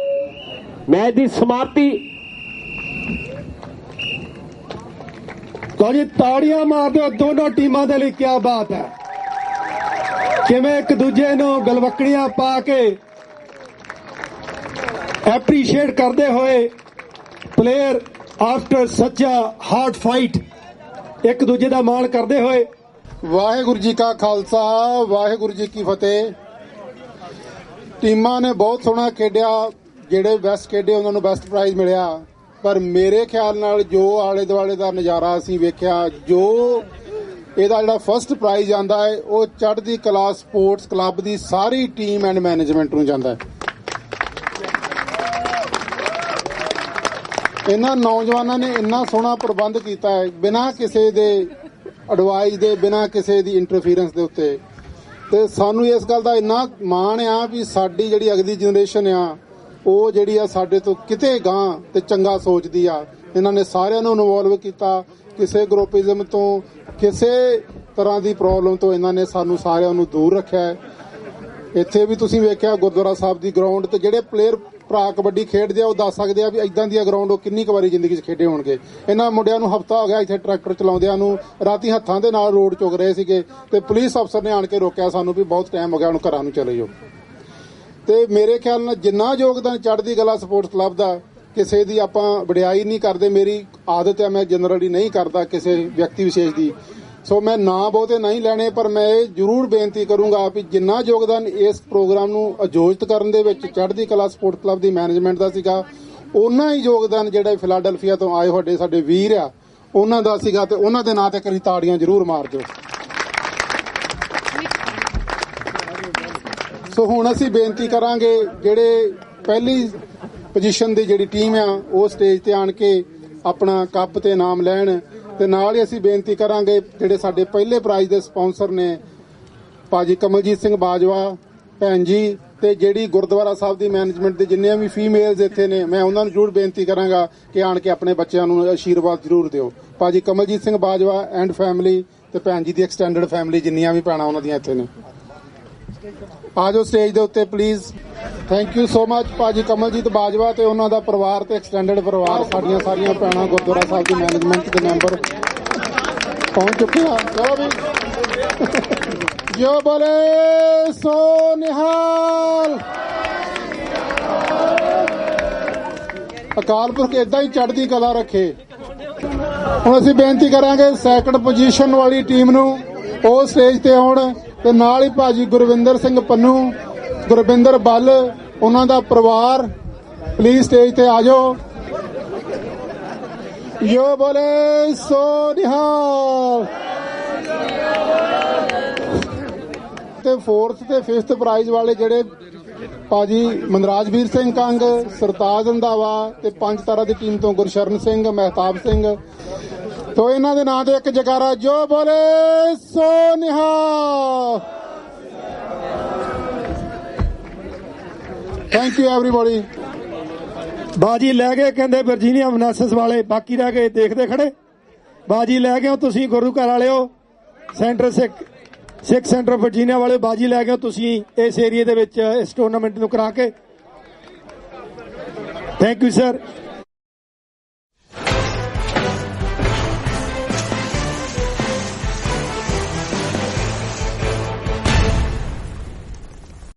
[SPEAKER 3] ਮੈਚ ਦੀ ਸਮਾਪਤੀ।
[SPEAKER 4] ਲਓ ਜੀ ਤਾੜੀਆਂ ਮਾਰ ਦਿਓ ਦੋਨੋਂ ਟੀਮਾਂ ਦੇ ਲਈ। ਕੀ ਬਾਤ ਹੈ, ਕਿਵੇਂ ਇੱਕ ਦੂਜੇ ਨੂੰ ਗਲਵੱਕੜੀਆਂ ਪਾ ਕੇ ਐਪਰੀਸ਼ੀਏਟ ਕਰਦੇ ਹੋਏ ਪਲੇਅਰ ਆਫਟਰ ਸੱਚ ਅ ਹਾਰਡ ਫਾਈਟ ਇੱਕ ਦੂਜੇ ਦਾ ਮਾਣ ਕਰਦੇ ਹੋਏ।
[SPEAKER 5] ਵਾਹਿਗੁਰੂ ਜੀ ਕਾ ਖਾਲਸਾ, ਵਾਹਿਗੁਰੂ ਜੀ ਕੀ ਫਤਿਹ। ਟੀਮਾਂ ਨੇ ਬਹੁਤ ਸੋਹਣਾ ਖੇਡਿਆ, ਜਿਹੜੇ ਬੈਸਟ ਖੇਡੇ ਉਹਨਾਂ ਨੂੰ ਬੈਸਟ ਪ੍ਰਾਈਜ਼ ਮਿਲਿਆ। ਪਰ ਮੇਰੇ ਖਿਆਲ ਨਾਲ ਜੋ ਆਲੇ ਦੁਆਲੇ ਦਾ ਨਜ਼ਾਰਾ ਅਸੀਂ ਵੇਖਿਆ, ਜੋ ਇਹਦਾ ਜਿਹੜਾ ਫਸਟ ਪ੍ਰਾਈਜ਼ ਆਂਦਾ ਹੈ ਉਹ ਚੜ੍ਹਦੀ ਕਲਾ sports club the sorry team and management ਨੂੰ ਜਾਂਦਾ ਹੈ। ਇਹਨਾਂ ਨੌਜਵਾਨਾਂ ਨੇ ਇੰਨਾ ਸੋਹਣਾ ਪ੍ਰਬੰਧ ਕੀਤਾ ਹੈ ਬਿਨਾਂ ਕਿਸੇ ਦੇ ਐਡਵਾਈਸ ਦੇ, ਬਿਨਾਂ ਕਿਸੇ ਦੀ ਇੰਟਰਫੀਰੈਂਸ ਦੇ ਉੱਤੇ। ਤੇ ਸਾਨੂੰ ਇਸ ਗੱਲ ਦਾ ਇੰਨਾ ਮਾਣ ਆ ਵੀ ਸਾਡੀ ਜਿਹੜੀ ਅਗਲੀ ਜਨਰੇਸ਼ਨ ਆ ਉਹ ਜਿਹੜੀ ਆ ਸਾਡੇ ਤੋਂ ਕਿਤੇ ਗਾਂ ਤੇ ਚੰਗਾ ਸੋਚਦੀ ਆ। ਇਹਨਾਂ ਨੇ ਸਾਰਿਆਂ ਨੂੰ ਇਨਵੋਲਵ ਕੀਤਾ, ਕਿਸੇ ਗਰੁੱਪਿਜ਼ਮ ਤੋਂ, ਕਿਸੇ ਤਰ੍ਹਾਂ ਦੀ ਪ੍ਰੋਬਲਮ ਤੋਂ ਇਹਨਾਂ ਨੇ ਸਾਨੂੰ ਸਾਰਿਆਂ ਨੂੰ ਦੂਰ ਰੱਖਿਆ। ਇੱਥੇ ਵੀ ਤੁਸੀਂ ਵੇਖਿਆ ਗੁਰਦੁਆਰਾ ਸਾਹਿਬ ਦੀ ਗਰਾਊਂਡ ਤੇ ਜਿਹੜੇ ਪਲੇਅਰ ਭਰਾ ਕਬੱਡੀ ਖੇਡਦੇ ਆ ਉਹ ਦੱਸ ਸਕਦੇ ਆ ਵੀ ਇਦਾਂ ਦੀਆਂ ਗਰਾਊਂਡ ਉਹ ਕਿੰਨੀ ਕੁ ਵਾਰੀ ਜ਼ਿੰਦਗੀ 'ਚ ਖੇਡੇ ਹੋਣਗੇ। ਇਹਨਾਂ ਮੁੰਡਿਆਂ ਨੂੰ ਹਫਤਾ ਹੋ ਗਿਆ ਇੱਥੇ ਟਰੈਕਟਰ ਚਲਾਉਂਦਿਆਂ ਨੂੰ, ਰਾਤੀ ਹੱਥਾਂ ਦੇ ਨਾਲ ਰੋਡ ਚੁੱਕ ਰਹੇ ਸੀਗੇ ਤੇ ਪੁਲਿਸ ਅਫਸਰ ਨੇ ਆਣ ਕੇ ਰੋਕਿਆ ਸਾਨੂੰ ਵੀ ਬਹੁਤ ਟਾਈਮ ਹੋ ਗਿਆ, ਹੁਣ ਘਰਾਂ ਨੂੰ ਚਲੇ ਜਾਓ। ਤੇ ਮੇਰੇ ਖਿਆਲ ਨਾਲ ਜਿੰਨਾ ਯੋਗਦਾਨ ਚੜ੍ਹਦੀ ਕਲਾ ਸਪੋਰਟਸ ਕਲੱਬ ਦਾ, ਕਿਸੇ ਦੀ ਆਪਾਂ ਵਡਿਆਈ ਨਹੀਂ ਕਰਦੇ, ਮੇਰੀ ਆਦਤ ਹੈ ਮੈਂ ਜਨਰਲੀ ਨਹੀਂ ਕਰਦਾ ਕਿਸੇ ਵਿਅਕਤੀ ਵਿਸ਼ੇਸ਼ ਦੀ, ਸੋ ਮੈਂ ਨਾਂ ਬਹੁਤੇ ਨਹੀਂ ਲੈਣੇ। ਪਰ ਮੈਂ ਇਹ ਜ਼ਰੂਰ ਬੇਨਤੀ ਕਰੂੰਗਾ ਵੀ ਜਿੰਨਾ ਯੋਗਦਾਨ ਇਸ ਪ੍ਰੋਗਰਾਮ ਨੂੰ ਆਯੋਜਿਤ ਕਰਨ ਦੇ ਵਿੱਚ ਚੜ੍ਹਦੀ ਕਲਾ ਸਪੋਰਟਸ ਕਲੱਬ ਦੀ ਮੈਨੇਜਮੈਂਟ ਦਾ ਸੀਗਾ, ਓਨਾ ਹੀ ਯੋਗਦਾਨ ਜਿਹੜਾ ਫਿਲਾਡੈਲਫੀਆ ਤੋਂ ਆਏ ਸਾਡੇ ਵੀਰ ਆ ਉਹਨਾਂ ਦਾ ਸੀਗਾ। ਤੇ ਉਹਨਾਂ ਦੇ ਨਾਂ ਤੇ ਕਰੀ ਤਾੜੀਆਂ ਜ਼ਰੂਰ ਮਾਰ ਦਿਓ। ਸੋ ਹੁਣ ਅਸੀਂ ਬੇਨਤੀ ਕਰਾਂਗੇ ਜਿਹੜੇ ਪਹਿਲੀ ਪੋਜੀਸ਼ਨ ਦੀ ਜਿਹੜੀ ਟੀਮ ਆ ਉਹ ਸਟੇਜ ਤੇ ਆਣ ਕੇ ਆਪਣਾ ਕੱਪ ਤੇ ਇਨਾਮ ਲੈਣ। ਤੇ ਨਾਲ ਹੀ ਅਸੀਂ ਬੇਨਤੀ ਕਰਾਂਗੇ ਜਿਹੜੇ ਸਾਡੇ ਪਹਿਲੇ ਪ੍ਰਾਈਜ਼ ਦੇ ਸਪਾਂਸਰ ਨੇ ਭਾਜੀ ਕਮਲਜੀਤ ਸਿੰਘ ਬਾਜਵਾ ਭੈਣ ਜੀ, ਤੇ ਜਿਹੜੀ ਗੁਰਦੁਆਰਾ ਸਾਹਿਬ ਦੀ ਮੈਨੇਜਮੈਂਟ ਦੇ ਜਿੰਨੀਆਂ ਵੀ ਫੀਮੇਲਸ ਇੱਥੇ ਨੇ, ਮੈਂ ਉਹਨਾਂ ਨੂੰ ਜ਼ਰੂਰ ਬੇਨਤੀ ਕਰਾਂਗਾ ਕਿ ਆਣ ਕੇ ਆਪਣੇ ਬੱਚਿਆਂ ਨੂੰ ਆਸ਼ੀਰਵਾਦ ਜ਼ਰੂਰ ਦਿਓ। ਭਾਜੀ ਕਮਲਜੀਤ ਸਿੰਘ ਬਾਜਵਾ ਐਂਡ ਫੈਮਿਲੀ ਤੇ ਭੈਣ ਜੀ ਦੀ ਐਕਸਟੈਂਡਡ ਫੈਮਿਲੀ ਜਿੰਨੀਆਂ ਵੀ ਭੈਣਾਂ ਉਹਨਾਂ ਦੀਆਂ ਇੱਥੇ ਨੇ, ਆ ਜਾਓ ਸਟੇਜ ਦੇ ਉੱਤੇ please. Thank you so much ਭਾਜੀ ਕਮਲਜੀਤ ਬਾਜਵਾ ਤੇ ਉਹਨਾਂ ਦਾ ਪਰਿਵਾਰ ਤੇ ਐਕਸਟੈਂਡਡ ਪਰਿਵਾਰ, ਸਾਡੀਆਂ ਸਾਰੀਆਂ ਭੈਣਾਂ, ਗੁਰਦੁਆਰਾ ਸਾਹਿਬ ਦੀ ਮੈਨੇਜਮੈਂਟ ਦੇ ਮੈਂਬਰ ਪਹੁੰਚ ਚੁੱਕੇ ਆ। ਚਲੋ ਵੀ ਜੋ ਬੋਲੇ ਸੋ ਨਿਹਾਲ। ਅਕਾਲ ਪੁਰਖ ਏਦਾਂ ਹੀ ਚੜ੍ਹਦੀ ਕਲਾ ਰੱਖੇ। ਹੁਣ ਅਸੀਂ ਬੇਨਤੀ ਕਰਾਂਗੇ ਸੈਕੰਡ ਪੋਜੀਸ਼ਨ ਵਾਲੀ ਟੀਮ ਨੂੰ ਉਹ ਸਟੇਜ ਤੇ ਆਉਣ ਤੇ ਨਾਲ ਹੀ ਭਾਜੀ ਗੁਰਵਿੰਦਰ ਸਿੰਘ ਪੰਨੂ, ਗੁਰਵਿੰਦਰ ਬੱਲ, ਉਹਨਾਂ ਦਾ ਪਰਿਵਾਰ ਪਲੀਜ਼ ਸਟੇਜ ਤੇ ਆ ਜਾਓ। ਜੋ ਬੋਲੇ ਸੋ ਨਿਹਾਲ। ਤੇ 4th ਤੇ 5th ਪ੍ਰਾਈਜ਼ ਵਾਲੇ ਜਿਹੜੇ ਭਾਜੀ ਮਨਰਾਜਵੀਰ ਸਿੰਘ ਕੰਗ, ਸਰਤਾਜ ਰੰਧਾਵਾ ਤੇ 5 ਤਾਰਾ ਦੀ ਟੀਮ ਤੋਂ ਗੁਰਸ਼ਰਨ ਸਿੰਘ, ਮਹਿਤਾਬ ਸਿੰਘ, ਤੋ ਇਹਨਾਂ ਦੇ ਨਾਂ ਤੇ ਇੱਕ ਜਕਾਰਾ ਜੋ ਬੋਲੇ ਸੋ ਨਿਹਾਲ।
[SPEAKER 4] Thank you everybody. ਬਾਜੀ ਲੈ ਗਏ ਕਹਿੰਦੇ ਵਰਜੀਨੀਆ ਮਨੈਸਸ ਵਾਲੇ, ਬਾਕੀ ਰਹਿ ਗਏ ਦੇਖਦੇ ਖੜੇ। ਬਾਜੀ ਲੈ ਗਏ ਹੋ ਤੁਸੀਂ ਗੁਰੂ ਘਰ ਵਾਲਿਓ, ਸੈਂਟਰ ਸਿੱਖ ਸੈਂਟਰ ਵਰਜੀਨੀਆ ਵਾਲੇ, ਬਾਜੀ ਲੈ ਗਏ ਹੋ ਤੁਸੀਂ ਇਸ ਏਰੀਏ ਦੇ ਵਿੱਚ ਇਸ ਟੂਰਨਾਮੈਂਟ ਨੂੰ ਕਰਾ ਕੇ। Thank you sir.